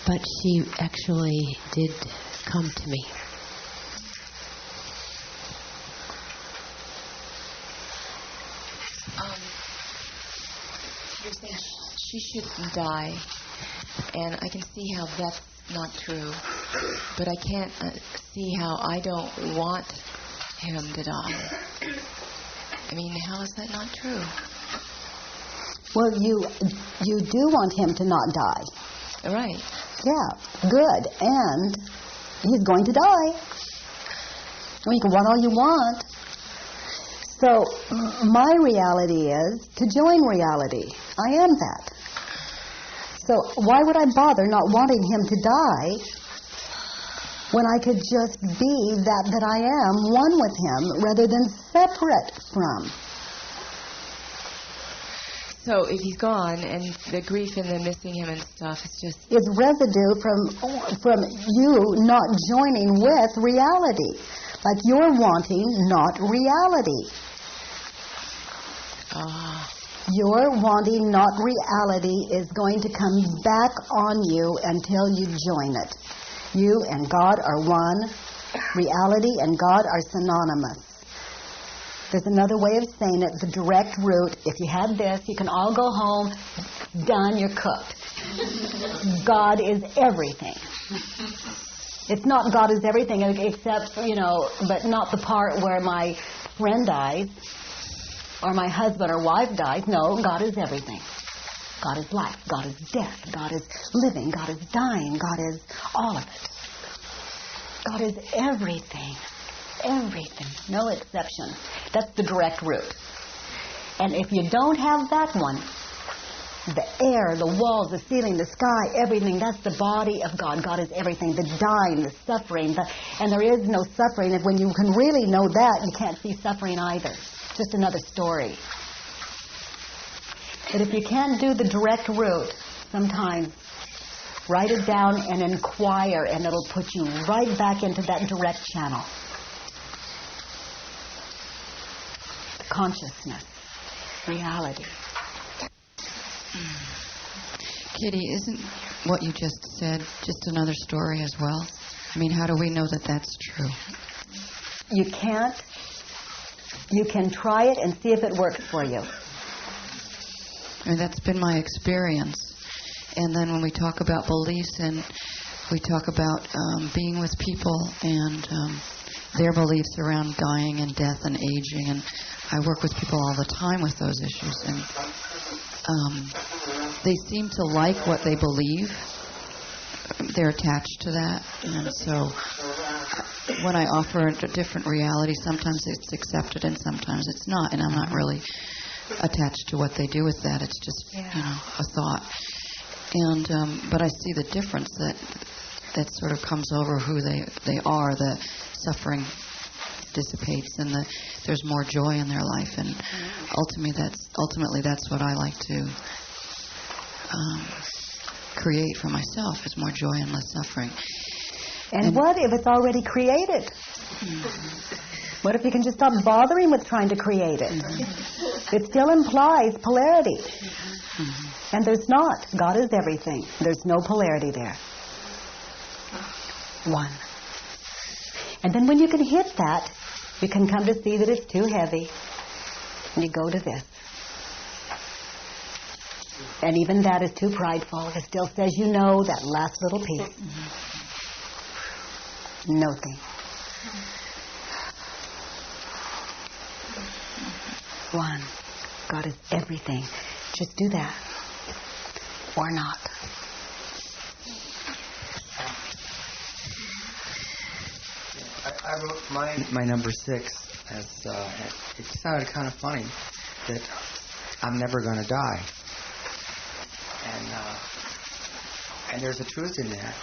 But she actually did come to me. You're saying she shouldn't die, and I can see how that's not true, but I can't see how I don't want him to die. I mean, how is that not true? Well, you do want him to not die. Right. Yeah, good. And he's going to die. I mean, you can want all you want. So my reality is to join reality. I am that. So why would I bother not wanting him to die when I could just be that I am, one with him, rather than separate from? So if he's gone, and the grief and the missing him and stuff, it's just... It's residue from you not joining with reality. Like you're wanting not reality. Your wanting not reality is going to come back on you until you join it. You and God are one. Reality and God are synonymous. There's another way of saying it, the direct route. If you had this, you can all go home, done, you're cooked. God is everything. It's not God is everything, except, but not the part where my friend dies or my husband or wife dies. No, God is everything. God is life. God is death. God is living. God is dying. God is all of it. God is everything. Everything. No exception. That's the direct route. And if you don't have that one, the air, the walls, the ceiling, the sky, everything, that's the body of God. God is everything. The dying, the suffering. And there is no suffering. And when you can really know that, you can't see suffering either. Just another story. But if you can't do the direct route, sometimes write it down and inquire, and it'll put you right back into that direct channel. Consciousness, reality. Kitty, isn't what you just said just another story as well? I mean, how do we know that that's true? You can't. You can try it and see if it works for you. I mean, that's been my experience. And then when we talk about beliefs and we talk about being with people and their beliefs around dying and death and aging, and I work with people all the time with those issues, and they seem to like what they believe. They're attached to that, and so when I offer a different reality, sometimes it's accepted and sometimes it's not, and I'm not really attached to what they do with that. It's just a thought. And but I see the difference that sort of comes over who they are. The suffering dissipates, and there's more joy in their life. And ultimately that's what I like to create for myself: is more joy and less suffering. And what if it's already created? What if you can just stop bothering with trying to create it? It still implies polarity. And there's not. God is everything. There's no polarity there. One. And then when you can hit that, you can come to see that it's too heavy. And you go to this. And even that is too prideful. It still says you know that last little piece. Nothing. One. God is everything. Just do that. Or not. I wrote my number 6 as it sounded kind of funny that I'm never going to die, and there's a truth in that,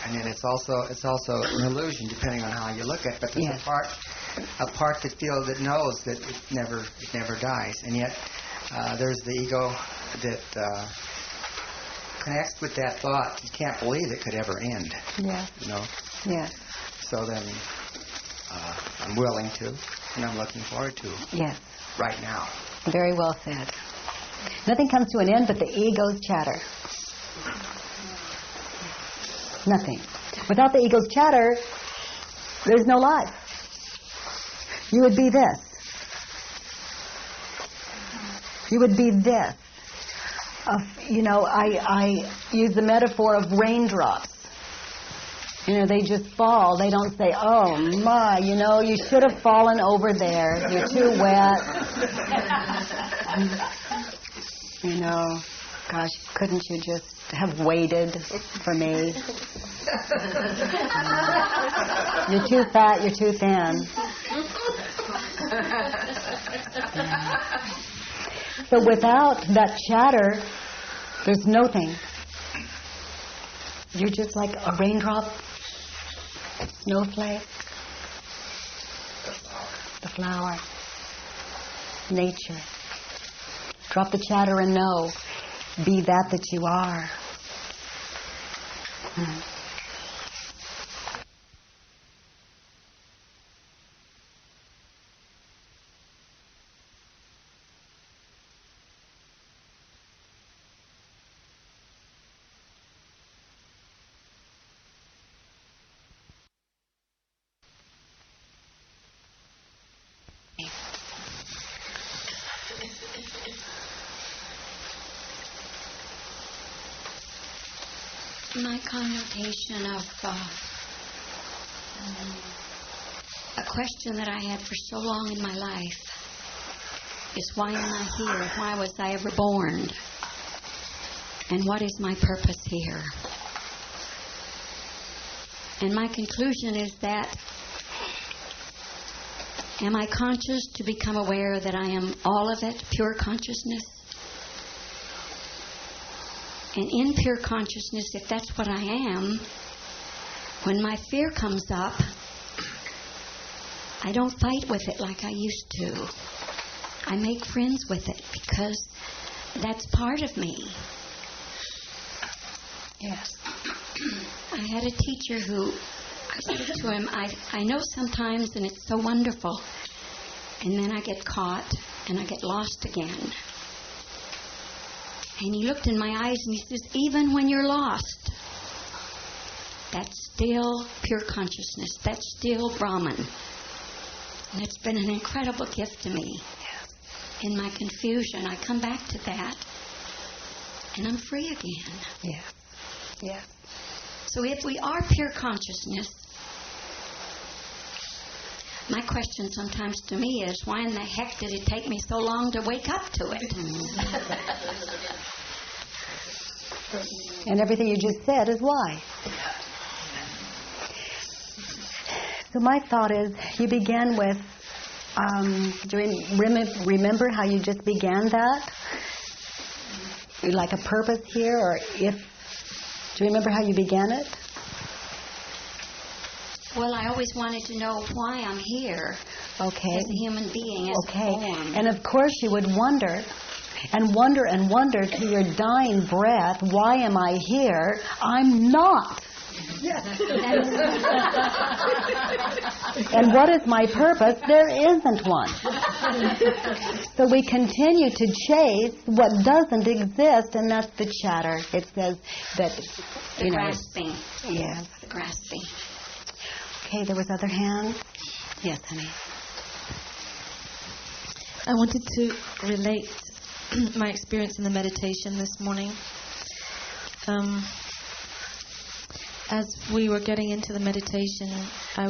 and then it's also an illusion depending on how you look at it. But there's a part that knows that it never dies, and yet there's the ego that connects with that thought. You can't believe it could ever end. Yeah. You know. Yeah. So then I'm willing to, and I'm looking forward to. Yes. Right now. Very well said. Nothing comes to an end but the ego's chatter. Nothing. Without the ego's chatter, there's no life. You would be this. You would be this. I use the metaphor of raindrops. They just fall. They don't say, oh, my, you should have fallen over there. You're too wet. Gosh, couldn't you just have waited for me? You're too fat, you're too thin. So without that chatter, there's nothing. You're just like a raindrop, snowflake, the flower, nature. Drop the chatter and know. Be that you are. My connotation of a question that I had for so long in my life is, why am I here? Why was I ever born? And what is my purpose here? And my conclusion is that, am I conscious to become aware that I am all of it, pure consciousness? And in pure consciousness, if that's what I am, when my fear comes up, I don't fight with it like I used to. I make friends with it because that's part of me. Yes. I had a teacher who, I said to him, I know sometimes, and it's so wonderful, and then I get caught and I get lost again. And he looked in my eyes and he says, even when you're lost, that's still pure consciousness. That's still Brahman. And it's been an incredible gift to me. In my confusion, I come back to that, and I'm free again. Yeah. Yeah. So if we are pure consciousness, my question sometimes to me is, why in the heck did it take me so long to wake up to it? And everything you just said is why. So my thought is, you began with, do you remember how you just began that? Like a purpose here, or do you remember how you began it? Well, I always wanted to know why I'm here. Okay. As a human being, as a form. And of course you would wonder and wonder and wonder to your dying breath, why am I here? I'm not. And what is my purpose? There isn't one. So we continue to chase what doesn't exist, and that's the chatter. It says that, the grasping. Yes. The grasping. Okay, there was other hands. Yes, honey. I wanted to relate my experience in the meditation this morning. As we were getting into the meditation, I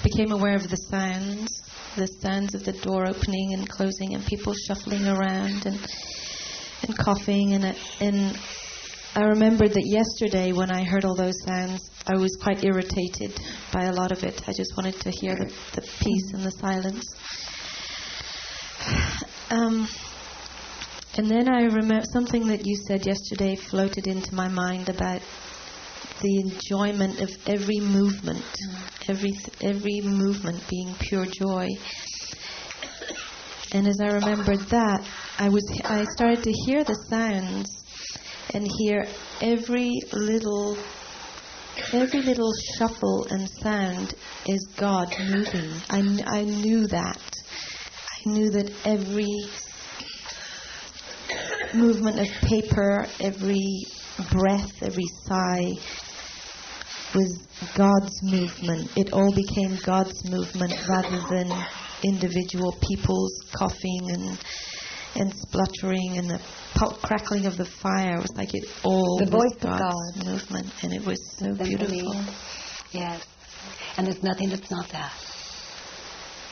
became aware of the sounds of the door opening and closing, and people shuffling around and coughing, and I remembered that yesterday when I heard all those sounds, I was quite irritated by a lot of it. I just wanted to hear the peace and the silence. And then I remember something that you said yesterday floated into my mind about the enjoyment of every movement, every movement being pure joy. And as I remembered that, I started to hear the sounds and hear every little shuffle and sound is God moving. I knew that. I knew that every movement of paper, every breath, every sigh was God's movement. It all became God's movement rather than individual people's coughing and spluttering and the crackling of the fire. It was like it all the was voice God's of God. movement, and it was so Symphony. beautiful. Yes. And there's nothing that's not that.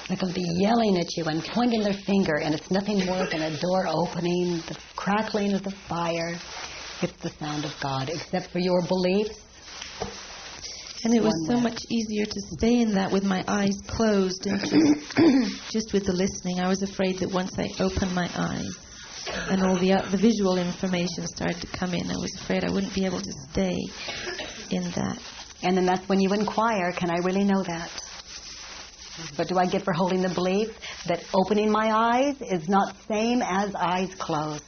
They can be yelling at you and pointing their finger, and it's nothing more than a door opening, the crackling of the fire. It's the sound of God, except for your beliefs. And it was so much easier to stay in that with my eyes closed and just with the listening. I was afraid that once I opened my eyes and all the visual information started to come in, I was afraid I wouldn't be able to stay in that. And then that's when you inquire, can I really know that? What do I get for holding the belief that opening my eyes is not same as eyes closed?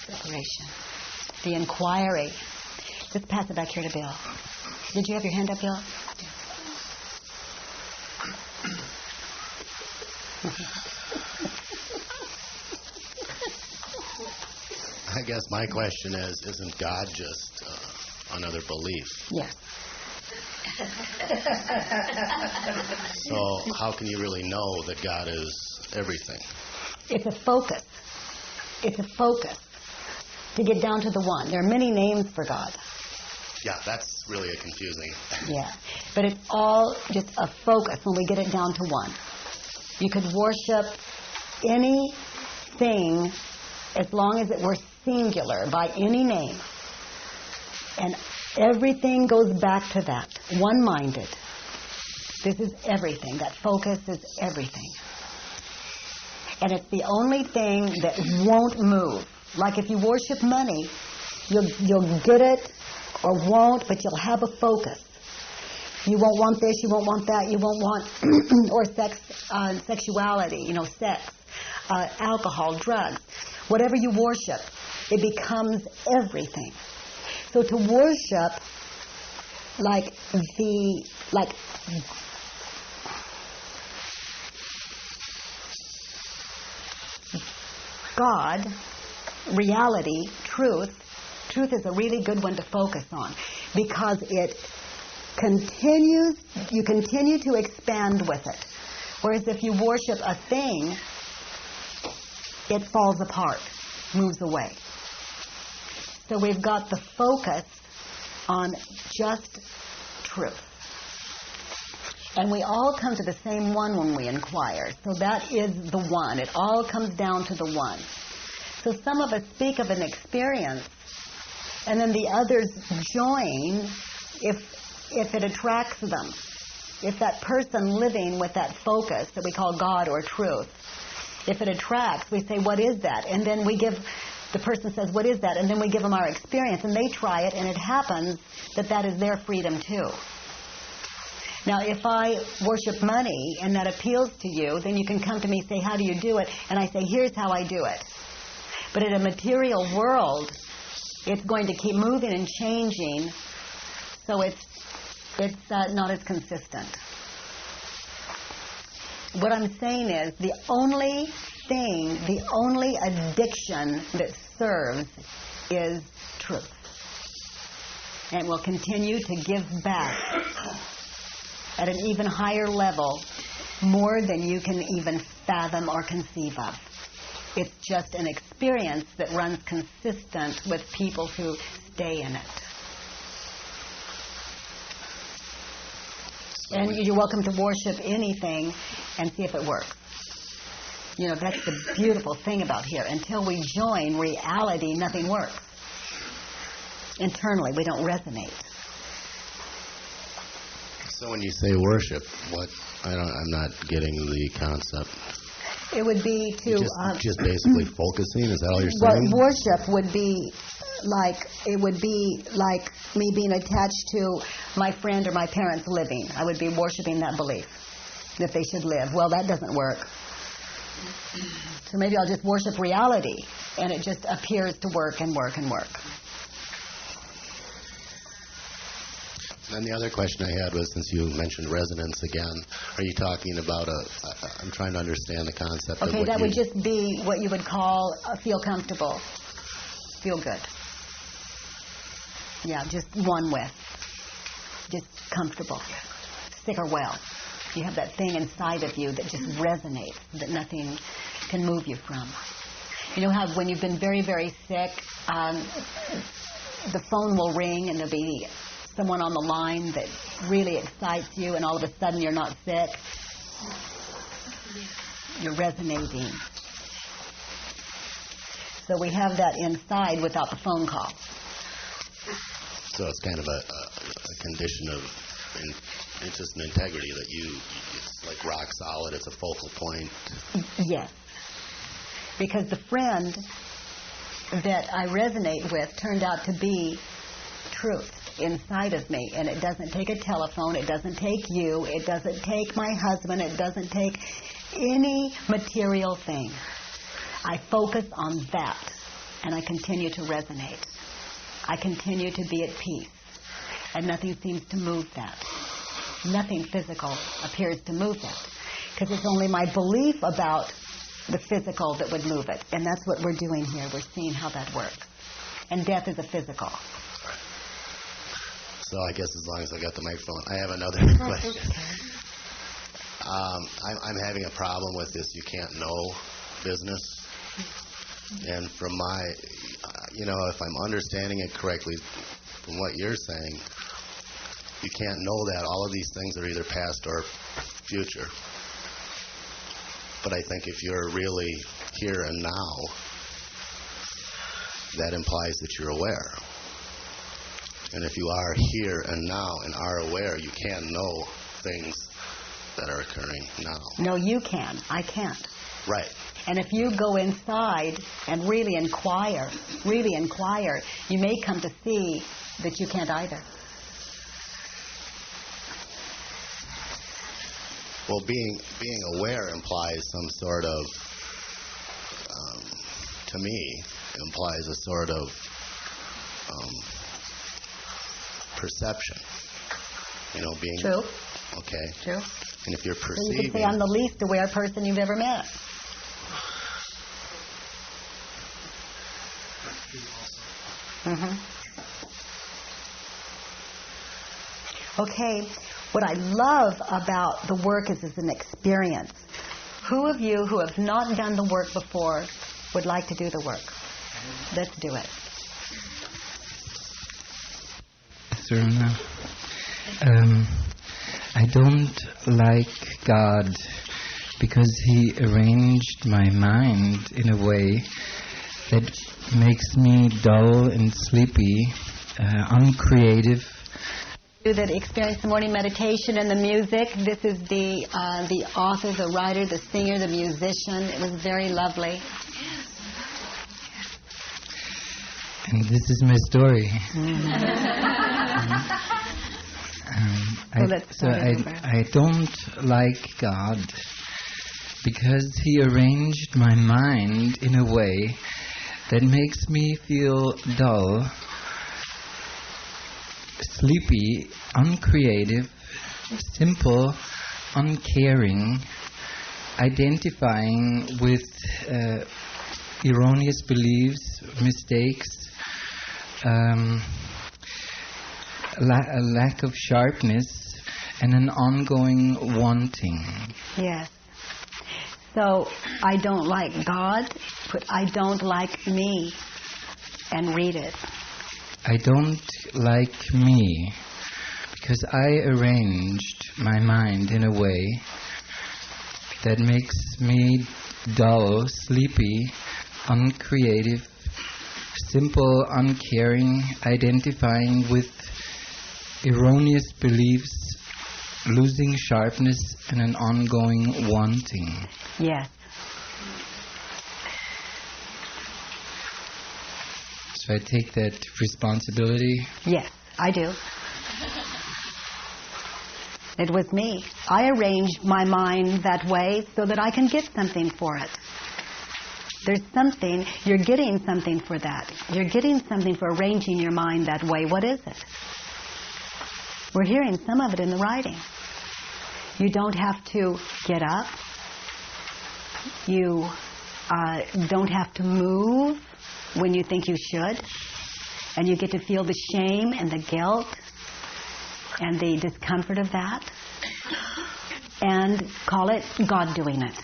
Separation. The inquiry. Let's pass it back here to Bill. Did you have your hand up, Bill? I guess my question is, isn't God just another belief? Yes. So how can you really know that God is everything? It's a focus. It's a focus to get down to the one. There are many names for God. Yeah, that's really a confusing. Yeah, but it's all just a focus when we get it down to one. You could worship anything as long as it were singular by any name. And everything goes back to that, one-minded. This is everything. That focus is everything. And it's the only thing that won't move. Like if you worship money, you'll get it or won't, but you'll have a focus. You won't want this, you won't want that, you won't want, or sexuality, sex, alcohol, drugs. Whatever you worship, it becomes everything. So to worship like God, reality, truth is a really good one to focus on because it continues, you continue to expand with it. Whereas if you worship a thing, it falls apart, moves away. So we've got the focus on just truth. And we all come to the same one when we inquire. So that is the one. It all comes down to the one. So some of us speak of an experience, and then the others join if it attracts them. If that person living with that focus that we call God or truth, if it attracts, we say, what is that? And then the person says, what is that? And then we give them our experience, and they try it, and it happens that is their freedom too. Now, if I worship money and that appeals to you, then you can come to me and say, how do you do it? And I say, here's how I do it. But in a material world, it's going to keep moving and changing, so it's not as consistent. What I'm saying is the only addiction that serves is truth. And will continue to give back at an even higher level more than you can even fathom or conceive of. It's just an experience that runs consistent with people who stay in it. And you're welcome to worship anything and see if it works. You know, that's the beautiful thing about here. Until we join reality, nothing works. Internally, we don't resonate. So when you say worship, I'm not getting the concept. It would be to... Just basically focusing? Is that all you're saying? Well, worship would be like me being attached to my friend or my parents living. I would be worshiping that belief that they should live. Well, that doesn't work. So maybe I'll just worship reality, and it just appears to work and work and work. And the other question I had was, since you mentioned resonance again, are you talking about I'm trying to understand the concept of Okay, that would just be what you would call feel comfortable, feel good. Yeah, just one with. Just comfortable. Sick or well. You have that thing inside of you that just resonates, that nothing can move you from. You know how when you've been very, very sick, the phone will ring and there'll be someone on the line that really excites you, and all of a sudden you're not sick? You're resonating. So we have that inside without the phone call. So it's kind of a condition of just an integrity that it's like rock solid, it's a focal point. Yes. Because the friend that I resonate with turned out to be truth inside of me, and it doesn't take a telephone, it doesn't take you, it doesn't take my husband, it doesn't take any material thing. I focus on that, and I continue to resonate. I continue to be at peace, and nothing seems to move that. Nothing physical appears to move that, because it's only my belief about the physical that would move it, and that's what we're doing here. We're seeing how that works. And death is a physical. So I guess as long as I got the microphone, I have another question. I'm having a problem with this you can't know business. And from my, if I'm understanding it correctly, from what you're saying, you can't know that. All of these things are either past or future. But I think if you're really here and now, that implies that you're aware. And if you are here and now and are aware, you can know things that are occurring now. No, you can. I can't. Right. And if you go inside and really inquire, you may come to see that you can't either. Well, being aware implies some sort of, to me, implies a sort of perception. Being... True. Okay. True. And if you're perceiving... You could say I'm the least aware person you've ever met. Mm-hmm. Okay. What I love about the work is it's an experience. Who of you who have not done the work before would like to do the work? Let's do it. Serena, I don't like God because He arranged my mind in a way that makes me dull and sleepy, uncreative. That experience the morning meditation and the music. This is the author, the writer, the singer, the musician. It was very lovely. And this is my story. I don't like God because He arranged my mind in a way that makes me feel dull, sleepy, uncreative, simple, uncaring, identifying with erroneous beliefs, mistakes, a lack of sharpness, and an ongoing wanting. Yes. So I don't like God, put I don't like me, and read it. I don't like me because I arranged my mind in a way that makes me dull, sleepy, uncreative, simple, uncaring, identifying with erroneous beliefs, losing sharpness, and an ongoing wanting. Yes. So I take that responsibility? Yes, I do. It was me. I arranged my mind that way so that I can get something for it. There's something, you're getting something for that. You're getting something for arranging your mind that way. What is it? We're hearing some of it in the writing. You don't have to get up. You don't have to move when you think you should. And you get to feel the shame and the guilt and the discomfort of that. And call it God doing it.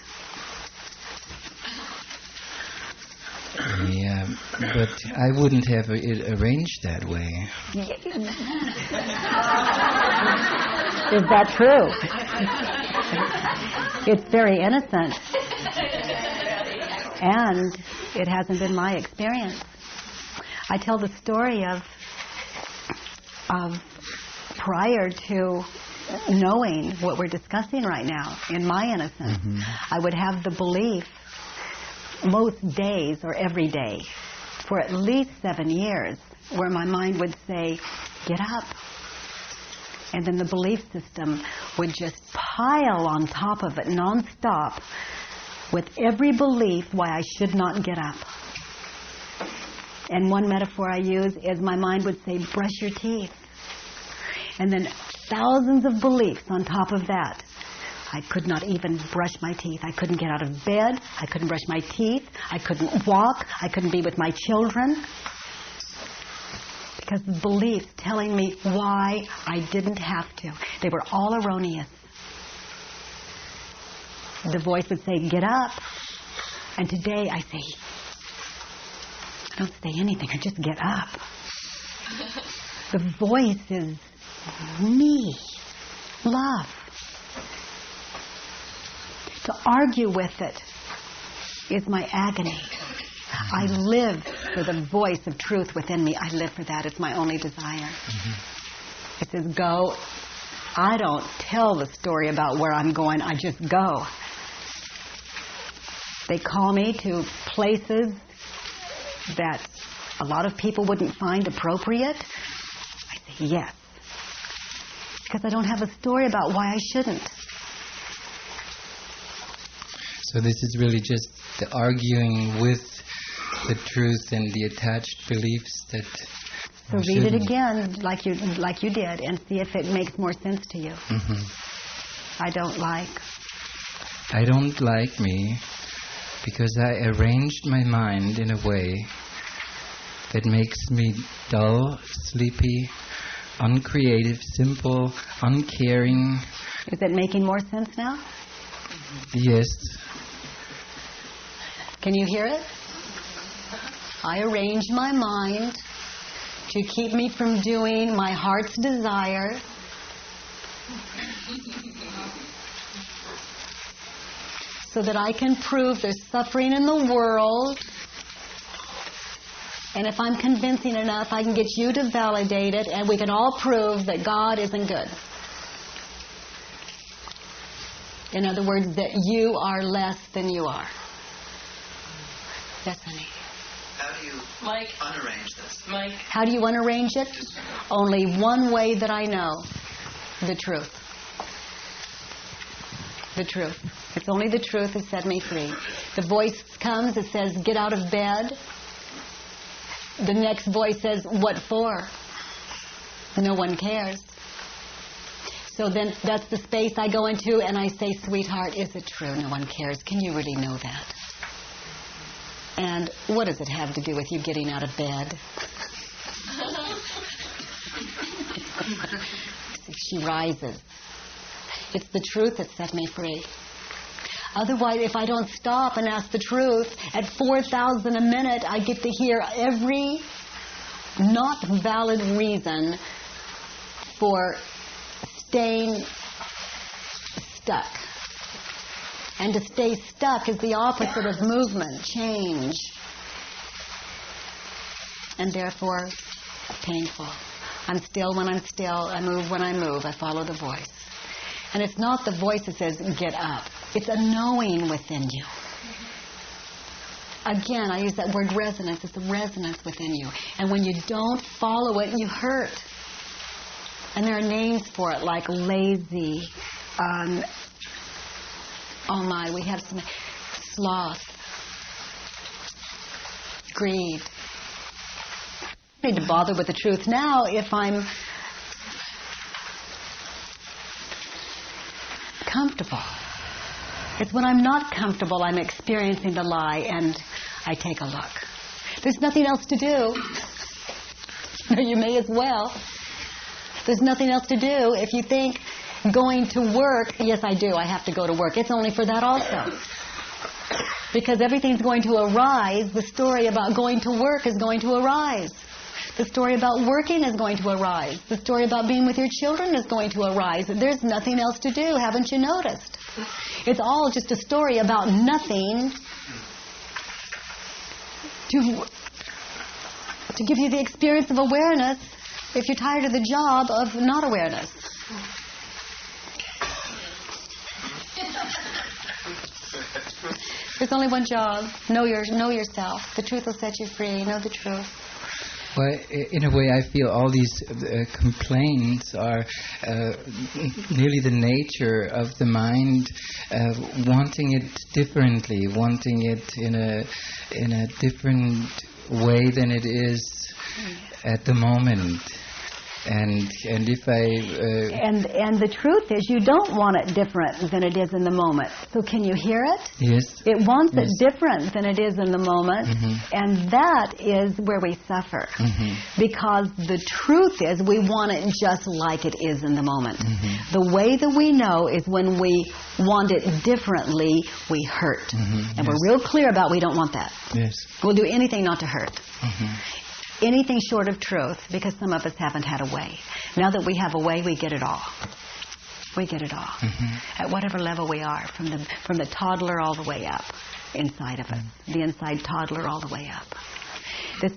Yeah, but I wouldn't have it arranged that way. Is that true? It's very innocent. And it hasn't been my experience. I tell the story of prior to knowing what we're discussing right now, in my innocence, I would have the belief most days or every day for at least 7 years where my mind would say, get up. And then the belief system would just pile on top of it nonstop with every belief why I should not get up. And one metaphor I use is my mind would say, brush your teeth. And then thousands of beliefs on top of that. I could not even brush my teeth. I couldn't get out of bed. I couldn't brush my teeth. I couldn't walk. I couldn't be with my children. Because the beliefs telling me why I didn't have to. They were all erroneous. The voice would say, get up. And today I say, I don't say anything. I just get up. The voice is me. Love. To argue with it is my agony. I live for the voice of truth within me. I live for that. It's my only desire. It says go. I don't tell the story about where I'm going. I just go. They call me to places that a lot of people wouldn't find appropriate. I say yes. Because I don't have a story about why I shouldn't. So this is really just the arguing with the truth and the attached beliefs that... So read it again like you did and see if it makes more sense to you. I don't like me because I arranged my mind in a way that makes me dull, sleepy, uncreative, simple, uncaring. Is it making more sense now? Yes. Can you hear it? I arrange my mind to keep me from doing my heart's desire. So that I can prove there's suffering in the world. And if I'm convincing enough, I can get you to validate it, and we can all prove that God isn't good. In other words, that you are less than you are. Yes, honey. How do you unarrange this? Mike. How do you unarrange it? Only one way that I know. The truth. The truth. It's only the truth that set me free. The voice comes that says, get out of bed. The next voice says, what for? No one cares. So then that's the space I go into and I say, sweetheart, is it true? No one cares. Can you really know that? And what does it have to do with you getting out of bed? She rises. It's the truth that set me free. Otherwise, if I don't stop and ask the truth, at 4,000 a minute, I get to hear every not valid reason for staying stuck. And to stay stuck is the opposite of movement, change. And therefore, painful. I'm still when I'm still. I move when I move. I follow the voice. And it's not the voice that says, get up. It's a knowing within you. Again, I use that word resonance. It's a resonance within you. And when you don't follow it, you hurt. And there are names for it, like lazy. Oh my, we have some sloth, greed. I need to bother with the truth now if I'm comfortable. It's when I'm not comfortable I'm experiencing the lie and I take a look. There's nothing else to do. You may as well. There's nothing else to do. If you think going to work, yes I do, I have to go to work. It's only for that also. Because everything's going to arise. The story about going to work is going to arise. The story about working is going to arise. The story about being with your children is going to arise. There's nothing else to do, haven't you noticed? It's all just a story about nothing to give you the experience of awareness if you're tired of the job of not awareness. There's only one job. Know yourself. The truth will set you free. Know the truth. Well, in a way, I feel all these complaints are nearly the nature of the mind wanting it differently, wanting it in a different way than it is at the moment. And if and the truth is, you don't want it different than it is in the moment. So can you hear it? Yes. It wants it different than it is in the moment, and that is where we suffer. Because the truth is, we want it just like it is in the moment. The way that we know is when we want it differently, we hurt, and we're real clear about we don't want that. Yes. We'll do anything not to hurt. Anything short of truth, because some of us haven't had a way. Now that we have a way, we get it all. We get it all. At whatever level we are, from the toddler all the way up, inside of us. The inside toddler all the way up.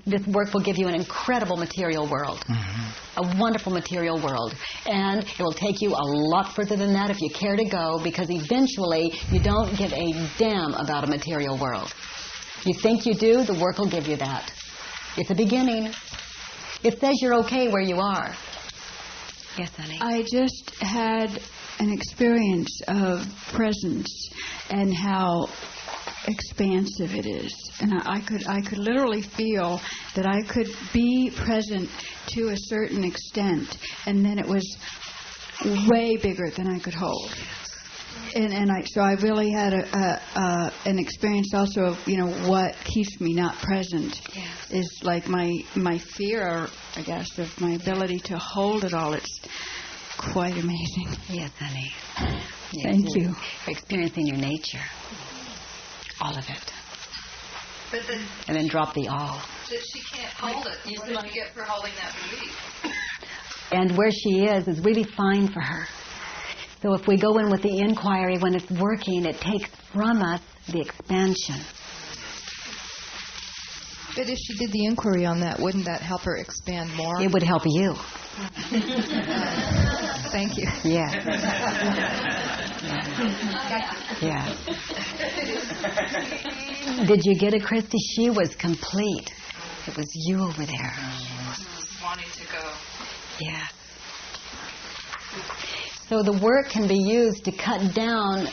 This work will give you an incredible material world. A wonderful material world. And it will take you a lot further than that if you care to go, because eventually you don't give a damn about a material world. You think you do, the work will give you that. It's a beginning. It says you're okay where you are. Yes, honey. I just had an experience of presence and how expansive it is. And I could literally feel that I could be present to a certain extent, and then it was way bigger than I could hold. So I really had an experience also of, what keeps me not present is like my fear, I guess, of my ability to hold it all. It's quite amazing. Yes, honey. Yes, Thank you. You're experiencing your nature. All of it. But then, and then drop the all. That she can't hold it. What did she get for holding that belief? And where she is really fine for her. So if we go in with the inquiry when it's working, it takes from us the expansion. But if she did the inquiry on that, wouldn't that help her expand more? It would help you. Thank you. Yeah. Yeah. Did you get it, Christy? She was complete. It was you over there. Wanting to go. Yeah. So the work can be used to cut down,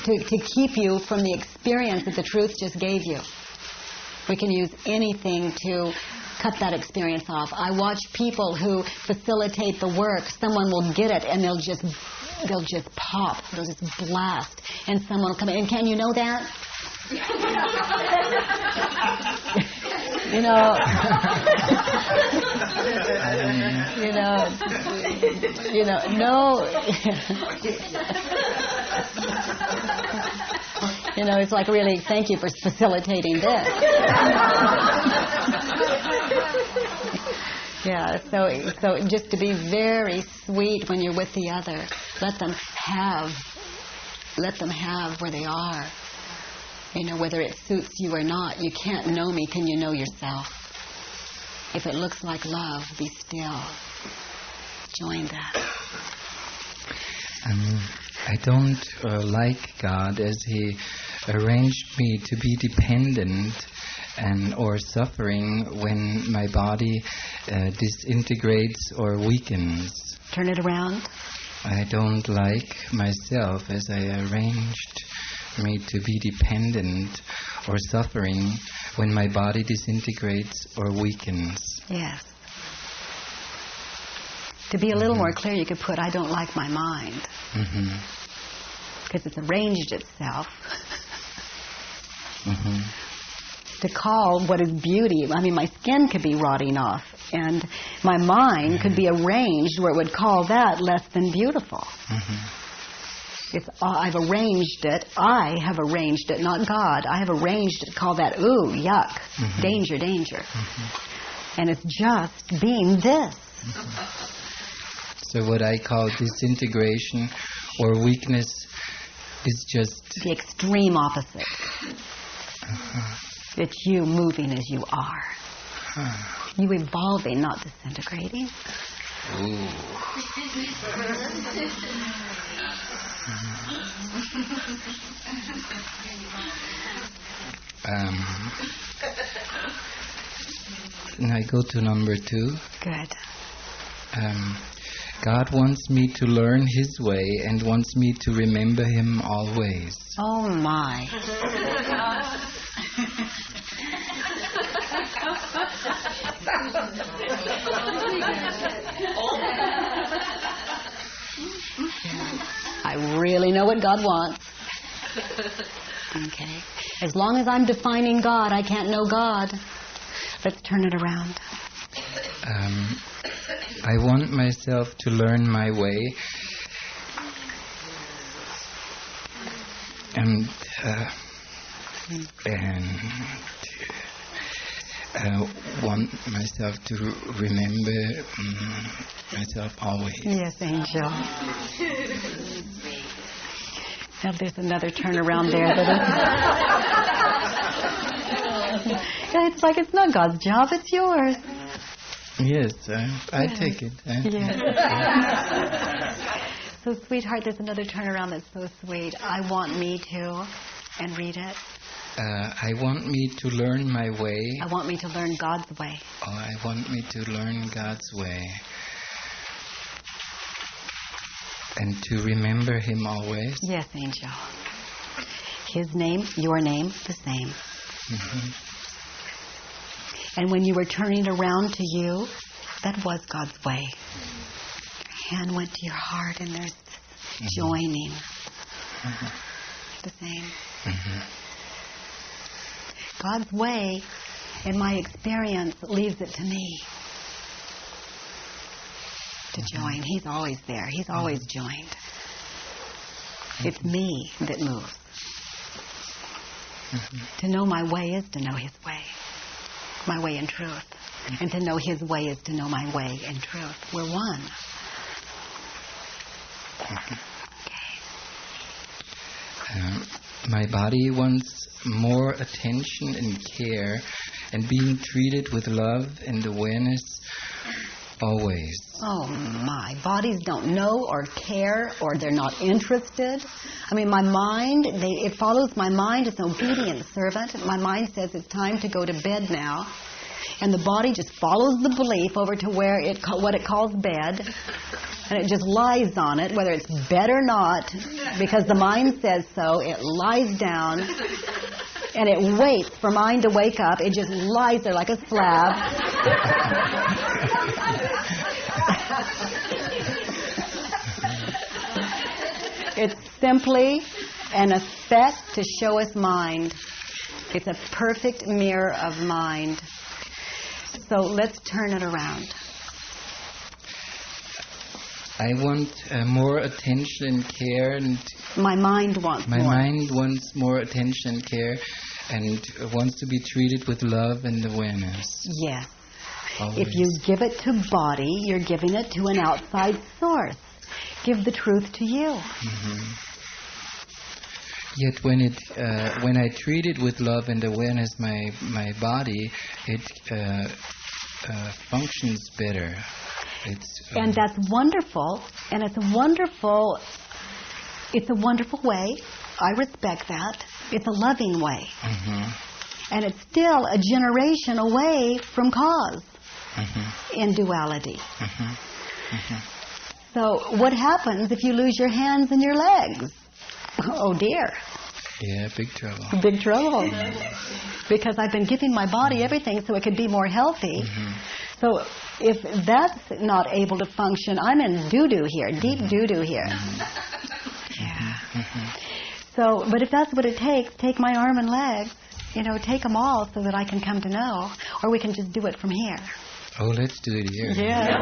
to keep you from the experience that the truth just gave you. We can use anything to cut that experience off. I watch people who facilitate the work. Someone will get it and they'll just pop. They'll just blast. And someone will come in. And can you know that? You know, no. It's like, really, thank you for facilitating this. Yeah, so just to be very sweet when you're with the other. Let them have where they are. Whether it suits you or not. You can't know me till you know yourself. If it looks like love, be still. Join that. I don't like God as He arranged me to be dependent or suffering when my body disintegrates or weakens. Turn it around. I don't like myself as I arranged me to be dependent or suffering when my body disintegrates or weakens. Yes. To be a little more clear, you could put, I don't like my mind. Because it's arranged itself. To call what is beauty, my skin could be rotting off, and my mind could be arranged where it would call that less than beautiful. I've arranged it. I have arranged it, not God. I have arranged it. Call that, ooh, yuck, danger, danger. And it's just being this. So what I call disintegration or weakness is just the extreme opposite. It's you moving as you are. You evolving, not disintegrating. Ooh. And I go to number 2. Good. God wants me to learn His way and wants me to remember Him always. Oh my. I really know what God wants. Okay. As long as I'm defining God, I can't know God. Let's turn it around. I want myself to learn my way and want myself to remember myself always. Yes, Angel. Now there's another turnaround there. It's like it's not God's job, it's yours. Yes, I take it. Yes. So, sweetheart, there's another turnaround that's so sweet. I want me to, and read it. I want me to learn my way. I want me to learn God's way. Oh, I want me to learn God's way. And to remember Him always. Yes, Angel. His name, your name, the same. And when you were turning around to you, that was God's way. Your hand went to your heart and there's joining. The same. God's way, in my experience, leaves it to me to join. He's always there. He's always joined. It's me that moves. To know my way is to know His way. My way in truth. And to know His way is to know my way in truth. We're one. My body wants more attention and care and being treated with love and awareness always. Oh my, bodies don't know or care or they're not interested. I mean, my mind, it follows my mind. It's an obedient servant. My mind says it's time to go to bed now. And the body just follows the belief over to where what it calls bed. And it just lies on it, whether it's bed or not, because the mind says so. It lies down and it waits for mind to wake up. It just lies there like a slab. It's simply an effect to show us mind. It's a perfect mirror of mind. So let's turn it around. I want more attention and care, and my mind wants my more. mind wants more attention and care, and wants to be treated with love and awareness. Yes. Always. If you give it to body, you're giving it to an outside source. Give the truth to you. Mm-hmm. Yet when I treat it with love and awareness, my body, it functions better. And that's wonderful, and it's a wonderful way. I respect that. It's a loving way. Mm-hmm. And it's still a generation away from cause mm-hmm. in duality. Mm-hmm. Mm-hmm. So what happens if you lose your hands and your legs? Oh dear. Yeah, big trouble. Big trouble. Because I've been giving my body everything so it could be more healthy. Mm-hmm. So if that's not able to function, I'm in doo-doo here, deep doo-doo here. Yeah. Mm-hmm. So, but if that's what it takes, take my arm and legs, take them all so that I can come to know. Or we can just do it from here. Oh, let's do it here. Yeah.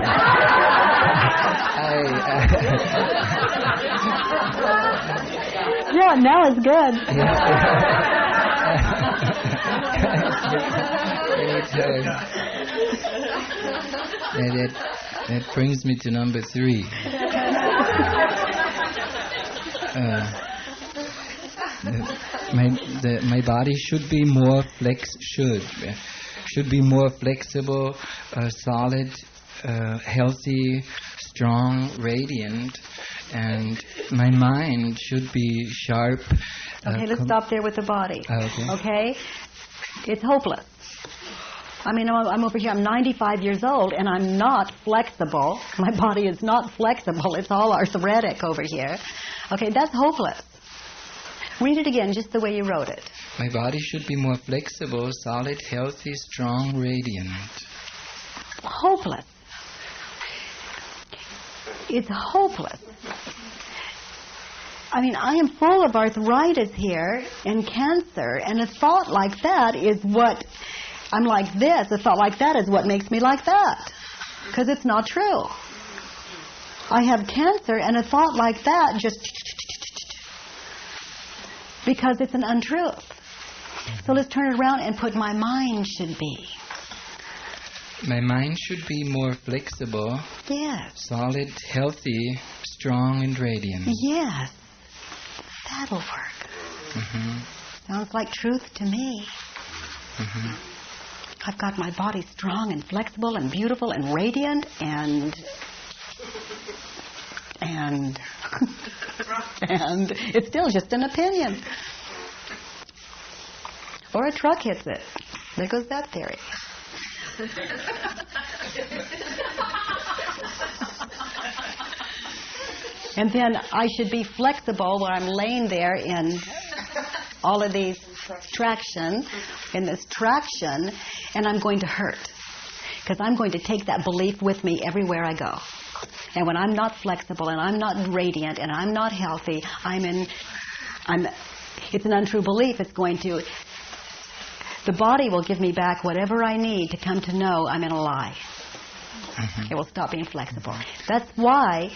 Yeah, now it's good. That brings me to number 3. My body should be more should be more flexible, solid, healthy, strong, radiant, and my mind should be sharp. Okay, let's stop there with the body. Okay? It's hopeless. I mean, I'm over here, I'm 95 years old, and I'm not flexible. My body is not flexible. It's all arthritic over here. Okay, that's hopeless. Read it again, just the way you wrote it. My body should be more flexible, solid, healthy, strong, radiant. Hopeless. It's hopeless. I mean, I am full of arthritis here and cancer, and a thought like that is what... I'm like this. A thought like that is what makes me like that. Because it's not true. I have cancer, and a thought like that just... because it's an untruth. So let's turn it around and put my mind should be. My mind should be more flexible. Yes. Solid, healthy, strong, and radiant. Yes. That'll work. Mm-hmm. Sounds like truth to me. Mm-hmm. I've got my body strong and flexible and beautiful and radiant and and it's still just an opinion. Or a truck hits it. There goes that theory. And then I should be flexible when I'm laying there in all of these traction, in this traction, and I'm going to hurt. Because I'm going to take that belief with me everywhere I go. And when I'm not flexible and I'm not radiant and I'm not healthy, it's an untrue belief. It's going to, the body will give me back whatever I need to come to know I'm in a lie. Mm-hmm. It will stop being flexible. That's why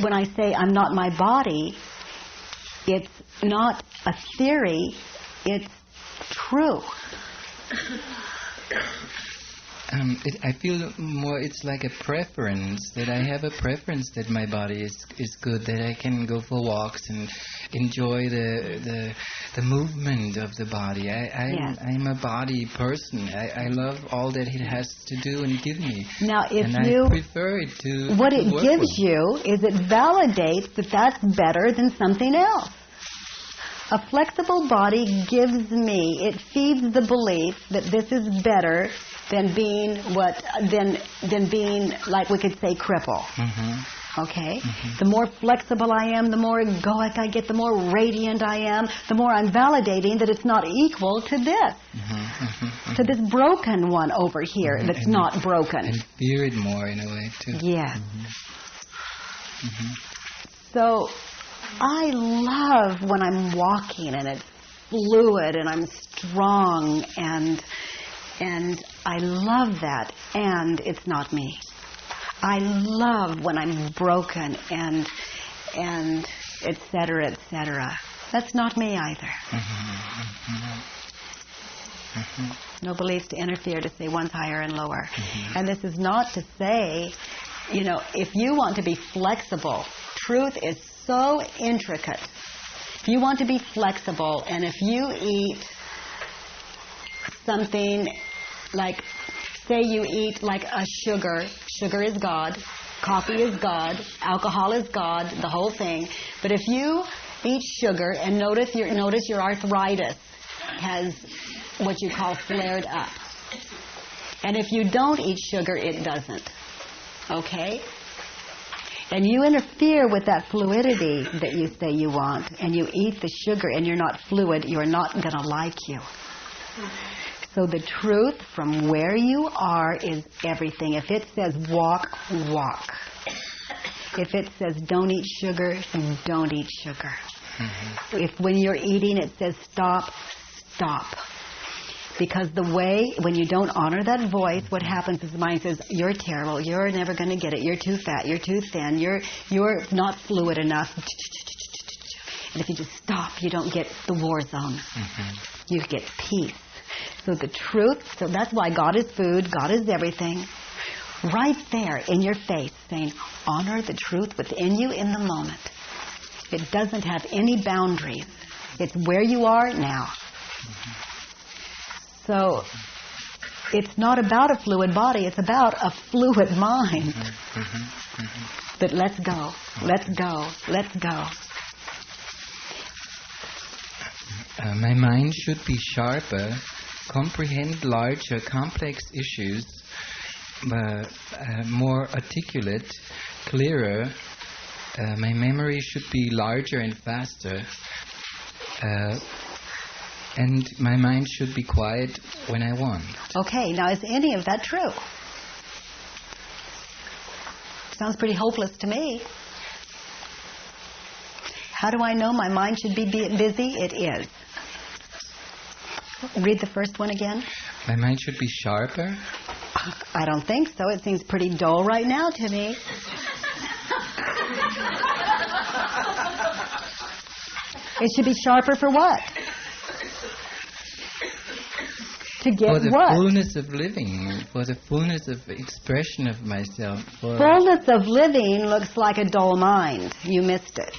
when I say I'm not my body, it's not a theory, it's true. I feel more it's like a preference, that I have a preference that my body is good, that I can go for walks and enjoy the movement of the body. I'm a body person. I love all that it has to do and give me. Now, if and you I prefer it to what to it work gives with. you is it validates that that's better than something else. A flexible body gives me, it feeds the belief that this is better than being than being, like we could say, cripple. Mm-hmm. Okay? Mm-hmm. The more flexible I am, the more egoic I get, the more radiant I am, the more I'm validating that it's not equal to this. Mm-hmm. Mm-hmm. To this broken one over here that's and not broken. And fear it more in a way, too. Yes. Mm-hmm. Mm-hmm. So I love when I'm walking and it's fluid and I'm strong and And I love that, and it's not me. I love when I'm broken and et cetera, et cetera. That's not me either. No beliefs to interfere, to say one's higher and lower. And this is not to say, if you want to be flexible, truth is so intricate. If you want to be flexible, and if you eat something like, say you eat like a sugar is God, coffee is God, alcohol is God, the whole thing. But if you eat sugar and notice your arthritis has what you call flared up. And if you don't eat sugar, it doesn't. Okay? And you interfere with that fluidity that you say you want, and you eat the sugar and you're not fluid, you're not going to like you. So the truth from where you are is everything. If it says walk, walk. If it says don't eat sugar, then don't eat sugar. If when you're eating it says stop, stop. Because when you don't honor that voice, what happens is the mind says, you're terrible, you're never going to get it, you're too fat, you're too thin, you're not fluid enough. And if you just stop, you don't get the war zone. You get peace. So the truth, so that's why God is food, God is everything. Right there in your face saying, honor the truth within you in the moment. It doesn't have any boundaries. It's where you are now. So it's not about a fluid body, it's about a fluid mind. But let's go, let's go, let's go. My mind should be sharper, comprehend larger, complex issues, more articulate, clearer. My memory should be larger and faster. And my mind should be quiet when I want. Okay, now is any of that true? Sounds pretty hopeless to me. How do I know my mind should be busy? It is. Read the first one again. My mind should be sharper? I don't think so. It seems pretty dull right now to me. It should be sharper for what? To get what? For the what? fullness of living, for the fullness of expression of myself. Fullness of living looks like a dull mind. You missed it.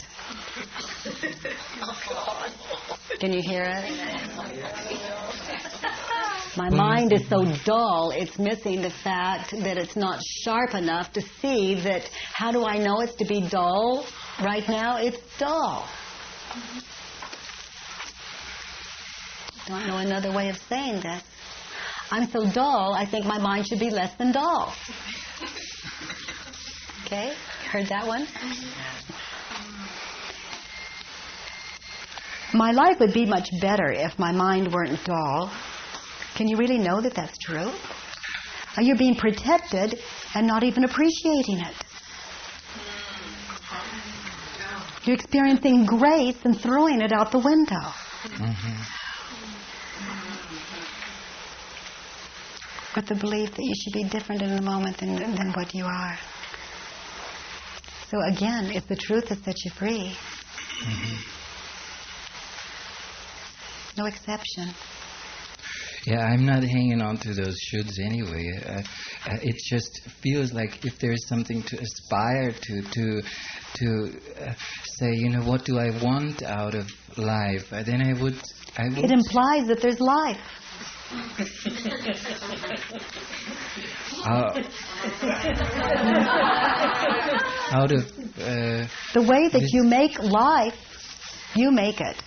Can you hear it? My mind is so dull, it's missing the fact that it's not sharp enough to see that, how do I know it's to be dull? Right now, it's dull. Don't know another way of saying this. I'm so dull, I think my mind should be less than dull. Okay? Heard that one? My life would be much better if my mind weren't dull. Can you really know that that's true? You're being protected and not even appreciating it. You're experiencing grace and throwing it out the window. With the belief that you should be different in the moment than what you are. So again, it's the truth that sets you free. No exception. Yeah, I'm not hanging on to those shoulds anyway. It just feels like if there's something to aspire to say, what do I want out of life? Then I would. It implies that there's life. Out of the way that you make life, you make it.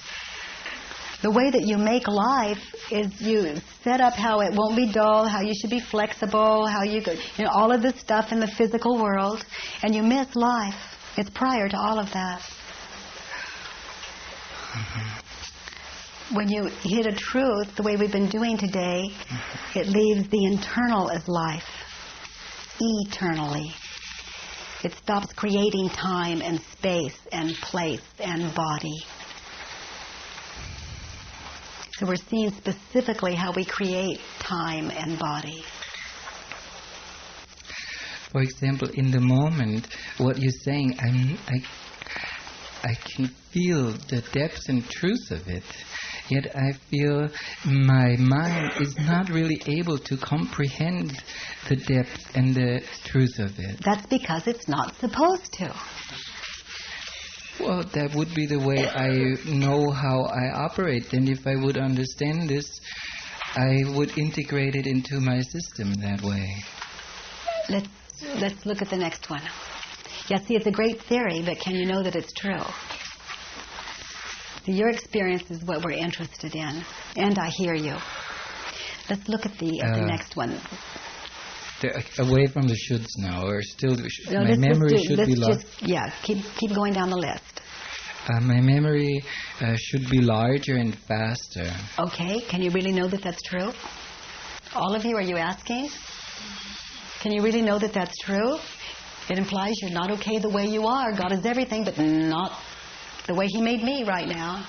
The way that you make life is you set up how it won't be dull, how you should be flexible, how you could, all of this stuff in the physical world, and you miss life. It's prior to all of that. When you hit a truth, the way we've been doing today, it leaves the internal as life, eternally. It stops creating time and space and place and body. So we're seeing specifically how we create time and body. For example, in the moment, what you're saying, I can feel the depth and truth of it. Yet I feel my mind is not really able to comprehend the depth and the truth of it. That's because it's not supposed to. Well, that would be the way I know how I operate. And if I would understand this, I would integrate it into my system that way. Let's look at the next one. Yeah, see, it's a great theory, but can you know that it's true? So your experience is what we're interested in, and I hear you. Let's look at the next one. Away from the shoulds now, or still, No, my memory should be large. Yeah, keep going down the list. My memory should be larger and faster. Okay, can you really know that that's true? All of you, are you asking? Can you really know that that's true? It implies you're not okay the way you are. God is everything, but not the way He made me right now.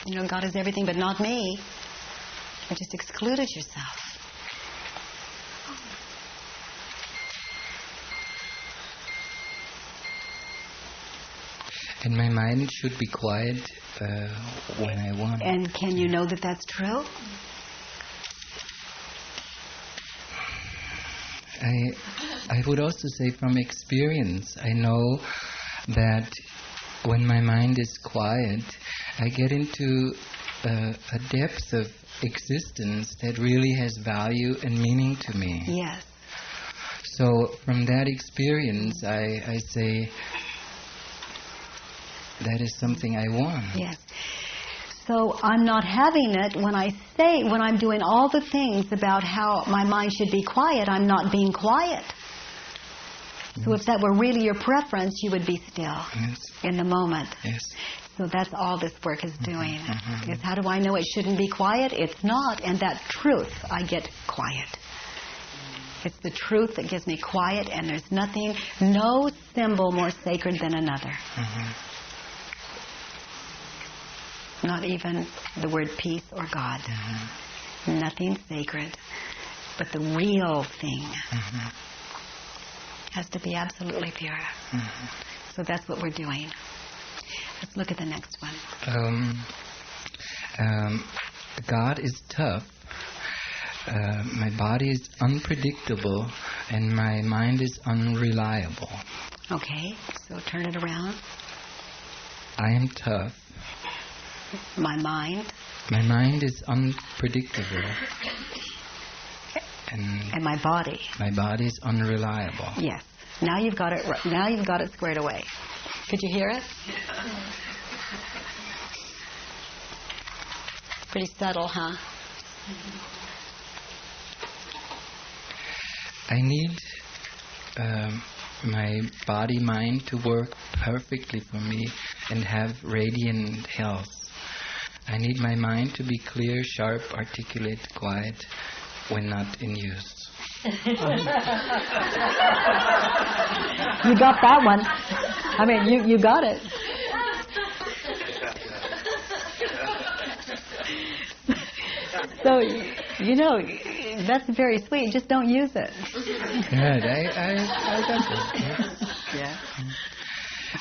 You know, God is everything, but not me. You just excluded yourself. And my mind should be quiet when I want. And can you know that that's true? I would also say from experience, I know that when my mind is quiet, I get into a depth of existence that really has value and meaning to me. Yes. So from that experience, I say, that is something I want. Yes. So I'm not having it when I'm doing all the things about how my mind should be quiet, I'm not being quiet. So if that were really your preference, you would be still in the moment. Yes. So that's all this work is doing. Is how do I know it shouldn't be quiet? It's not. And that truth, I get quiet. It's the truth that gives me quiet, and there's nothing, no symbol more sacred than another. Not even the word peace or God. Nothing sacred. But the real thing has to be absolutely pure. So that's what we're doing. Let's look at the next one. God is tough. My body is unpredictable, and my mind is unreliable. Okay, so turn it around. I am tough. My mind. My mind is unpredictable. And my body. My body is unreliable. Yes. Now you've got it. Now you've got it squared away. Could you hear it? Pretty subtle, huh? I need my body-mind to work perfectly for me and have radiant health. I need my mind to be clear, sharp, articulate, quiet when not in use. You got that one. I mean, you got it. So, you know, that's very sweet. Just don't use it. Good. I got it. Yeah.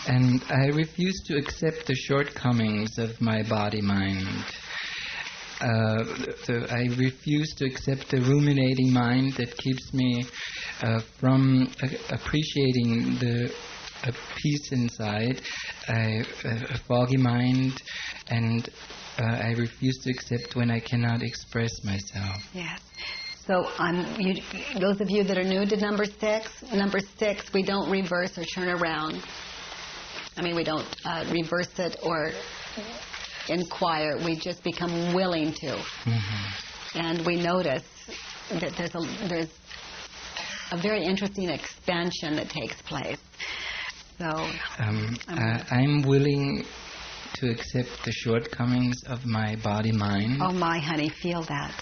And I refuse to accept the shortcomings of my body-mind. I refuse to accept the ruminating mind that keeps me from appreciating the peace inside, a foggy mind, and I refuse to accept when I cannot express myself. Yes. So those of you that are new to number six, we don't reverse or turn around. I mean, we don't reverse it or inquire. We just become willing to. And we notice that there's a very interesting expansion that takes place. So I'm willing to accept the shortcomings of my body-mind. Oh, my honey, feel that.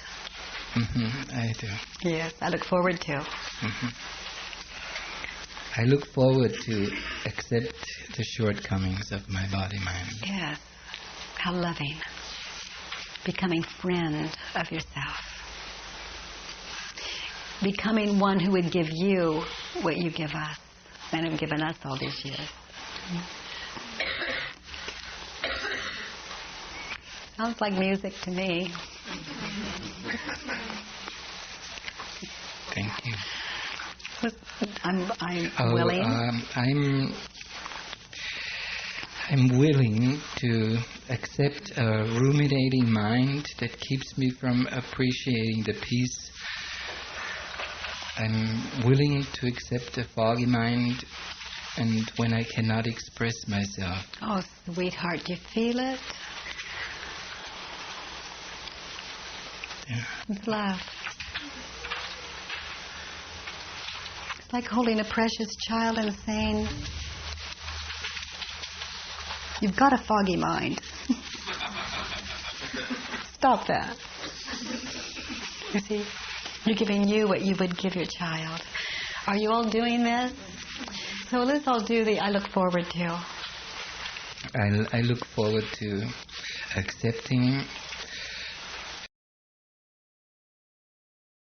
I do. Yes, I look forward to. I look forward to accept the shortcomings of my body-mind. Yes. How loving. becoming friend of yourself. Becoming one who would give you what you give us and have given us all these years. Sounds like music to me. Thank you. I'm willing. I'm willing to accept a ruminating mind that keeps me from appreciating the peace. I'm willing to accept a foggy mind and when I cannot express myself. Oh, sweetheart, do you feel it? Yeah. It's love. It's like holding a precious child and saying, you've got a foggy mind. Stop that. You see? You're giving you what you would give your child. Are you all doing this? So let's all do the I look forward to. I look forward to accepting